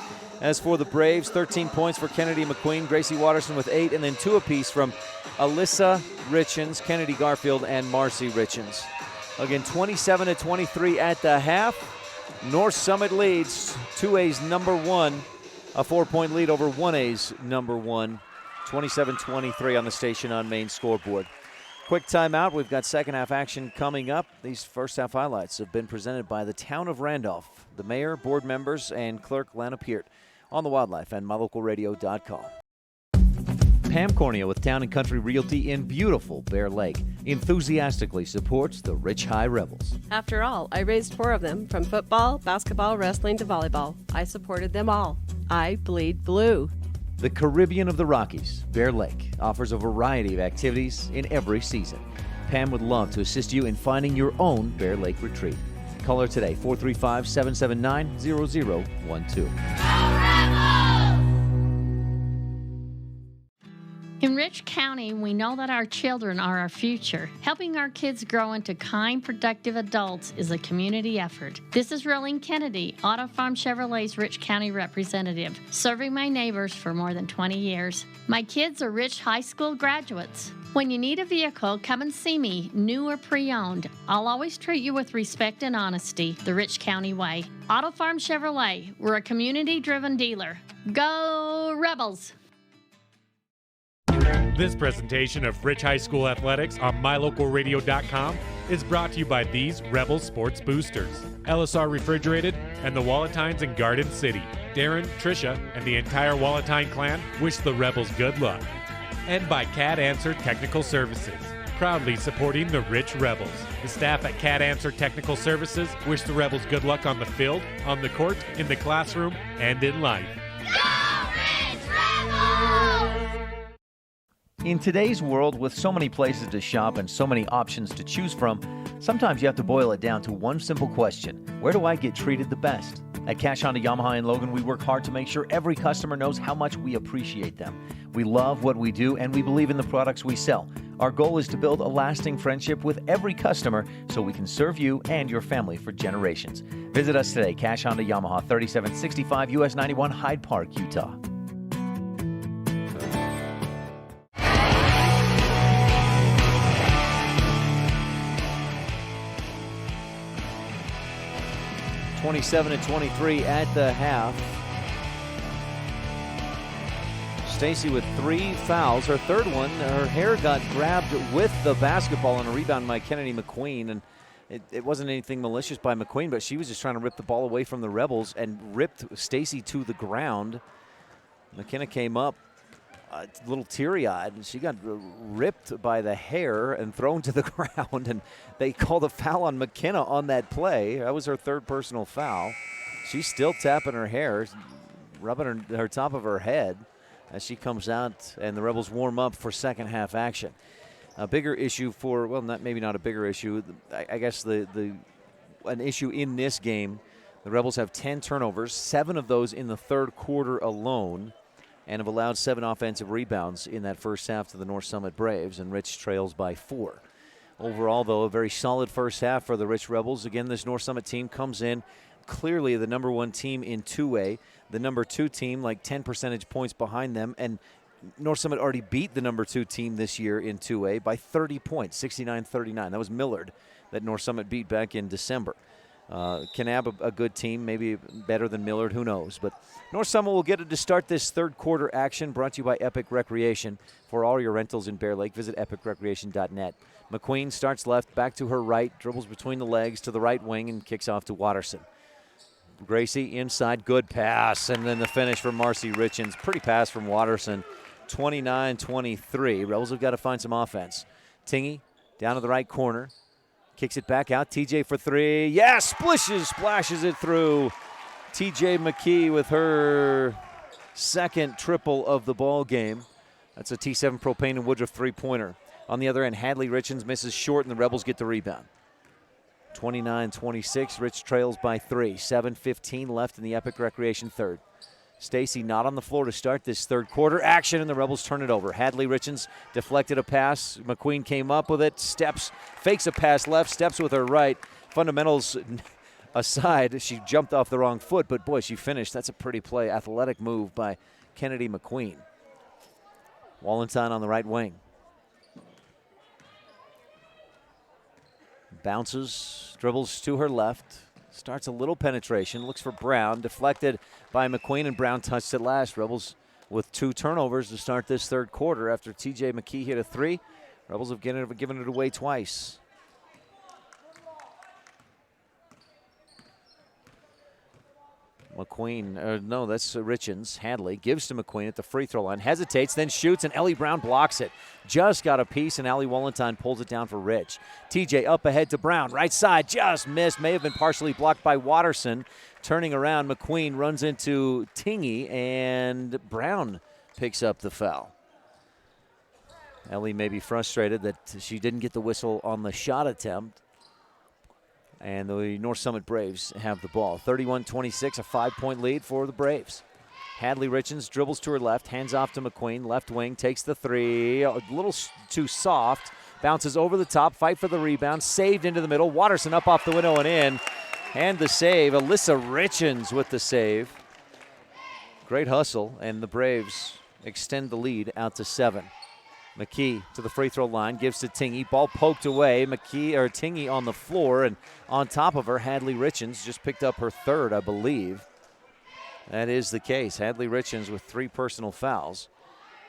As for the Braves, 13 points for Kennedy Mcqueen, Gracie Watterson with 8, and then 2 apiece from Alyssa Richens, Kennedy Garfield, and Marcy Richens. Again, 27-23 at the half. North Summit leads 2A's number 1, a 4-point lead over 1A's number 1. 27-23 on the Station on Main scoreboard. Quick timeout. We've got second half action coming up. These first half highlights have been presented by the town of Randolph, the mayor, board members, and clerk Lana Peart on the Wildlife and mylocalradio.com. Pam Cornea with Town & Country Realty in beautiful Bear Lake enthusiastically supports the Rich High Rebels. After all, I raised 4 of them, from football, basketball, wrestling to volleyball. I supported them all. I bleed blue. The Caribbean of the Rockies, Bear Lake, offers a variety of activities in every season. Pam would love to assist you in finding your own Bear Lake retreat. Call her today, 435-779-0012. In Rich County, we know that our children are our future. Helping our kids grow into kind, productive adults is a community effort. This is Rolene Kennedy, Auto Farm Chevrolet's Rich County representative, serving my neighbors for more than 20 years. My kids are Rich High School graduates. When you need a vehicle, come and see me, new or pre-owned. I'll always treat you with respect and honesty, the Rich County way. Auto Farm Chevrolet, we're a community-driven dealer. Go Rebels! This presentation of Rich High School Athletics on mylocalradio.com is brought to you by these Rebel Sports Boosters, LSR Refrigerated, and the Walletines in Garden City. Darren, Tricia, and the entire Walletine clan wish the Rebels good luck. And by Cat Answer Technical Services, proudly supporting the Rich Rebels. The staff at Cat Answer Technical Services wish the Rebels good luck on the field, on the court, in the classroom, and in life. In today's world, with so many places to shop and so many options to choose from, sometimes you have to boil it down to one simple question: where do I get treated the best? At Cash Honda Yamaha in Logan, we work hard to make sure every customer knows how much we appreciate them. We love what we do and we believe in the products we sell. Our goal is to build a lasting friendship with every customer so we can serve you and your family for generations. Visit us today, Cash Honda Yamaha, 3765 US 91, Hyde Park, Utah. (27-23) at the half. Stacy with 3 fouls. Her third one, her hair got grabbed with the basketball on a rebound by Kennedy Mcqueen. And it wasn't anything malicious by Mcqueen, but she was just trying to rip the ball away from the Rebels and ripped Stacy to the ground. McKenna came up a little teary-eyed, and she got ripped by the hair and thrown to the ground, and they called a foul on McKenna on that play. That was her third personal foul. She's still tapping her hair, rubbing her top of her head as she comes out, and the Rebels warm up for second half action. A bigger issue for, well, maybe not a bigger issue. I guess an issue in this game, the Rebels have 10 turnovers, 7 of those in the third quarter alone, and have allowed 7 offensive rebounds in that first half to the North Summit Braves, and Rich trails by 4. Overall, though, a very solid first half for the Rich Rebels. Again, this North Summit team comes in clearly the number 1 team in 2A, the number 2 team like 10 percentage points behind them, and North Summit already beat the number 2 team this year in 2A by 30 points, 69-39. That was Millard that North Summit beat back in December. Kanab, a good team, maybe better than Millard, who knows. But North Summit will get it to start this third quarter action, brought to you by Epic Recreation. For all your rentals in Bear Lake, visit epicrecreation.net. Mcqueen starts left, back to her right, dribbles between the legs to the right wing and kicks off to Watterson. Gracie inside, good pass, and then the finish from Marcy Richens. Pretty pass from Watterson. 29-23. Rebels have got to find some offense. Tingy down to the right corner. Kicks it back out. TJ for 3. Yes! Splashes it through. TJ McKee with her second triple of the ball game. That's a T7 Propane and Woodruff three-pointer. On the other end, Hadley Richens misses short, and the Rebels get the rebound. 29-26. Rich trails by 3. 7:15 left in the Epic Recreation third. Stacy not on the floor to start this third quarter action, and the Rebels turn it over. Hadley Richens deflected a pass. Mcqueen came up with it, steps, fakes a pass left, steps with her right. Fundamentals aside, she jumped off the wrong foot, but boy, she finished. That's a pretty play. Athletic move by Kennedy Mcqueen. Wallenstein on the right wing. Bounces, dribbles to her left. Starts a little penetration, looks for Brown, deflected by Mcqueen, and Brown touched it last. Rebels with 2 turnovers to start this third quarter after TJ McKee hit a 3. Rebels have given it away twice. Mcqueen, no, that's Richens. Hadley gives to Mcqueen at the free throw line, hesitates, then shoots, and Ellie Brown blocks it. Just got a piece, and Allie Wallenstein pulls it down for Rich. TJ up ahead to Brown, right side, just missed, may have been partially blocked by Watterson. Turning around, Mcqueen runs into Tingy, and Brown picks up the foul. Ellie may be frustrated that she didn't get the whistle on the shot attempt. And the North Summit Braves have the ball. 31-26, a 5-point lead for the Braves. Hadley Richens dribbles to her left, hands off to Mcqueen. Left wing, takes the 3. A little too soft. Bounces over the top, fight for the rebound. Saved into the middle. Watterson up off the window and in. And the save. Alyssa Richens with the save. Great hustle, and the Braves extend the lead out to 7. McKee to the free throw line, gives to Tingy. Ball poked away. Tingy on the floor, and on top of her, Hadley Richens just picked up her 3rd, I believe. That is the case. Hadley Richens with 3 personal fouls.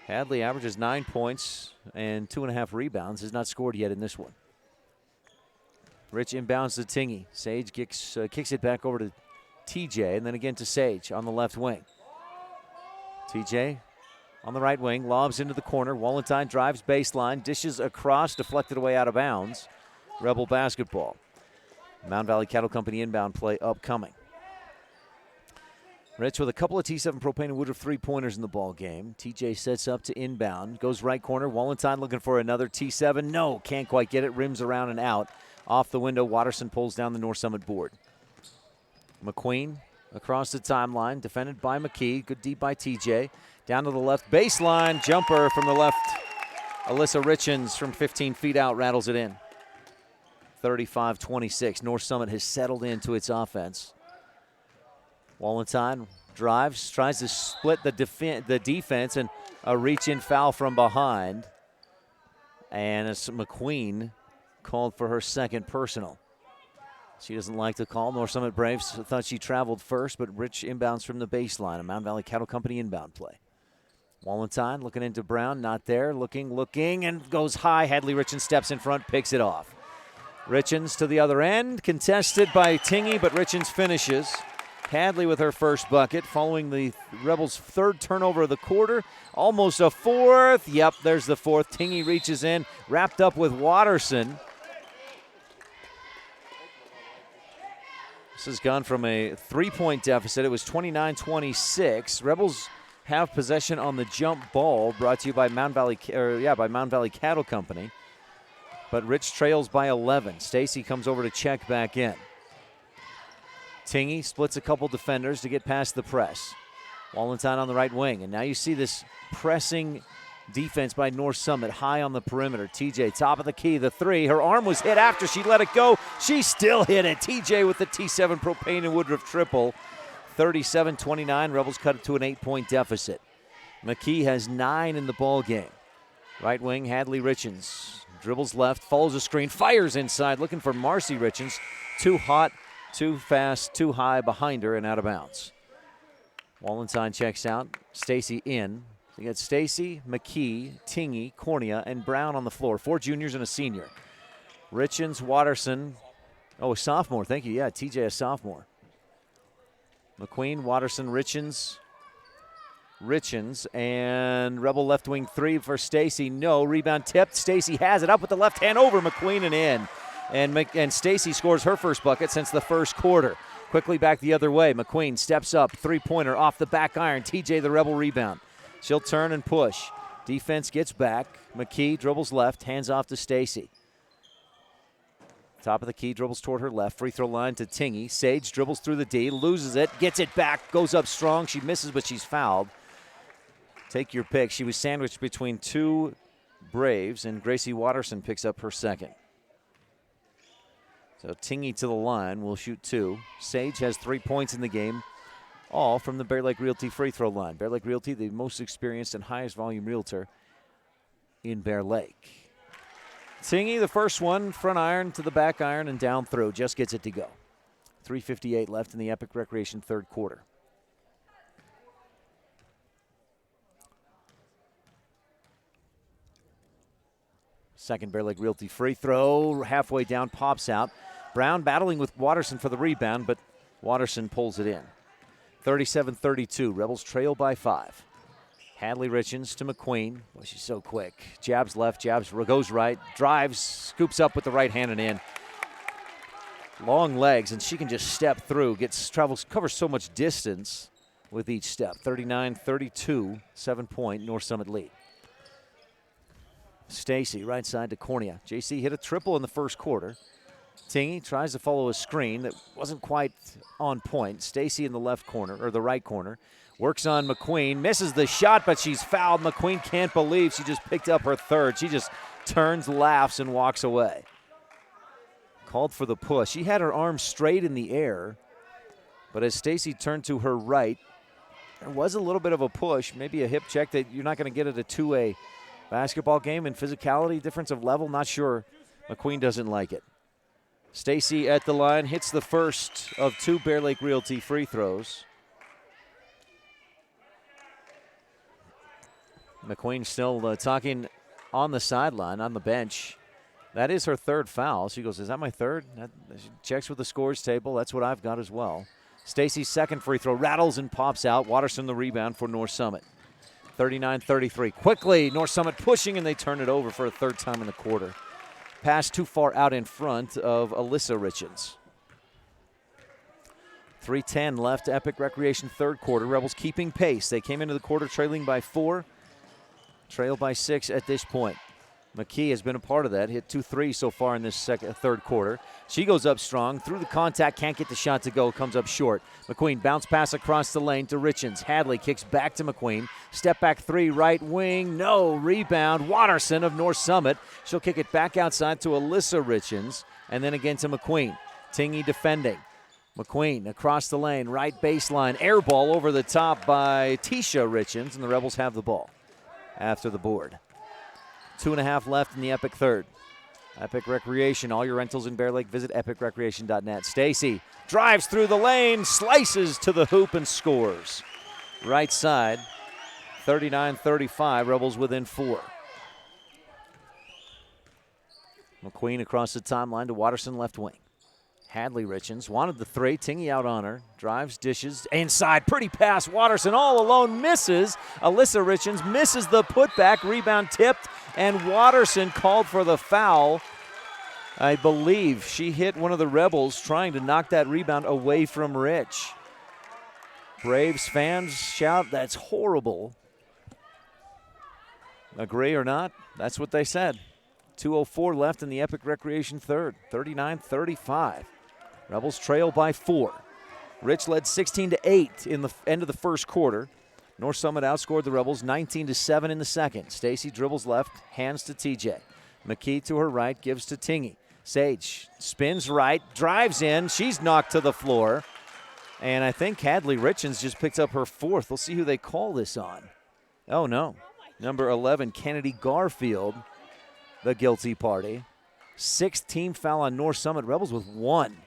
Hadley averages 9 points and 2.5 rebounds. Has not scored yet in this one. Rich inbounds to Tingy. Sage kicks it back over to TJ, and then again to Sage on the left wing. TJ on the right wing, lobs into the corner. Wallenstein drives baseline, dishes across, deflected away out of bounds. Rebel basketball. Mound Valley Cattle Company inbound play upcoming. Rich with a couple of T7 Propane and Woodruff three-pointers in the ball game. TJ sets up to inbound, goes right corner. Wallenstein looking for another T7. No, can't quite get it. Rims around and out. Off the window, Watterson pulls down the North Summit board. Mcqueen across the timeline, defended by McKee. Good deep by TJ. Down to the left baseline, jumper from the left. Alyssa Richens from 15 feet out rattles it in. 35-26. North Summit has settled into its offense. Wallenstein drives, tries to split the defense, and a reach-in foul from behind. And it's Mcqueen called for her 2nd personal. She doesn't like the call. North Summit Braves thought she traveled first, but Rich inbounds from the baseline. A Mound Valley Cattle Company inbound play. Wallenstein looking into Brown, not there. Looking, and goes high. Hadley Richens steps in front, picks it off. Richens to the other end, contested by Tingy, but Richens finishes. Hadley with her first bucket, following the Rebels' 3rd turnover of the quarter. Almost a 4th. Yep, there's the 4th. Tingy reaches in, wrapped up with Watterson. This has gone from a 3-point deficit. It was 29-26. Rebels have possession on the jump ball, brought to you by Mound Valley Cattle Company. but Rich trails by 11. Stacy comes over to check back in. Tingy splits a couple defenders to get past the press. Wallenstein on the right wing, and now you see this pressing defense by North Summit high on the perimeter. TJ, top of the key, the three. Her arm was hit after she let it go. She still hit it. TJ with the T7 Propane and Woodruff triple. 37-29, Rebels cut it to an 8-point deficit. McKee has 9 in the ball game. Right wing, Hadley Richens. Dribbles left, follows a screen, fires inside, looking for Marcy Richens. Too hot, too fast, too high behind her and out of bounds. Wallenstein checks out. Stacy in. You got Stacy, McKee, Tingy, Cornea, and Brown on the floor. 4 juniors and a senior. Richens, Watterson. Oh, a sophomore. Thank you. Yeah, TJ, a sophomore. McQueen, Watterson, Richens, and Rebel left wing 3 for Stacy. No, rebound tipped. Stacy has it up with the left hand over McQueen and in. And Stacy scores her first bucket since the first quarter. Quickly back the other way. McQueen steps up, 3-pointer off the back iron. TJ the Rebel rebound. She'll turn and push. Defense gets back. McKee dribbles left, hands off to Stacy. Top of the key, dribbles toward her left. Free throw line to Tingy. Sage dribbles through the D, loses it, gets it back, goes up strong. She misses, but she's fouled. Take your pick. She was sandwiched between 2 Braves, and Gracie Watterson picks up her second. So Tingy to the line will shoot 2. Sage has 3 points in the game, all from the Bear Lake Realty free throw line. Bear Lake Realty, the most experienced and highest volume realtor in Bear Lake. Tingy, the first one, front iron to the back iron and down through. Just gets it to go. 3:58 left in the Epic Recreation third quarter. Second Bear Lake Realty free throw. Halfway down, pops out. Brown battling with Watterson for the rebound, but Watterson pulls it in. 37-32. Rebels trail by 5. Hadley Richens to McQueen. Boy, she's so quick. Jabs left, jabs goes right, drives, scoops up with the right hand and in. Long legs, and she can just step through, covers so much distance with each step. 39-32, 7-point North Summit lead. Stacy, right side to Cornea. JC hit a triple in the first quarter. Tingy tries to follow a screen that wasn't quite on point. Stacy in the left corner, or the right corner. Works on McQueen, misses the shot, but she's fouled. McQueen can't believe she just picked up her third. She just turns, laughs, and walks away. Called for the push. She had her arm straight in the air, but as Stacy turned to her right, there was a little bit of a push, maybe a hip check that you're not going to get at a 2A basketball game. And physicality, difference of level, not sure. McQueen doesn't like it. Stacy at the line, hits the first of 2 Bear Lake Realty free throws. McQueen still talking on the sideline, on the bench. That is her third foul. She goes, is that my third? She checks with the scores table. That's what I've got as well. Stacy's second free throw rattles and pops out. Watterson the rebound for North Summit. 39-33. Quickly, North Summit pushing, and they turn it over for a third time in the quarter. Pass too far out in front of Alyssa Richens. 3:10 left, Epic Recreation third quarter. Rebels keeping pace. They came into the quarter trailing by 4. Trail by 6 at this point. McKee has been a part of that. Hit 2 threes so far in this third quarter. She goes up strong. Through the contact, can't get the shot to go. Comes up short. McQueen bounce pass across the lane to Richens. Hadley kicks back to McQueen. Step back 3, right wing. No. Rebound. Watterson of North Summit. She'll kick it back outside to Alyssa Richens. And then again to McQueen. Tingy defending. McQueen across the lane. Right baseline. Air ball over the top by Tisha Richens. And the Rebels have the ball after the board. 2.5 left in the Epic third. Epic Recreation, all your rentals in Bear Lake, visit epicrecreation.net. Stacy drives through the lane, slices to the hoop and scores. Right side, 39-35, Rebels within 4. McQueen across the timeline to Watterson left wing. Hadley Richens wanted the 3. Tingy out on her. Drives, dishes, inside. Pretty pass. Watterson all alone misses. Alyssa Richens misses the putback. Rebound tipped, and Watterson called for the foul. I believe she hit one of the Rebels trying to knock that rebound away from Rich. Braves fans shout, that's horrible. Agree or not? That's what they said. 2:04 left in the Epic Recreation third. 39-35. Rebels trail by 4. Rich led 16-8 in the end of the first quarter. North Summit outscored the Rebels 19-7 in the second. Stacy dribbles left, hands to TJ. McKee to her right, gives to Tingy. Sage spins right, drives in. She's knocked to the floor. And I think Hadley Richens just picked up her 4th. We'll see who they call this on. Oh, no. Number 11, Kennedy Garfield, the guilty party. 6th team foul on North Summit. Rebels with 1.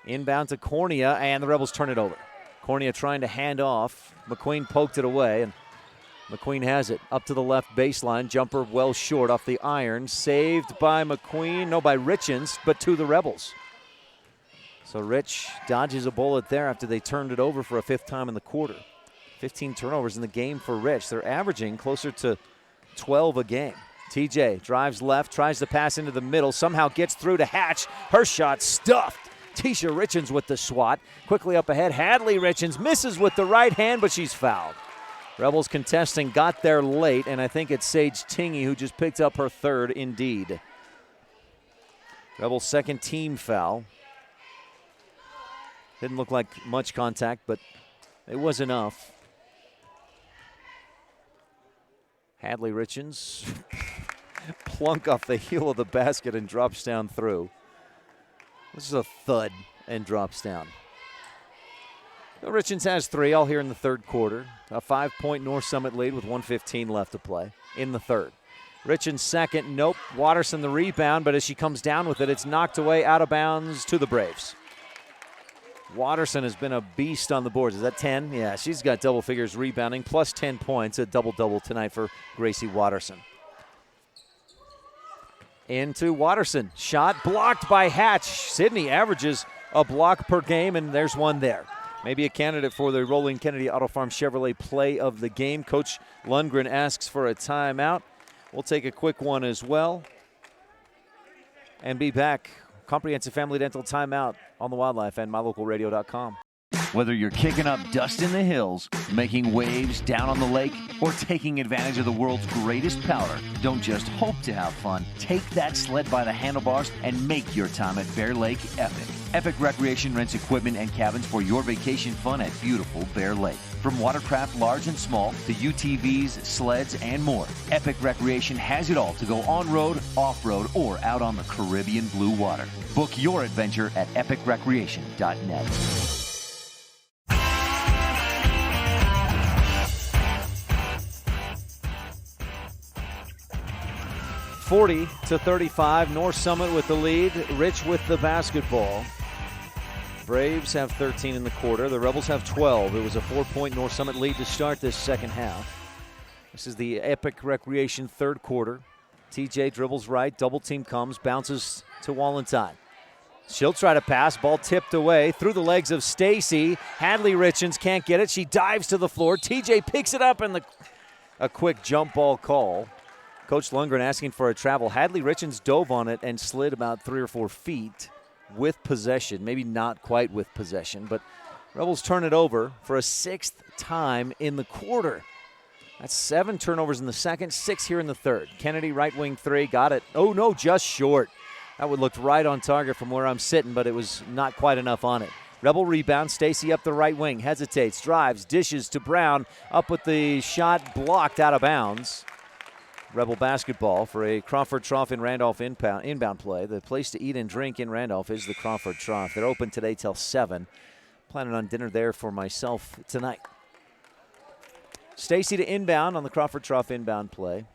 Inbound to Cornea, and the Rebels turn it over. Cornea trying to hand off. Mcqueen poked it away, and McQueen has it. Up to the left baseline. Jumper well short off the iron. Saved by McQueen. No, by Richens, but to the Rebels. So Rich dodges a bullet there after they turned it over for a 5th time in the quarter. 15 turnovers in the game for Rich. They're averaging closer to 12 a game. TJ drives left, tries to pass into the middle, somehow gets through to Hatch. Her shot stuffed. Tisha Richens with the swat. Quickly up ahead, Hadley Richens misses with the right hand, but she's fouled. Rebels contesting got there late, and I think it's Sage Tingy who just picked up her 3rd indeed. Rebels' 2nd team foul. Didn't look like much contact, but it was enough. Hadley Richens plunk off the heel of the basket and drops down through. This is a thud and drops down. Richens has 3 all here in the third quarter. A 5-point North Summit lead with 1:15 left to play in the third. Richens second, nope. Watterson the rebound, but as she comes down with it, it's knocked away out of bounds to the Braves. Watterson has been a beast on the boards. Is that 10? Yeah, she's got double figures rebounding, plus 10 points, a double-double tonight for Gracie Watterson. Into Watterson. Shot blocked by Hatch. Sydney averages a block per game, and there's one there. Maybe a candidate for the Rolling Kennedy Auto Farm Chevrolet play of the game. Coach Lundgren asks for a timeout. We'll take a quick one as well and be back. Comprehensive Family Dental timeout on the Wildlife and MyLocalRadio.com. Whether you're kicking up dust in the hills, making waves down on the lake, or taking advantage of the world's greatest powder, don't just hope to have fun. Take that sled by the handlebars and make your time at Bear Lake epic. Epic Recreation rents equipment and cabins for your vacation fun at beautiful Bear Lake. From watercraft large and small to UTVs, sleds, and more, Epic Recreation has it all to go on-road, off-road, or out on the Caribbean blue water. Book your adventure at epicrecreation.net. 40-35, North Summit with the lead. Rich with the basketball. Braves have 13 in the quarter. The Rebels have 12. It was a 4-point North Summit lead to start this second half. This is the Epic Recreation third quarter. TJ dribbles right, double team comes, bounces to Wallenstein. She'll try to pass, ball tipped away through the legs of Stacy. Hadley Richens can't get it. She dives to the floor. TJ picks it up and a quick jump ball call. Coach Lundgren asking for a travel. Hadley Richens dove on it and slid about 3 or 4 feet with possession. Maybe not quite with possession, but Rebels turn it over for a 6th time in the quarter. That's 7 turnovers in the second, 6 here in the third. Kennedy, right wing 3, got it. Oh no, just short. That would look right on target from where I'm sitting, but it was not quite enough on it. Rebel rebound, Stacy up the right wing, hesitates, drives, dishes to Brown, up with the shot, blocked out of bounds. Rebel basketball for a Crawford Trough in Randolph inbound play. The place to eat and drink in Randolph is the Crawford Trough. They're open today till 7. Planning on dinner there for myself tonight. Stacy to inbound on the Crawford Trough inbound play.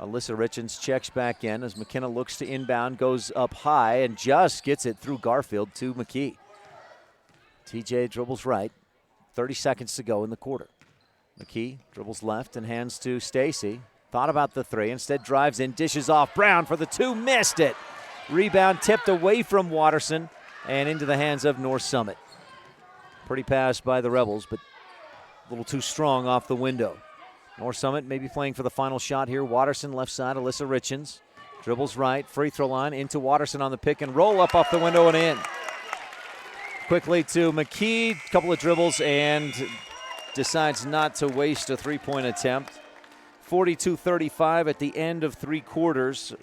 Alyssa Richens checks back in as McKenna looks to inbound, goes up high and just gets it through Garfield to McKee. TJ dribbles right. 30 seconds to go in the quarter. McKee dribbles left and hands to Stacy. Thought about the 3, instead drives in, dishes off. Brown for the 2, missed it. Rebound tipped away from Watterson and into the hands of North Summit. Pretty pass by the Rebels, but a little too strong off the window. North Summit maybe playing for the final shot here. Watterson left side, Alyssa Richens. Dribbles right, free throw line into Watterson on the pick and roll up off the window and in. Quickly to McKee, couple of dribbles and decides not to waste a 3-point attempt. 42-35 at the end of 3 quarters.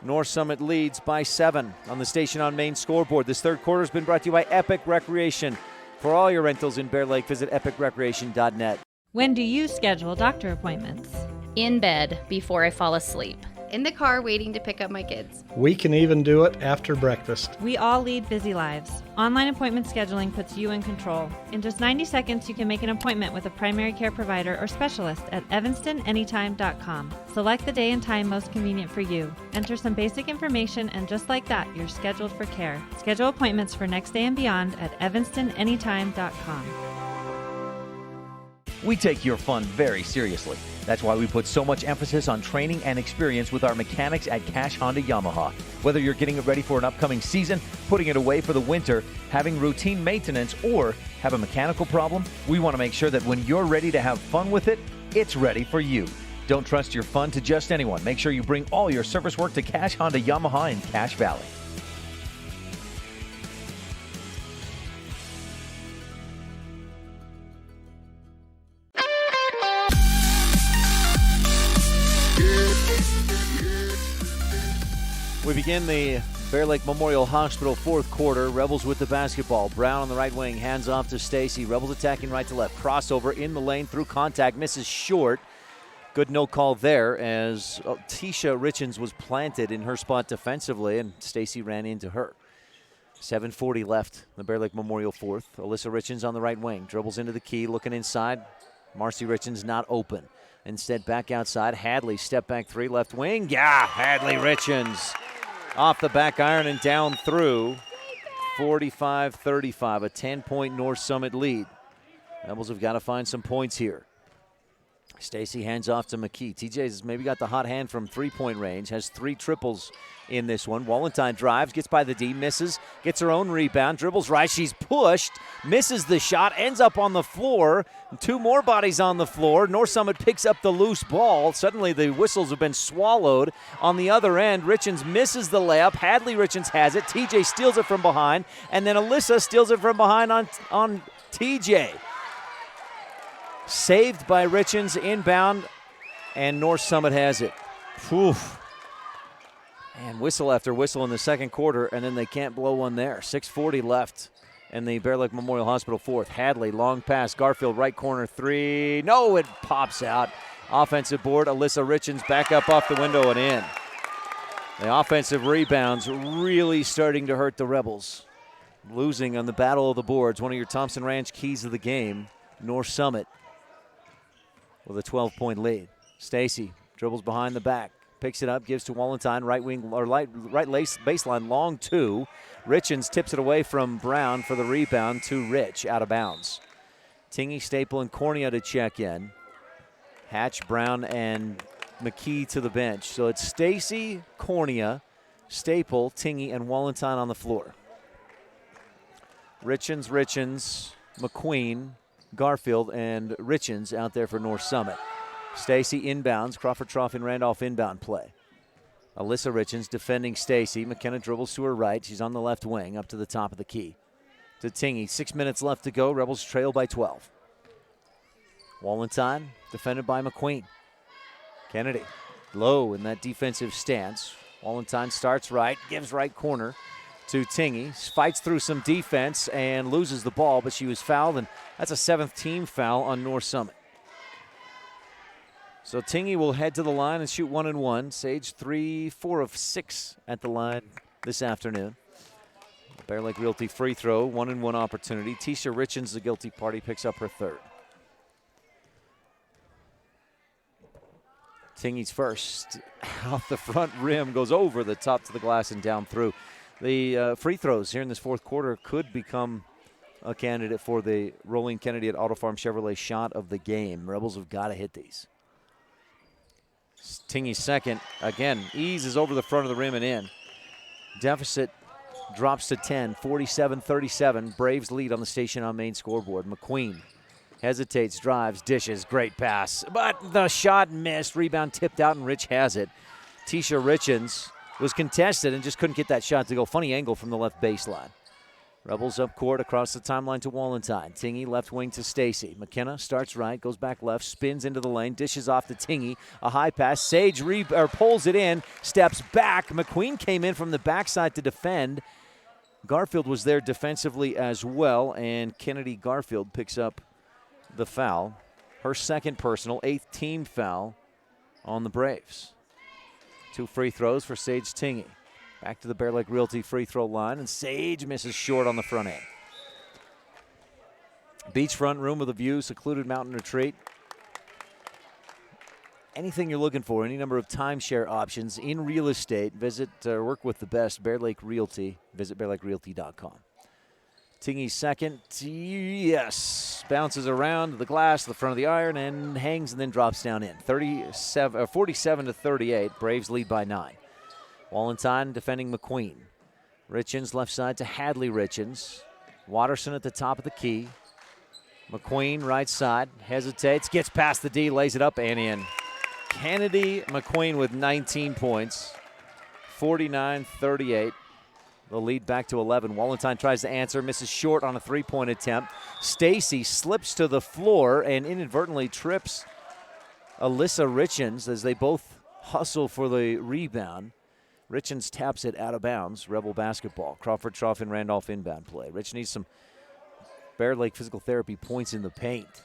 North Summit leads by 7 on the Station on Main scoreboard. This third quarter has been brought to you by Epic Recreation. For all your rentals in Bear Lake, visit epicrecreation.net. When do you schedule doctor appointments? In bed before I fall asleep. In the car waiting to pick up my kids. We can even do it after breakfast. We all lead busy lives. Online appointment scheduling puts you in control. In just 90 seconds, you can make an appointment with a primary care provider or specialist at evanstonanytime.com. Select the day and time most convenient for you. Enter some basic information, and just like that, you're scheduled for care. Schedule appointments for next day and beyond at evanstonanytime.com. We take your fun very seriously. That's why we put so much emphasis on training and experience with our mechanics at Cash Honda Yamaha. Whether you're getting it ready for an upcoming season, putting it away for the winter, having routine maintenance, or have a mechanical problem, we want to make sure that when you're ready to have fun with it, it's ready for you. Don't trust your fun to just anyone. Make sure you bring all your service work to Cash Honda Yamaha in Cache Valley. We begin the Bear Lake Memorial Hospital fourth quarter. Rebels with the basketball. Brown on the right wing, hands off to Stacy. Rebels attacking right to left. Crossover in the lane through contact. Misses short. Good no call there as Tisha Richens was planted in her spot defensively, and Stacy ran into her. 7:40 left, the Bear Lake Memorial fourth. Alyssa Richens on the right wing. Dribbles into the key, looking inside. Marcy Richens not open. Instead, back outside. Hadley, step back three, left wing. Yeah, Hadley Richens. Off the back iron and down through. 45-35, a 10-point North Summit lead. Rebels have got to find some points here. Stacy hands off to McKee. TJ's maybe got the hot hand from three-point range. Has 3 triples in this one. Wallentine drives, gets by the D, misses, gets her own rebound, dribbles right. She's pushed, misses the shot, ends up on the floor. 2 more bodies on the floor. North Summit picks up the loose ball. Suddenly the whistles have been swallowed. On the other end, Richens misses the layup. Hadley Richens has it. TJ steals it from behind, and then Alyssa steals it from behind on TJ. Saved by Richens, inbound, and North Summit has it. Oof. And whistle after whistle in the second quarter, and then they can't blow one there. 6:40 left in the Bear Lake Memorial Hospital fourth. Hadley, long pass, Garfield, right corner three. No, it pops out. Offensive board, Alyssa Richens back up off the window and in. The offensive rebounds really starting to hurt the Rebels. Losing on the battle of the boards, one of your Thompson Ranch keys of the game. North Summit with a 12-point lead. Stacy dribbles behind the back, picks it up, gives to Wallentine, right wing or right baseline, long two. Richens tips it away from Brown for the rebound to Rich, out of bounds. Tingy, Staple, and Cornea to check in. Hatch, Brown, and McKee to the bench. So it's Stacy, Cornea, Staple, Tingy, and Wallentine on the floor. Richens, Mcqueen, Garfield, and Richens out there for North Summit. Stacy inbounds. Crawford Trough and Randolph inbound play. Alyssa Richens defending Stacy. McKenna dribbles to her right. She's on the left wing up to the top of the key. To Tingy. 6 minutes left to go. Rebels trail by 12. Wallentine defended by McQueen. Kennedy low in that defensive stance. Wallentine starts right. Gives right corner to Tingy. Fights through some defense and loses the ball, but she was fouled, and that's a 7th team foul on North Summit. So Tingy will head to the line and shoot 1 and 1. Sage 4 of 6 at the line this afternoon. Bear Lake Realty free throw, 1 and 1 opportunity. Tisha Richens, the guilty party, picks up her third. Tingy's first off the front rim, goes over the top to the glass and down through. The free throws here in this fourth quarter could become a candidate for the Rolling Kennedy at Auto Farm Chevrolet shot of the game. Rebels have got to hit these. Tingy's second, again, eases over the front of the rim and in. Deficit drops to 10, 47-37. Braves lead on the Station on Main scoreboard. McQueen hesitates, drives, dishes, great pass. But the shot missed, rebound tipped out, and Rich has it. Tisha Richens was contested and just couldn't get that shot to go. Funny angle from the left baseline. Rebels up court across the timeline to Wallenstein. Tingy left wing to Stacy. McKenna starts right, goes back left, spins into the lane, dishes off to Tingy. A high pass. Sage pulls it in, steps back. McQueen came in from the backside to defend. Garfield was there defensively as well, and Kennedy Garfield picks up the foul. Her second personal, 8th team foul on the Braves. 2 free throws for Sage Tingy. Back to the Bear Lake Realty free throw line, and Sage misses short on the front end. Beachfront room with a view, secluded mountain retreat. Anything you're looking for, any number of timeshare options in real estate, visit or work with the best, Bear Lake Realty. Visit bearlakerealty.com. Tingy second, yes. Bounces around the glass, the front of the iron, and hangs and then drops down in. 47-38, Braves lead by 9. Wallenstein defending McQueen. Richens left side to Hadley Richens. Watterson at the top of the key. McQueen right side, hesitates, gets past the D, lays it up and in. Kennedy McQueen with 19 points. 49-38. The lead back to 11. Wallenstein tries to answer, misses short on a three-point attempt. Stacy slips to the floor and inadvertently trips Alyssa Richens as they both hustle for the rebound. Richens taps it out of bounds. Rebel basketball. Crawford Trough and Randolph inbound play. Rich needs some Bear Lake physical therapy points in the paint.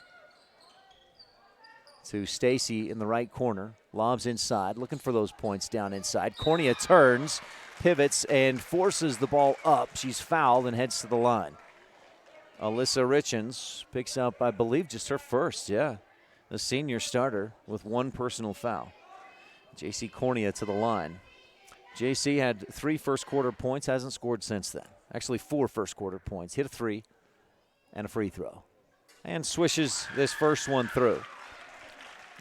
To Stacy in the right corner. Lobs inside, looking for those points down inside. Cornea turns, pivots, and forces the ball up. She's fouled and heads to the line. Alyssa Richens picks up, I believe, just her first, the senior starter with 1 personal foul. JC Cornea to the line. JC had 3 first-quarter points, hasn't scored since then. Actually, 4 first-quarter points. Hit a 3 and a free throw. And swishes this first one through.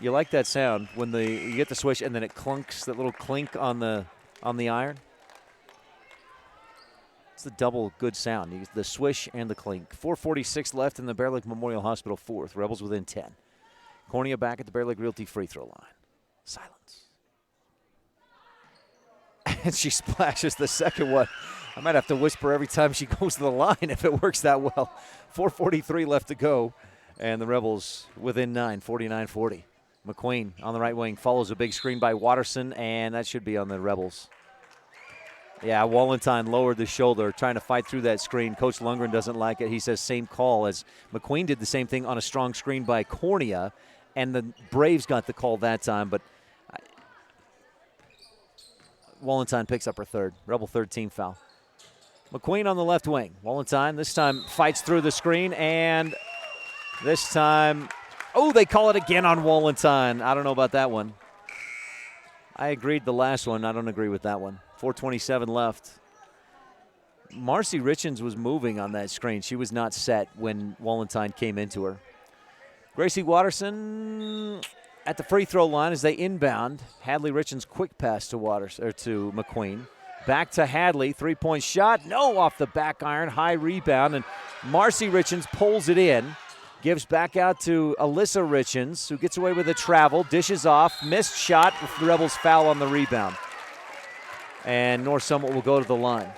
You like that sound when you get the swish and then it clunks, that little clink on the iron? It's the double good sound, the swish and the clink. 4:46 left in the Bear Lake Memorial Hospital fourth. Rebels within 10. Cornea back at the Bear Lake Realty free throw line. Silence. And she splashes the second one. I might have to whisper every time she goes to the line if it works that well. 4:43 left to go, and the Rebels within 9, 49-40. McQueen on the right wing follows a big screen by Watterson, and that should be on the Rebels. Yeah, Wallenstein lowered the shoulder, trying to fight through that screen. Coach Lundgren doesn't like it. He says same call as McQueen did the same thing on a strong screen by Cornea, and the Braves got the call that time, but Wallenstein picks up her third. Rebel third team foul. McQueen on the left wing. Wallenstein this time fights through the screen, and this time, they call it again on Wallenstein. I don't know about that one. I agreed the last one. I don't agree with that one. 4:27 left. Marcy Richens was moving on that screen. She was not set when Wallenstein came into her. Gracie Watterson at the free throw line as they inbound. Hadley Richens quick pass to McQueen. Back to Hadley, three-point shot. No, off the back iron, high rebound, and Marcy Richens pulls it in. Gives back out to Alyssa Richens, who gets away with a travel, dishes off, missed shot. The Rebels foul on the rebound. And North Summit will go to the line.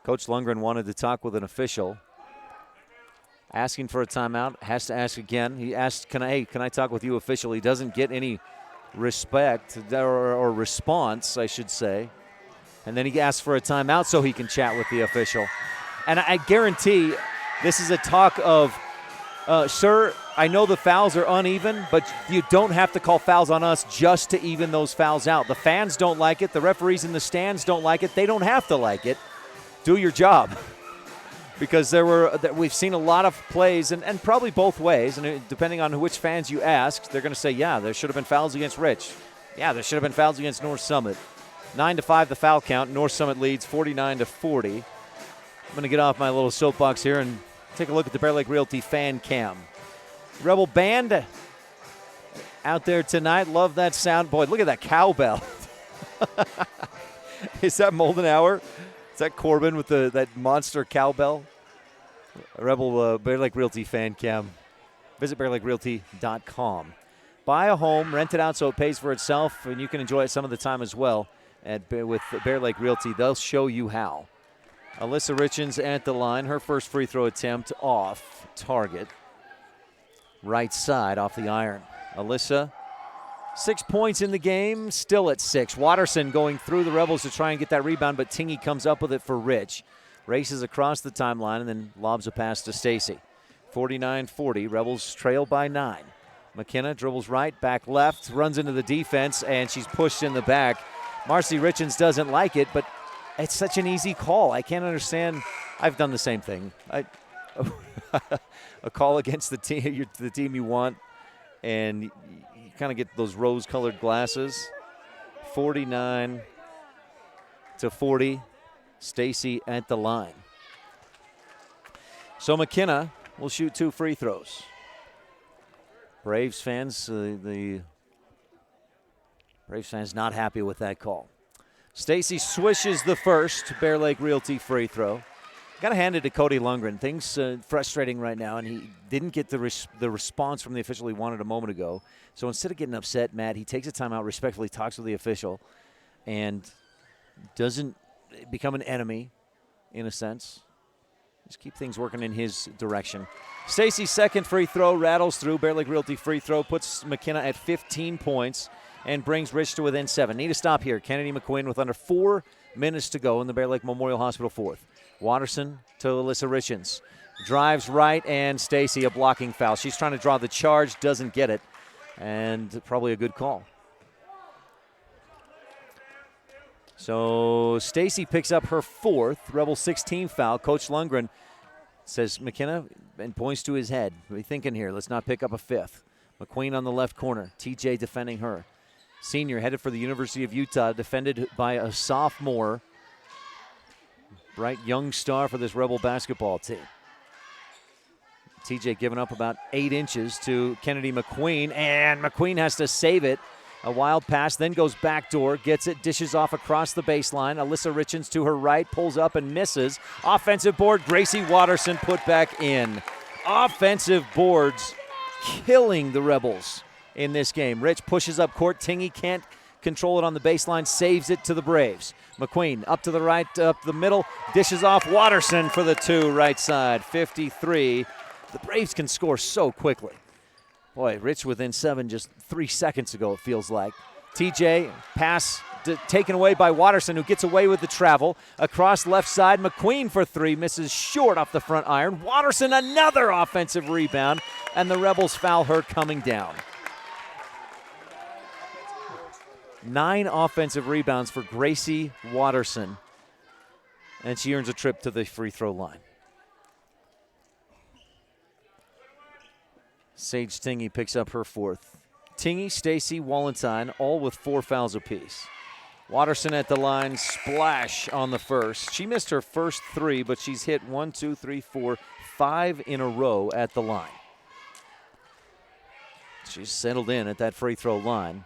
Coach Lundgren wanted to talk with an official. Asking for a timeout, has to ask again. He asked, can I talk with you, official? He doesn't get any respect or response, I should say. And then he asks for a timeout so he can chat with the official. And I guarantee this is a talk of, sir, I know the fouls are uneven, but you don't have to call fouls on us just to even those fouls out. The fans don't like it. The referees in the stands don't like it. They don't have to like it. Do your job. Because we've seen a lot of plays, and probably both ways, and depending on which fans you ask, they're going to say, yeah, there should have been fouls against Rich. Yeah, there should have been fouls against North Summit. 9-5 the foul count. North Summit leads 49-40. I'm going to get off my little soapbox here and take a look at the Bear Lake Realty fan cam. Rebel Band out there tonight. Love that sound. Boy, look at that cowbell. Is that Moldenauer? Is that Corbin with that monster cowbell? Rebel Bear Lake Realty fan cam. Visit bearlakerealty.com. Buy a home, rent it out so it pays for itself, and you can enjoy it some of the time as well with Bear Lake Realty. They'll show you how. Alyssa Richens at the line. Her first free throw attempt off target. Right side off the iron. Alyssa, 6 points in the game, still at 6. Watterson going through the Rebels to try and get that rebound, but Tingy comes up with it for Rich. Races across the timeline and then lobs a pass to Stacy. 49-40, Rebels trail by 9. McKenna dribbles right, back left, runs into the defense, and she's pushed in the back. Marcy Richens doesn't like it, but it's such an easy call. I can't understand. I've done the same thing. A call against the team you want, and you kind of get those rose-colored glasses. 49-40, Stacy at the line. So McKenna will shoot 2 free throws. Braves fans, the Braves fans not happy with that call. Stacy swishes the first Bear Lake Realty free throw. Got to hand it to Cody Lundgren. Things frustrating right now, and he didn't get the response from the official he wanted a moment ago. So instead of getting upset, Matt, he takes a timeout, respectfully talks to the official, and doesn't become an enemy in a sense. Just keep things working in his direction. Stacy's second free throw rattles through. Bear Lake Realty free throw puts McKenna at 15 points and brings Rich to within 7. Need to stop here. Kennedy Mcqueen with under 4 minutes to go in the Bear Lake Memorial Hospital fourth. Watterson to Alyssa Richens. Drives right, and Stacy a blocking foul. She's trying to draw the charge, doesn't get it, and probably a good call. So Stacy picks up her 4th, Rebel 16 foul. Coach Lundgren says McKenna and points to his head. What are you thinking here? Let's not pick up a 5th. McQueen on the left corner. TJ defending her. Senior headed for the University of Utah, defended by a sophomore. Bright young star for this Rebel basketball team. TJ giving up about 8 inches to Kennedy McQueen, and McQueen has to save it. A wild pass, then goes backdoor, gets it, dishes off across the baseline. Alyssa Richens to her right, pulls up and misses. Offensive board, Gracie Watterson put back in. Offensive boards killing the Rebels in this game. Rich pushes up court. Tingy can't control it on the baseline, saves it to the Braves. McQueen up to the right, up the middle, dishes off Watterson for the 2 right side. 53. The Braves can score so quickly. Boy, Rich within 7 just 3 seconds ago, it feels like. TJ, pass taken away by Watterson, who gets away with the travel. Across left side, McQueen for 3, misses short off the front iron. Watterson, another offensive rebound, and the Rebels foul her coming down. 9 offensive rebounds for Gracie Watterson, and she earns a trip to the free throw line. Sage Tingy picks up her 4th. Tingy, Stacy, Wallenstein, all with 4 fouls apiece. Watterson at the line, splash on the first. She missed her first 3, but she's hit 1, 2, 3, 4, 5 in a row at the line. She's settled in at that free throw line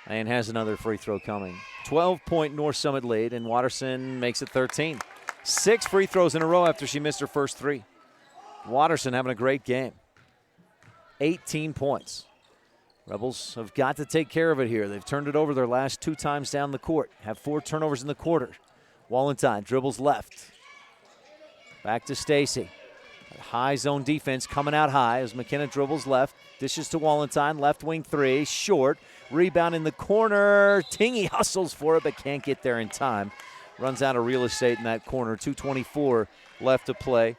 and has another free throw coming. 12-point North Summit lead, and Watterson makes it 13. 6 free throws in a row after she missed her first 3. Watterson having a great game. 18 points. Rebels have got to take care of it here. They've turned it over their last 2 times down the court. Have 4 turnovers in the quarter. Wallenstein dribbles left. Back to Stacy. High zone defense coming out high as McKenna dribbles left. Dishes to Wallenstein. Left wing 3. Short. Rebound in the corner. Tingy hustles for it but can't get there in time. Runs out of real estate in that corner. 2:24 left to play.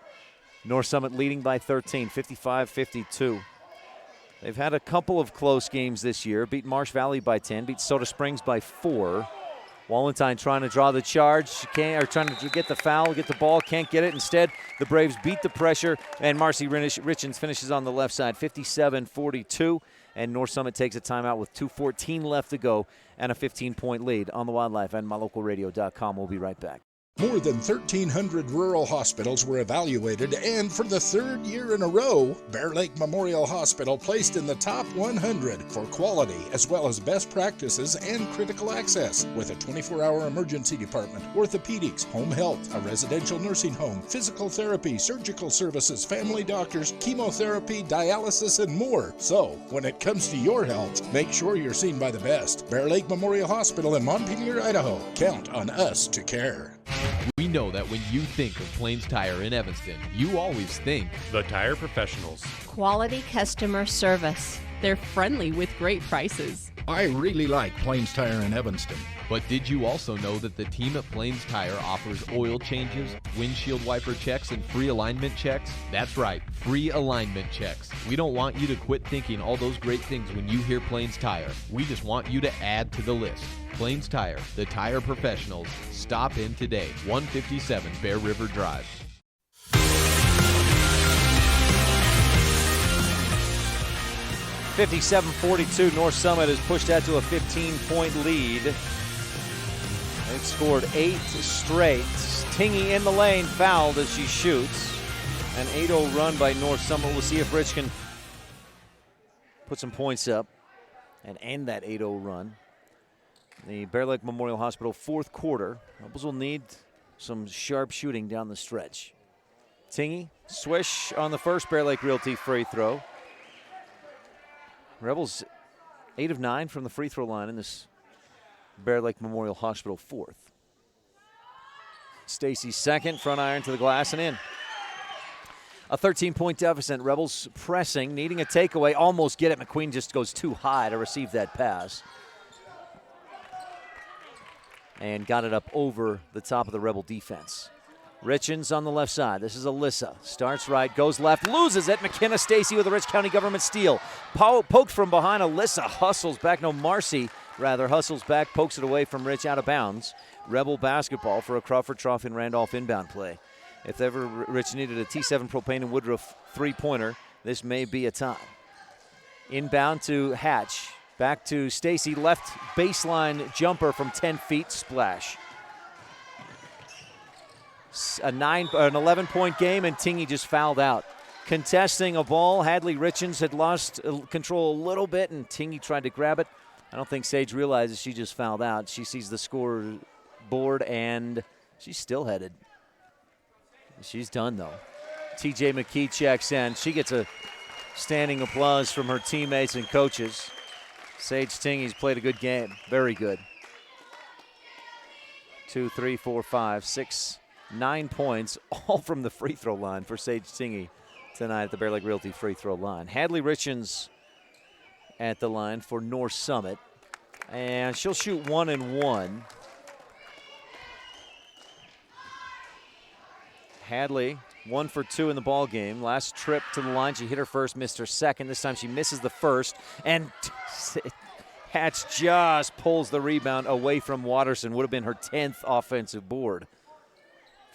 North Summit leading by 13, 55-52. They've had a couple of close games this year. Beat Marsh Valley by 10, beat Soda Springs by 4. Wallenstein trying to draw the charge, trying to get the foul, get the ball, can't get it. Instead, the Braves beat the pressure, and Marcy Richens finishes on the left side, 57-42. And North Summit takes a timeout with 2:14 left to go and a 15-point lead on the Wildlife and MyLocalRadio.com. We'll be right back. More than 1,300 rural hospitals were evaluated, and for the third year in a row, Bear Lake Memorial Hospital placed in the top 100 for quality as well as best practices and critical access, with a 24-hour emergency department, orthopedics, home health, a residential nursing home, physical therapy, surgical services, family doctors, chemotherapy, dialysis, and more. So, when it comes to your health, make sure you're seen by the best. Bear Lake Memorial Hospital in Montpelier, Idaho. Count on us to care. We know that when you think of Plains Tire in Evanston, you always think The Tire Professionals. Quality customer service. They're friendly with great prices. I really like Plains Tire in Evanston. But did you also know that the team at Plains Tire offers oil changes, windshield wiper checks, and free alignment checks? That's right, free alignment checks. We don't want you to quit thinking all those great things when you hear Plains Tire. We just want you to add to the list. Plains Tire, the tire professionals. Stop in today, 157 Bear River Drive. (57-42). North Summit has pushed that to a 15-point lead. They've scored 8 straight. Tingy in the lane, fouled as she shoots. An 8-0 run by North Summit. We'll see if Rich can put some points up and end that 8-0 run. The Bear Lake Memorial Hospital fourth quarter. Rebels will need some sharp shooting down the stretch. Tingy, swish on the first Bear Lake Realty free throw. Rebels 8 of 9 from the free throw line in this Bear Lake Memorial Hospital fourth. Stacy's second, front iron to the glass and in. A 13-point deficit. Rebels pressing, needing a takeaway, almost get it. Mcqueen just goes too high to receive that pass. And got it up over the top of the Rebel defense. Richens on the left side. This is Alyssa. Starts right, goes left, loses it. McKenna Stacy with a Rich County government steal. Poked from behind. Alyssa hustles back. No, Marcy rather hustles back, pokes it away from Rich out of bounds. Rebel basketball for a Crawford Trough and Randolph inbound play. If ever Rich needed a T7 Propane and Woodruff three-pointer, this may be a time. Inbound to Hatch. Back to Stacy, left baseline jumper from 10 feet, splash. An 11-point game, and Tingy just fouled out. Contesting a ball, Hadley Richens had lost control a little bit, and Tingy tried to grab it. I don't think Sage realizes she just fouled out. She sees the scoreboard, and she's still headed. She's done, though. TJ McKee checks in. She gets a standing applause from her teammates and coaches. Sage Tingy's played a good game. Very good. 2, 3, 4, 5, 6, 9 points, all from the free throw line for Sage Tingy tonight at the Bear Lake Realty free throw line. Hadley Richens at the line for North Summit. And she'll shoot 1 and 1. Hadley 1 for 2 in the ball game. Last trip to the line, she hit her first, missed her second. This time she misses the first, and Hatch just pulls the rebound away from Watterson. Would have been her 10th offensive board.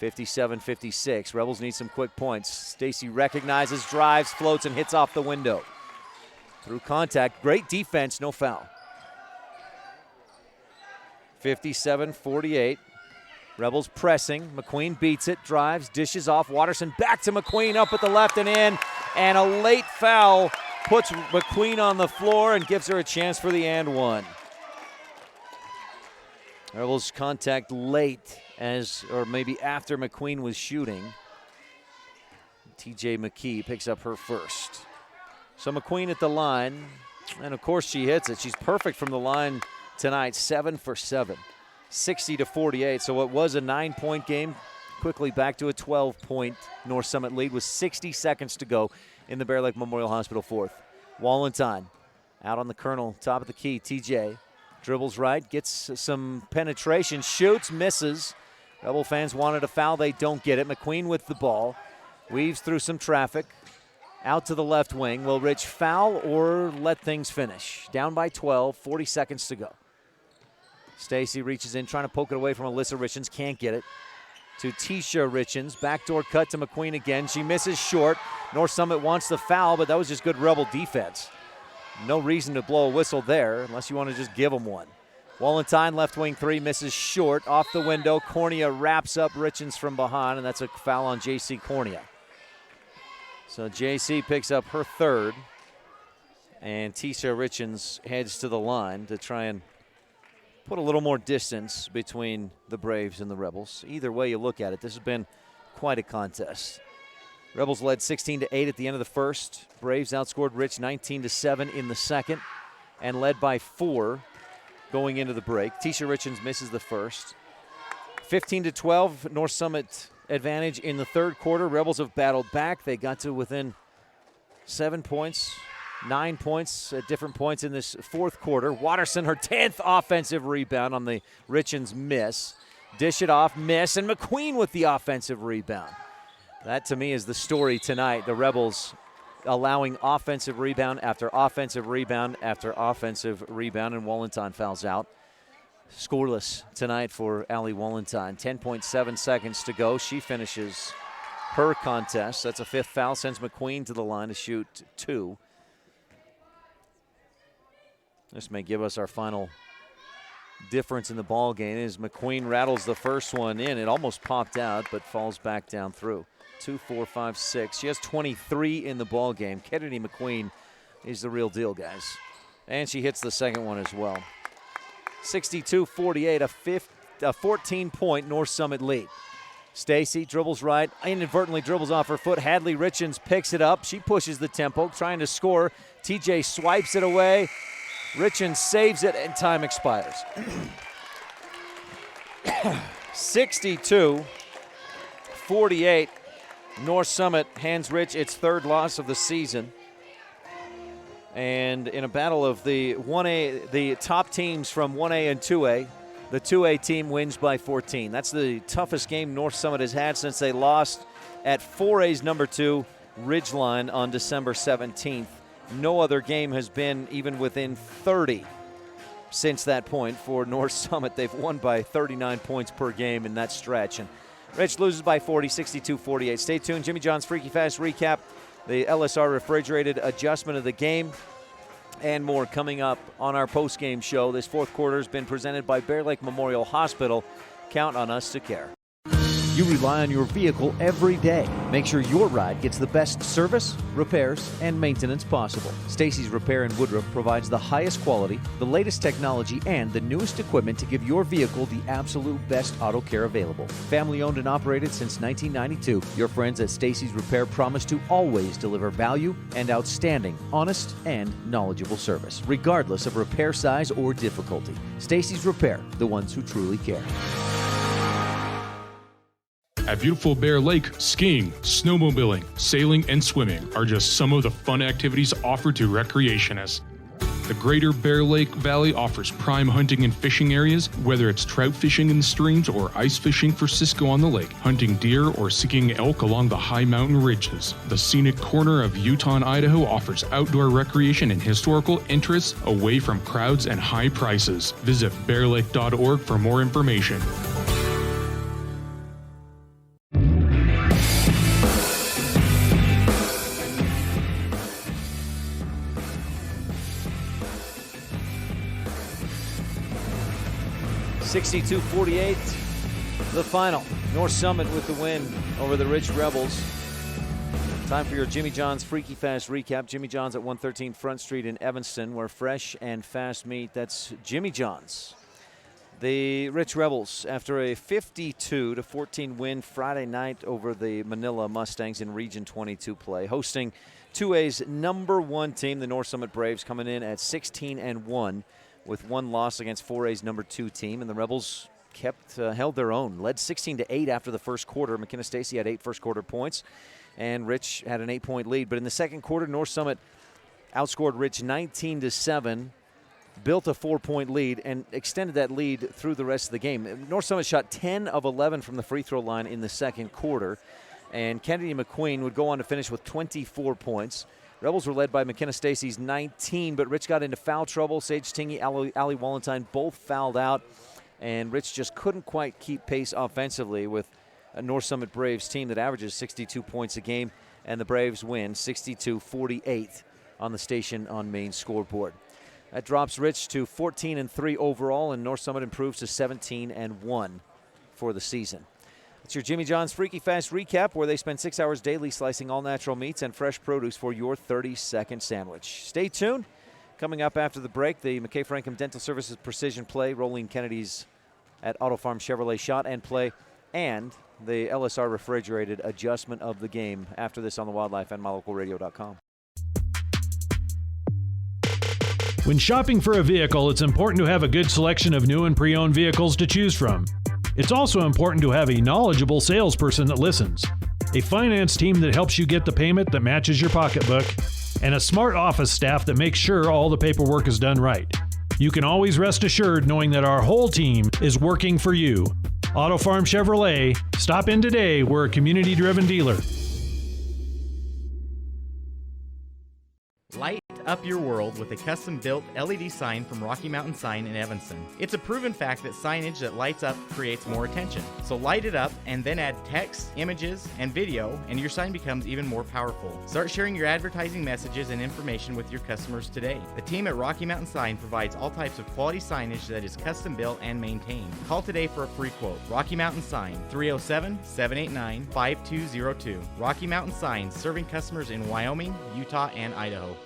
57-56. Rebels need some quick points. Stacy recognizes, drives, floats, and hits off the window. Through contact, great defense, no foul. 57-48. Rebels pressing. McQueen beats it, drives, dishes off. Watterson back to McQueen, up at the left and in. And a late foul puts McQueen on the floor and gives her a chance for the and one. Rebels contact late, or maybe after McQueen was shooting. TJ McKee picks up her first. So McQueen at the line, and of course she hits it. She's perfect from the line tonight, 7 for 7. 60-48, so it was a 9-point game. Quickly back to a 12-point North Summit lead with 60 seconds to go in the Bear Lake Memorial Hospital fourth. Wallenstein out on the Colonel, top of the key. TJ dribbles right, gets some penetration, shoots, misses. Rebel fans wanted a foul, they don't get it. McQueen with the ball, weaves through some traffic, out to the left wing. Will Rich foul or let things finish? Down by 12, 40 seconds to go. Stacy reaches in, trying to poke it away from Alyssa Richens. Can't get it. To Tisha Richens. Backdoor cut to McQueen again. She misses short. North Summit wants the foul, but that was just good Rebel defense. No reason to blow a whistle there unless you want to just give them one. Wallenstein, left wing three, misses short. Off the window, Cornea wraps up Richens from behind, and that's a foul on J.C. Cornea. So J.C. picks up her third, and Tisha Richens heads to the line to try and put a little more distance between the Braves and the Rebels. Either way you look at it, this has been quite a contest. Rebels led 16-8 at the end of the first. Braves outscored Rich 19-7 in the second and led by 4 going into the break. Tisha Richens misses the first. 15-12, North Summit advantage in the third quarter. Rebels have battled back. They got to within 7 points, 9 points at different points in this fourth quarter. Watterson, her 10th offensive rebound on the Richens miss. Dish it off, miss, and Mcqueen with the offensive rebound. That, to me, is the story tonight. The Rebels allowing offensive rebound after offensive rebound after offensive rebound, and Wallenstein fouls out. Scoreless tonight for Allie Wallenstein. 10.7 seconds to go. She finishes her contest. That's a 5th foul, sends McQueen to the line to shoot 2. This may give us our final difference in the ball game as McQueen rattles the first one in. It almost popped out, but falls back down through. 2, 4, 5, 6. She has 23 in the ball game. Kennedy McQueen is the real deal, guys. And she hits the second one as well. 62-48, a 14-point North Summit lead. Stacy dribbles right, inadvertently dribbles off her foot. Hadley Richens picks it up. She pushes the tempo, trying to score. TJ swipes it away. Richens saves it, and time expires. 62-48. North Summit hands Rich its 3rd loss of the season. And in a battle of the 1A, the top teams from 1A and 2A, the 2A team wins by 14. That's the toughest game North Summit has had since they lost at 4A's number 2, Ridgeline, on December 17th. No other game has been even within 30 since that point for North Summit. They've won by 39 points per game in that stretch. And Rich loses by 40, 62-48. Stay tuned. Jimmy John's Freaky Fast recap, the LSR refrigerated adjustment of the game, and more coming up on our post-game show. This fourth quarter has been presented by Bear Lake Memorial Hospital. Count on us to care. You rely on your vehicle every day. Make sure your ride gets the best service, repairs, and maintenance possible. Stacy's Repair in Woodruff provides the highest quality, the latest technology, and the newest equipment to give your vehicle the absolute best auto care available. Family owned and operated since 1992, your friends at Stacy's Repair promise to always deliver value and outstanding, honest, and knowledgeable service, regardless of repair size or difficulty. Stacy's Repair, the ones who truly care. At beautiful Bear Lake, skiing, snowmobiling, sailing, and swimming are just some of the fun activities offered to recreationists. The Greater Bear Lake Valley offers prime hunting and fishing areas, whether it's trout fishing in the streams or ice fishing for Cisco on the lake, hunting deer or seeking elk along the high mountain ridges. The scenic corner of Utah and Idaho offers outdoor recreation and historical interests away from crowds and high prices. Visit bearlake.org for more information. (62-48), the final. North Summit with the win over the Rich Rebels. Time for your Jimmy John's Freaky Fast recap. Jimmy John's at 113 Front Street in Evanston, where fresh and fast meat. That's Jimmy John's. The Rich Rebels, after a 52-14 win Friday night over the Manila Mustangs in Region 22 play, hosting 2A's number 1 team, the North Summit Braves, coming in at 16-1. With 1 loss against 4A's number 2 team, and the Rebels held their own. Led 16-8 after the first quarter. McKenna Stacy had 8 first quarter points, and Rich had an 8-point lead. But in the second quarter, North Summit outscored Rich 19-7, built a 4-point lead, and extended that lead through the rest of the game. North Summit shot 10 of 11 from the free throw line in the second quarter, and Kennedy McQueen would go on to finish with 24 points. Rebels were led by McKenna Stacy's 19, but Rich got into foul trouble. Sage Tingy, Allie Wallenstein both fouled out, and Rich just couldn't quite keep pace offensively with a North Summit Braves team that averages 62 points a game, and the Braves win 62-48 on the Station on Main scoreboard. That drops Rich to 14-3 overall, and North Summit improves to 17-1 for the season. It's your Jimmy John's Freaky Fast recap, where they spend 6 hours daily slicing all natural meats and fresh produce for your 30-second sandwich. Stay tuned. Coming up after the break, the McKay Frankham Dental Services Precision Play, Rolling Kennedy's at Auto Farm Chevrolet Shot and Play, and the LSR Refrigerated adjustment of the game after this on the Wildlife and MyLocalRadio.com. When shopping for a vehicle, it's important to have a good selection of new and pre-owned vehicles to choose from. It's also important to have a knowledgeable salesperson that listens, a finance team that helps you get the payment that matches your pocketbook, and a smart office staff that makes sure all the paperwork is done right. You can always rest assured knowing that our whole team is working for you. Auto Farm Chevrolet. Stop in today. We're a community-driven dealer. Light up your world with a custom-built LED sign from Rocky Mountain Sign in Evanston. It's a proven fact that signage that lights up creates more attention. So light it up and then add text, images, and video, and your sign becomes even more powerful. Start sharing your advertising messages and information with your customers today. The team at Rocky Mountain Sign provides all types of quality signage that is custom-built and maintained. Call today for a free quote. Rocky Mountain Sign, 307-789-5202. Rocky Mountain Sign, serving customers in Wyoming, Utah, and Idaho.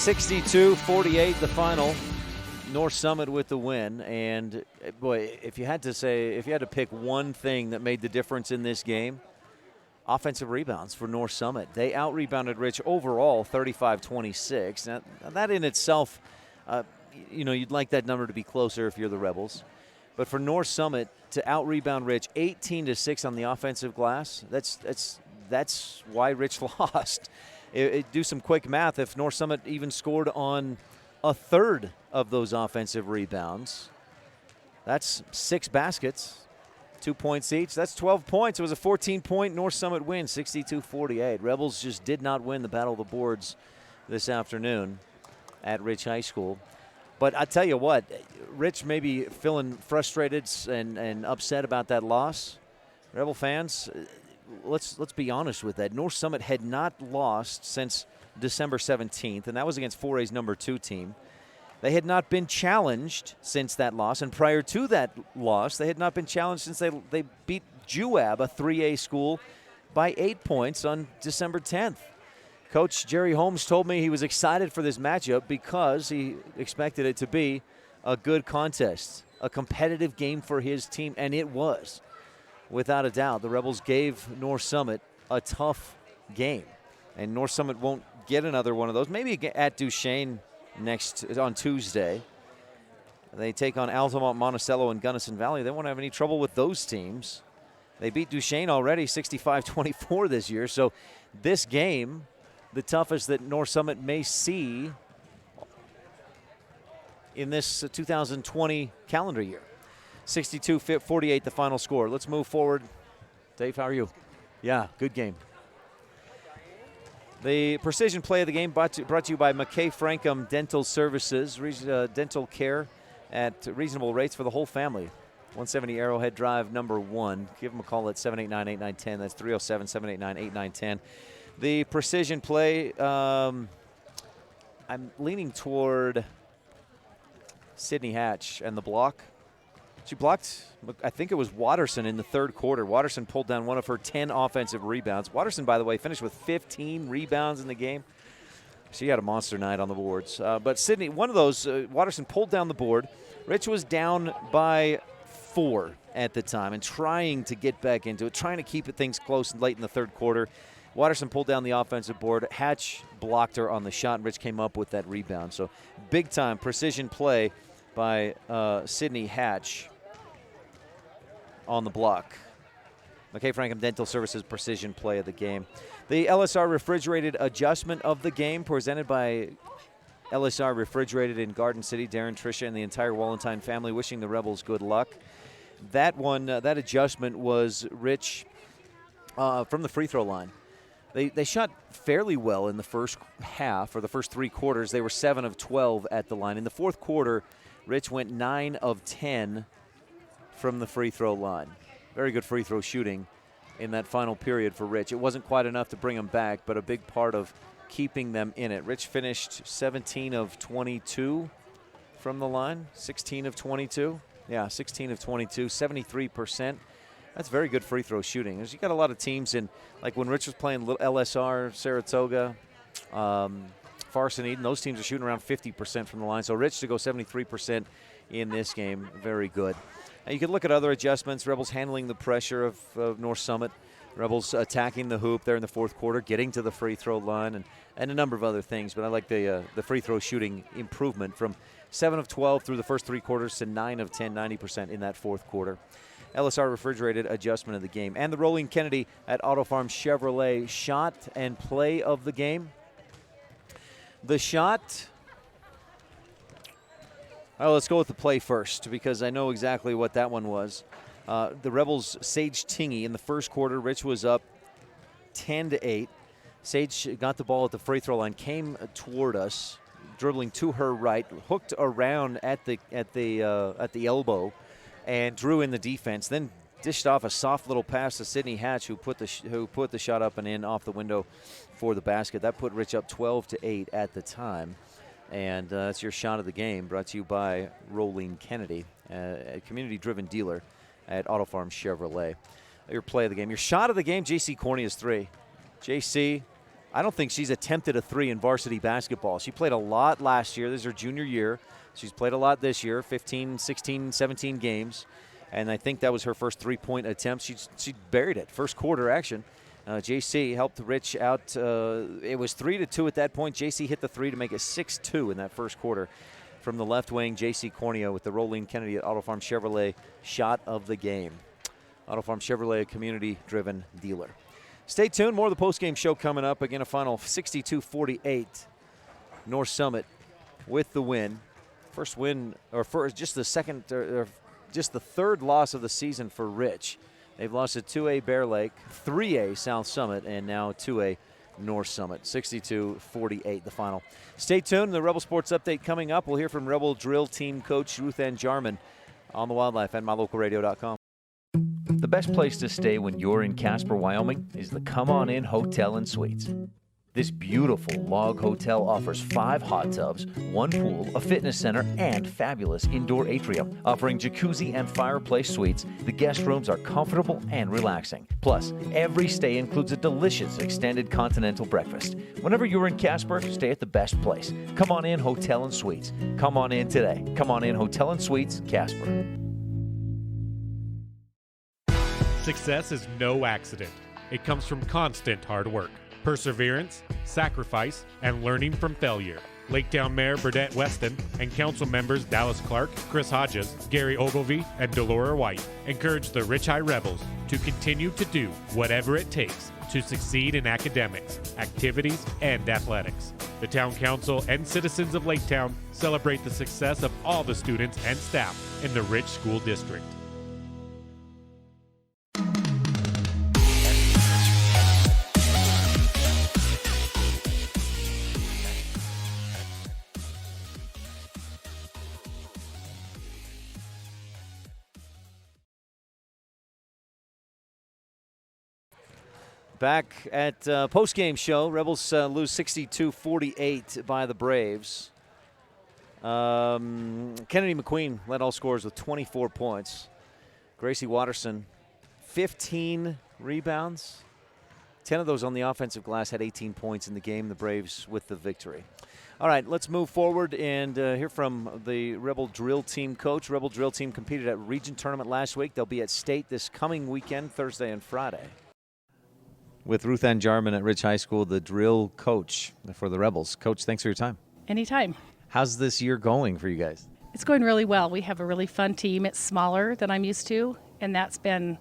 (62-48) the final. North Summit with the win. And boy, if you had to pick one thing that made the difference in this game, offensive rebounds for North Summit. They out-rebounded Rich overall 35-26. Now, that in itself, you'd like that number to be closer if you're the Rebels. But for North Summit to out-rebound Rich 18-6 on the offensive glass, that's why Rich lost. Do some quick math. If North Summit even scored on a third of those offensive rebounds, that's 6 baskets, 2 points each. That's 12 points. It was a 14-point North Summit win, 62-48. Rebels just did not win the Battle of the Boards this afternoon at Rich High School. But I tell you what, Rich may be feeling frustrated and upset about that loss. Rebel fans, let's be honest with that. North Summit had not lost since December 17th, and that was against 4A's number 2 team. They had not been challenged since that loss, and prior to that loss, they had not been challenged since they beat Juab, a 3A school, by 8 points on December 10th. Coach Jerry Holmes told me he was excited for this matchup because he expected it to be a good contest, a competitive game for his team, and it was. Without a doubt, the Rebels gave North Summit a tough game, and North Summit won't get another one of those. Maybe at Duchesne on Tuesday. They take on Altamont, Monticello, and Gunnison Valley. They won't have any trouble with those teams. They beat Duchesne already 65-24 this year, so this game, the toughest that North Summit may see in this 2020 calendar year. 62-48 the final score. Let's move forward. Dave, how are you? Yeah, good game. The precision play of the game brought to you by McKay Frankham Dental Services, dental care at reasonable rates for the whole family. 170 Arrowhead Drive, number 1. Give them a call at 789-8910. That's 307-789-8910. The precision play, I'm leaning toward Sydney Hatch and the block. She blocked, I think it was Watterson in the third quarter. Watterson pulled down one of her 10 offensive rebounds. Watterson, by the way, finished with 15 rebounds in the game. She had a monster night on the boards. But Sydney, one of those, Watterson pulled down the board. Rich was down by 4 at the time and trying to get back into it, trying to keep things close late in the third quarter. Watterson pulled down the offensive board. Hatch blocked her on the shot, and Rich came up with that rebound. So big-time precision play by Sydney Hatch on the block. McKay Frankham Dental Services precision play of the game. The LSR Refrigerated adjustment of the game presented by LSR Refrigerated in Garden City. Darren, Tricia, and the entire Wallentine family wishing the Rebels good luck. That one, that adjustment was Rich from the free throw line. They shot fairly well in the first half, or the first 3 quarters. They were 7 of 12 at the line. In the fourth quarter, Rich went 9 of 10 from the free throw line. Very good free throw shooting in that final period for Rich. It wasn't quite enough to bring them back, but a big part of keeping them in it. Rich finished 17 of 22 from the line, 16 of 22. Yeah, 16 of 22, 73%. That's very good free throw shooting. You got a lot of teams in, like when Rich was playing LSR, Saratoga, Farson, Eden, those teams are shooting around 50% from the line. So Rich to go 73% in this game, very good. And you can look at other adjustments. Rebels handling the pressure of North Summit. Rebels attacking the hoop there in the fourth quarter, getting to the free throw line, and a number of other things. But I like the free throw shooting improvement from 7 of 12 through the first 3 quarters to 9 of 10, 90% in that fourth quarter. LSR refrigerated adjustment of the game. And the Rolling Kennedy at Auto Farm Chevrolet shot and play of the game. The shot, let's go with the play first because I know exactly what that one was. The Rebels, Sage Tingy in the first quarter. Rich was up 10-8. Sage got the ball at the free throw line, came toward us, dribbling to her right, hooked around at the elbow, and drew in the defense. Then dished off a soft little pass to Sydney Hatch, who put the shot up and in off the window for the basket. That put Rich up 12-8 at the time. And that's your shot of the game, brought to you by Rolling Kennedy, a community-driven dealer at Auto Farm Chevrolet. Your play of the game. Your shot of the game, J.C. Cornea's 3. J.C., I don't think she's attempted a 3 in varsity basketball. She played a lot last year. This is her junior year. She's played a lot this year, 15, 16, 17 games. And I think that was her first 3-point attempt. She buried it. First quarter action. JC helped Rich out. It was 3-2 at that point. JC hit the 3 to make it 6-2 in that first quarter. From the left wing, JC Cornea with the Rolling Kennedy at Auto Farm Chevrolet shot of the game. Auto Farm Chevrolet, a community-driven dealer. Stay tuned. More of the postgame show coming up. Again, a final 62-48. North Summit with the win. First win, or just the second, or just the third loss of the season for Rich. They've lost to 2A Bear Lake, 3A South Summit, and now 2A North Summit. 62-48 the final. Stay tuned. The Rebel Sports Update coming up. We'll hear from Rebel Drill Team Coach Ruth Ann Jarman on the Wildlife and mylocalradio.com. The best place to stay when you're in Casper, Wyoming is the Come On In Hotel and Suites. This beautiful log hotel offers 5 hot tubs, 1 pool, a fitness center, and fabulous indoor atrium. Offering jacuzzi and fireplace suites, the guest rooms are comfortable and relaxing. Plus, every stay includes a delicious extended continental breakfast. Whenever you're in Casper, stay at the best place. Come On In Hotel and Suites. Come on in today. Come On In Hotel and Suites, Casper. Success is no accident. It comes from constant hard work, perseverance, sacrifice, and learning from failure. Laketown Mayor Burdette Weston and council members Dallas Clark, Chris Hodges, Gary Ogilvie, and Delora White encourage the Rich High Rebels to continue to do whatever it takes to succeed in academics, activities, and athletics. The town council and citizens of Laketown celebrate the success of all the students and staff in the Rich School District. Back at post-game show, Rebels lose 62-48 by the Braves. Kennedy Mcqueen led all scorers with 24 points. Gracie Watterson, 15 rebounds. 10 of those on the offensive glass, had 18 points in the game. The Braves with the victory. All right, let's move forward and hear from the Rebel Drill Team coach. Rebel Drill Team competed at Region Tournament last week. They'll be at State this coming weekend, Thursday and Friday. With Ruth Ann Jarman at Ridge High School, the drill coach for the Rebels. Coach, thanks for your time. Anytime. How's this year going for you guys? It's going really well. We have a really fun team. It's smaller than I'm used to, and that's been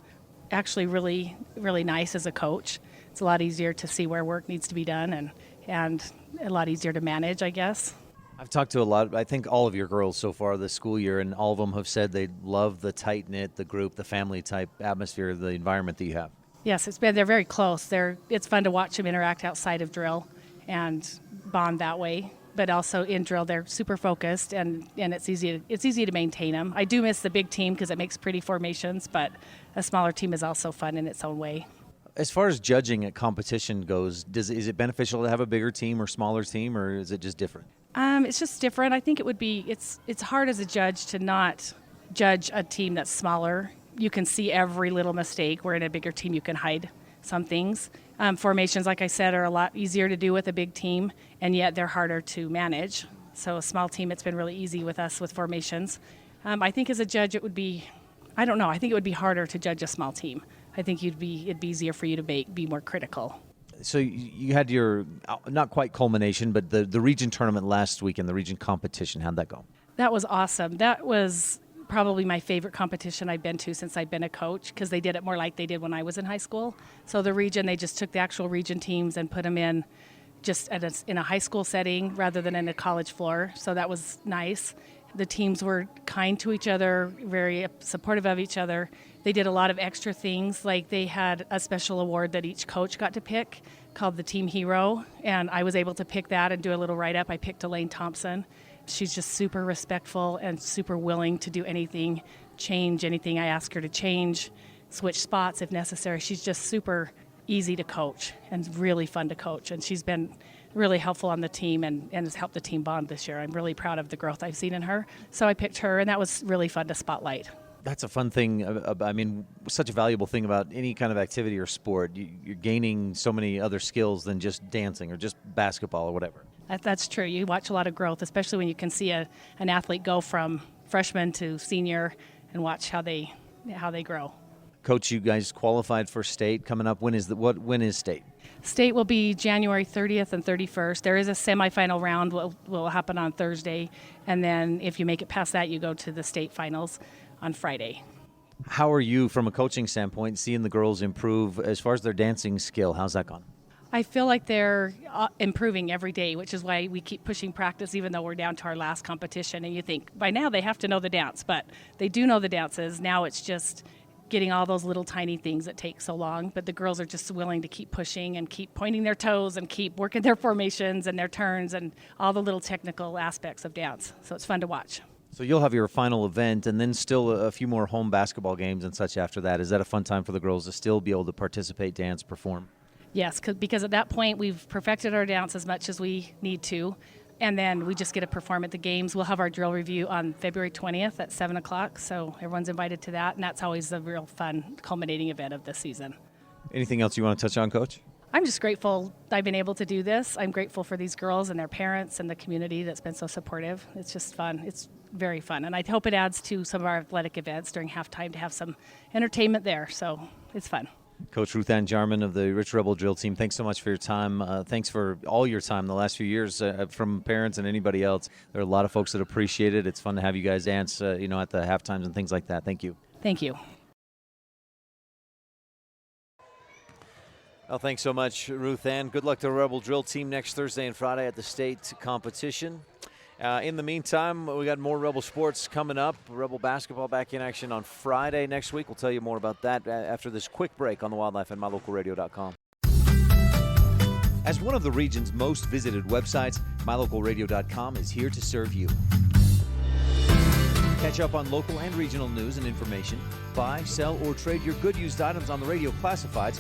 actually really, really nice as a coach. It's a lot easier to see where work needs to be done and a lot easier to manage, I guess. I've talked to I think all of your girls so far this school year, and all of them have said they love the tight-knit, the group, the family-type atmosphere, the environment that you have. Yes, they're very close. It's fun to watch them interact outside of drill and bond that way. But also in drill, they're super focused, and it's easy to maintain them. I do miss the big team because it makes pretty formations, but a smaller team is also fun in its own way. As far as judging at competition goes, is it beneficial to have a bigger team or smaller team, or is it just different? It's just different. I think it would be, it's hard as a judge to not judge a team that's smaller. You can see every little mistake, where in a bigger team you can hide some things. Formations, like I said, are a lot easier to do with a big team, and yet they're harder to manage. So a small team, it's been really easy with us with formations. I think as a judge it would be, I don't know, I think it would be harder to judge a small team. I think it'd be easier for you to be more critical. So you had your, not quite culmination, but the region tournament last week and the region competition. How'd that go? That was awesome. That was probably my favorite competition I've been to since I've been a coach, because they did it more like they did when I was in high school. So the region, they just took the actual region teams and put them in just in a high school setting rather than in a college floor. So that was nice. The teams were kind to each other, very supportive of each other. They did a lot of extra things, like they had a special award that each coach got to pick called the Team Hero, and I was able to pick that and do a little write-up. I picked Elaine Thompson. She's just super respectful and super willing to do anything, change anything I ask her to change, switch spots if necessary. She's just super easy to coach and really fun to coach, and she's been really helpful on the team and has helped the team bond this year. I'm really proud of the growth I've seen in her. So I picked her, and that was really fun to spotlight. That's a fun thing. I mean, such a valuable thing about any kind of activity or sport. You're gaining so many other skills than just dancing or just basketball or whatever. That's true. You watch a lot of growth, especially when you can see an athlete go from freshman to senior and watch how they grow. Coach, you guys qualified for state coming up. When is state? State will be January 30th and 31st. There is a semifinal round will happen on Thursday, and then if you make it past that, you go to the state finals on Friday. How are you, from a coaching standpoint, seeing the girls improve as far as their dancing skill? How's that gone? I feel like they're improving every day, which is why we keep pushing practice even though we're down to our last competition. And you think, by now they have to know the dance, but they do know the dances. Now it's just getting all those little tiny things that take so long. But the girls are just willing to keep pushing and keep pointing their toes and keep working their formations and their turns and all the little technical aspects of dance. So it's fun to watch. So you'll have your final event and then still a few more home basketball games and such after that. Is that a fun time for the girls to still be able to participate, dance, perform? Yes, because at that point we've perfected our dance as much as we need to, and then we just get to perform at the games. We'll have our drill review on February 20th at 7 o'clock, so everyone's invited to that, and that's always the real fun culminating event of this season. Anything else you want to touch on, Coach? I'm just grateful I've been able to do this. I'm grateful for these girls and their parents and the community that's been so supportive. It's just fun. It's very fun, and I hope it adds to some of our athletic events during halftime to have some entertainment there, so it's fun. Coach Ruth Ann Jarman of the Rich Rebel Drill Team, thanks so much for your time. Thanks for all your time the last few years from parents and anybody else. There are a lot of folks that appreciate it. It's fun to have you guys dance, at the halftimes and things like that. Thank you. Thank you. Well, thanks so much, Ruth Ann. Good luck to the Rebel Drill Team next Thursday and Friday at the state competition. In the meantime, we got more Rebel sports coming up. Rebel basketball back in action on Friday next week. We'll tell you more about that after this quick break on the Wildlife and MyLocalRadio.com. As one of the region's most visited websites, MyLocalRadio.com is here to serve you. Catch up on local and regional news and information. Buy, sell, or trade your good used items on the radio classifieds.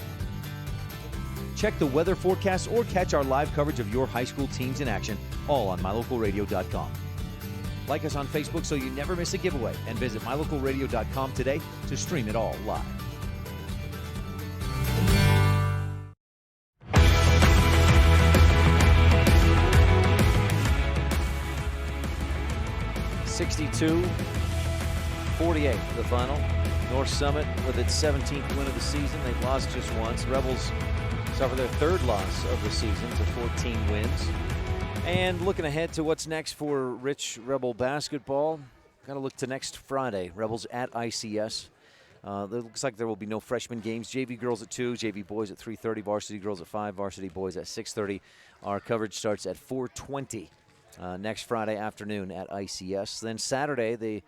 Check the weather forecast or catch our live coverage of your high school teams in action, all on MyLocalRadio.com. Like us on Facebook so you never miss a giveaway, and visit MyLocalRadio.com today to stream it all live. (62-48) the final. North Summit with its 17th win of the season. They've lost just once. Rebels suffer their third loss of the season to 14 wins. And looking ahead to what's next for Rich Rebel basketball, got to look to next Friday. Rebels at ICS. It looks like there will be no freshman games. JV girls at 2, JV boys at 3:30, varsity girls at 5, varsity boys at 6:30. Our coverage starts at 4:20 next Friday afternoon at ICS. Then Saturday, the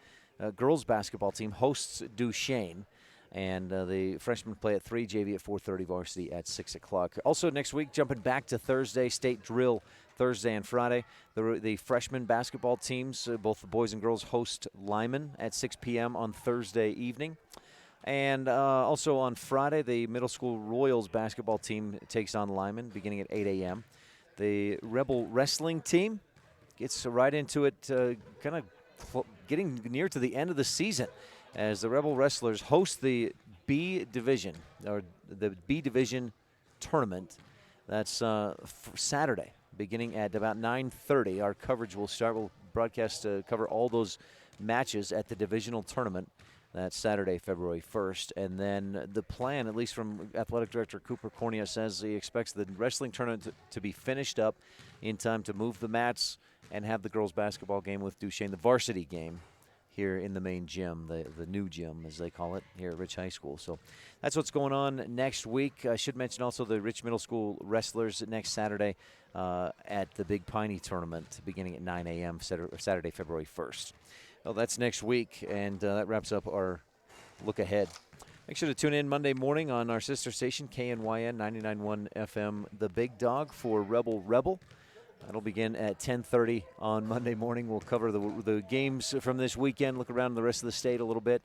girls basketball team hosts Duchesne. And the freshmen play at 3, JV at 4:30, varsity at 6 o'clock. Also next week, jumping back to Thursday, state drill Thursday and Friday. The freshman basketball teams, both the boys and girls, host Lyman at 6 p.m. on Thursday evening. And also on Friday, the middle school Royals basketball team takes on Lyman beginning at 8 a.m. The Rebel wrestling team gets right into it, kind of getting near to the end of the season, as the Rebel Wrestlers host the B Division, or the B Division tournament. That's Saturday, beginning at about 9:30. Our coverage will start. We'll broadcast cover all those matches at the divisional tournament. That's Saturday, February 1st. And then the plan, at least from Athletic Director Cooper Cornea, says he expects the wrestling tournament to be finished up in time to move the mats and have the girls' basketball game with Duchesne, the varsity game, here in the main gym, the new gym, as they call it, here at Rich High School. So that's what's going on next week. I should mention also the Rich Middle School wrestlers next Saturday at the Big Piney tournament beginning at 9 a.m. Saturday, February 1st. Well, that's next week, and that wraps up our look ahead. Make sure to tune in Monday morning on our sister station, KNYN 99.1 FM, The Big Dog, for Rebel. That'll begin at 10:30 on Monday morning. We'll cover the games from this weekend, look around the rest of the state a little bit.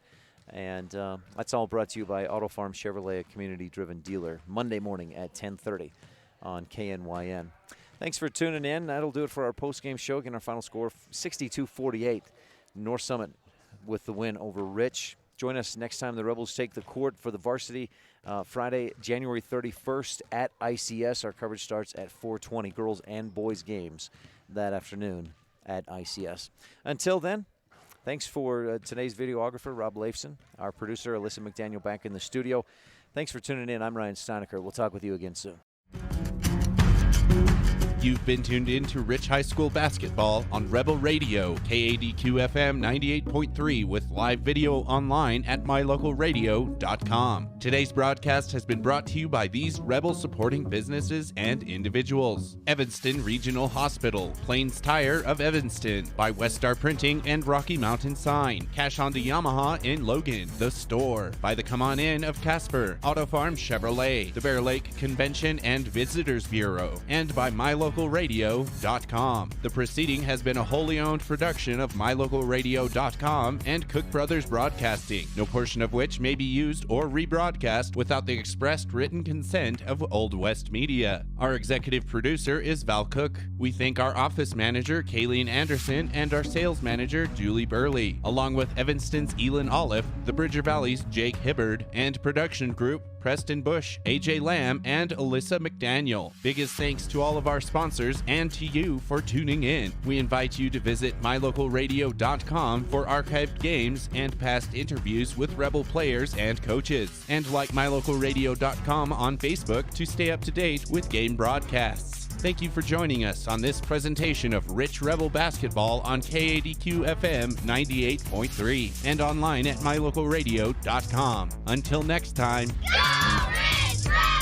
And that's all brought to you by Auto Farm Chevrolet, a community-driven dealer, Monday morning at 10:30 on KNYN. Thanks for tuning in. That'll do it for our post-game show. Again, our final score, 62-48. North Summit with the win over Rich. Join us next time the Rebels take the court for the varsity Friday, January 31st at ICS. Our coverage starts at 4:20, girls and boys games that afternoon at ICS. Until then, thanks for today's videographer, Rob Leifson, our producer, Alyssa McDaniel, back in the studio. Thanks for tuning in. I'm Ryan Steineckert. We'll talk with you again soon. You've been tuned in to Rich High School basketball on Rebel Radio, KADQ-FM 98.3, with live video online at mylocalradio.com. Today's broadcast has been brought to you by these Rebel supporting businesses and individuals: Evanston Regional Hospital, Plains Tire of Evanston, by Westar Printing and Rocky Mountain Sign, Cash Honda Yamaha in Logan, The Store, by the Come On In of Casper, Auto Farm Chevrolet, the Bear Lake Convention and Visitors Bureau, and by mylocalradio.com. The proceeding has been a wholly owned production of mylocalradio.com and Cook Brothers Broadcasting, no portion of which may be used or rebroadcast without the expressed written consent of Old West Media. Our executive producer is Val Cook. We thank our office manager, Kayleen Anderson, and our sales manager, Julie Burley, along with Evanston's Elin Olive, the Bridger Valley's Jake Hibbard, and production group Preston Bush, AJ Lamb, and Alyssa McDaniel. Biggest thanks to all of our sponsors and to you for tuning in. We invite you to visit mylocalradio.com for archived games and past interviews with Rebel players and coaches. And like mylocalradio.com on Facebook to stay up to date with game broadcasts. Thank you for joining us on this presentation of Rich Rebel Basketball on KADQ-FM 98.3 and online at mylocalradio.com. Until next time. Go Rich Rebel!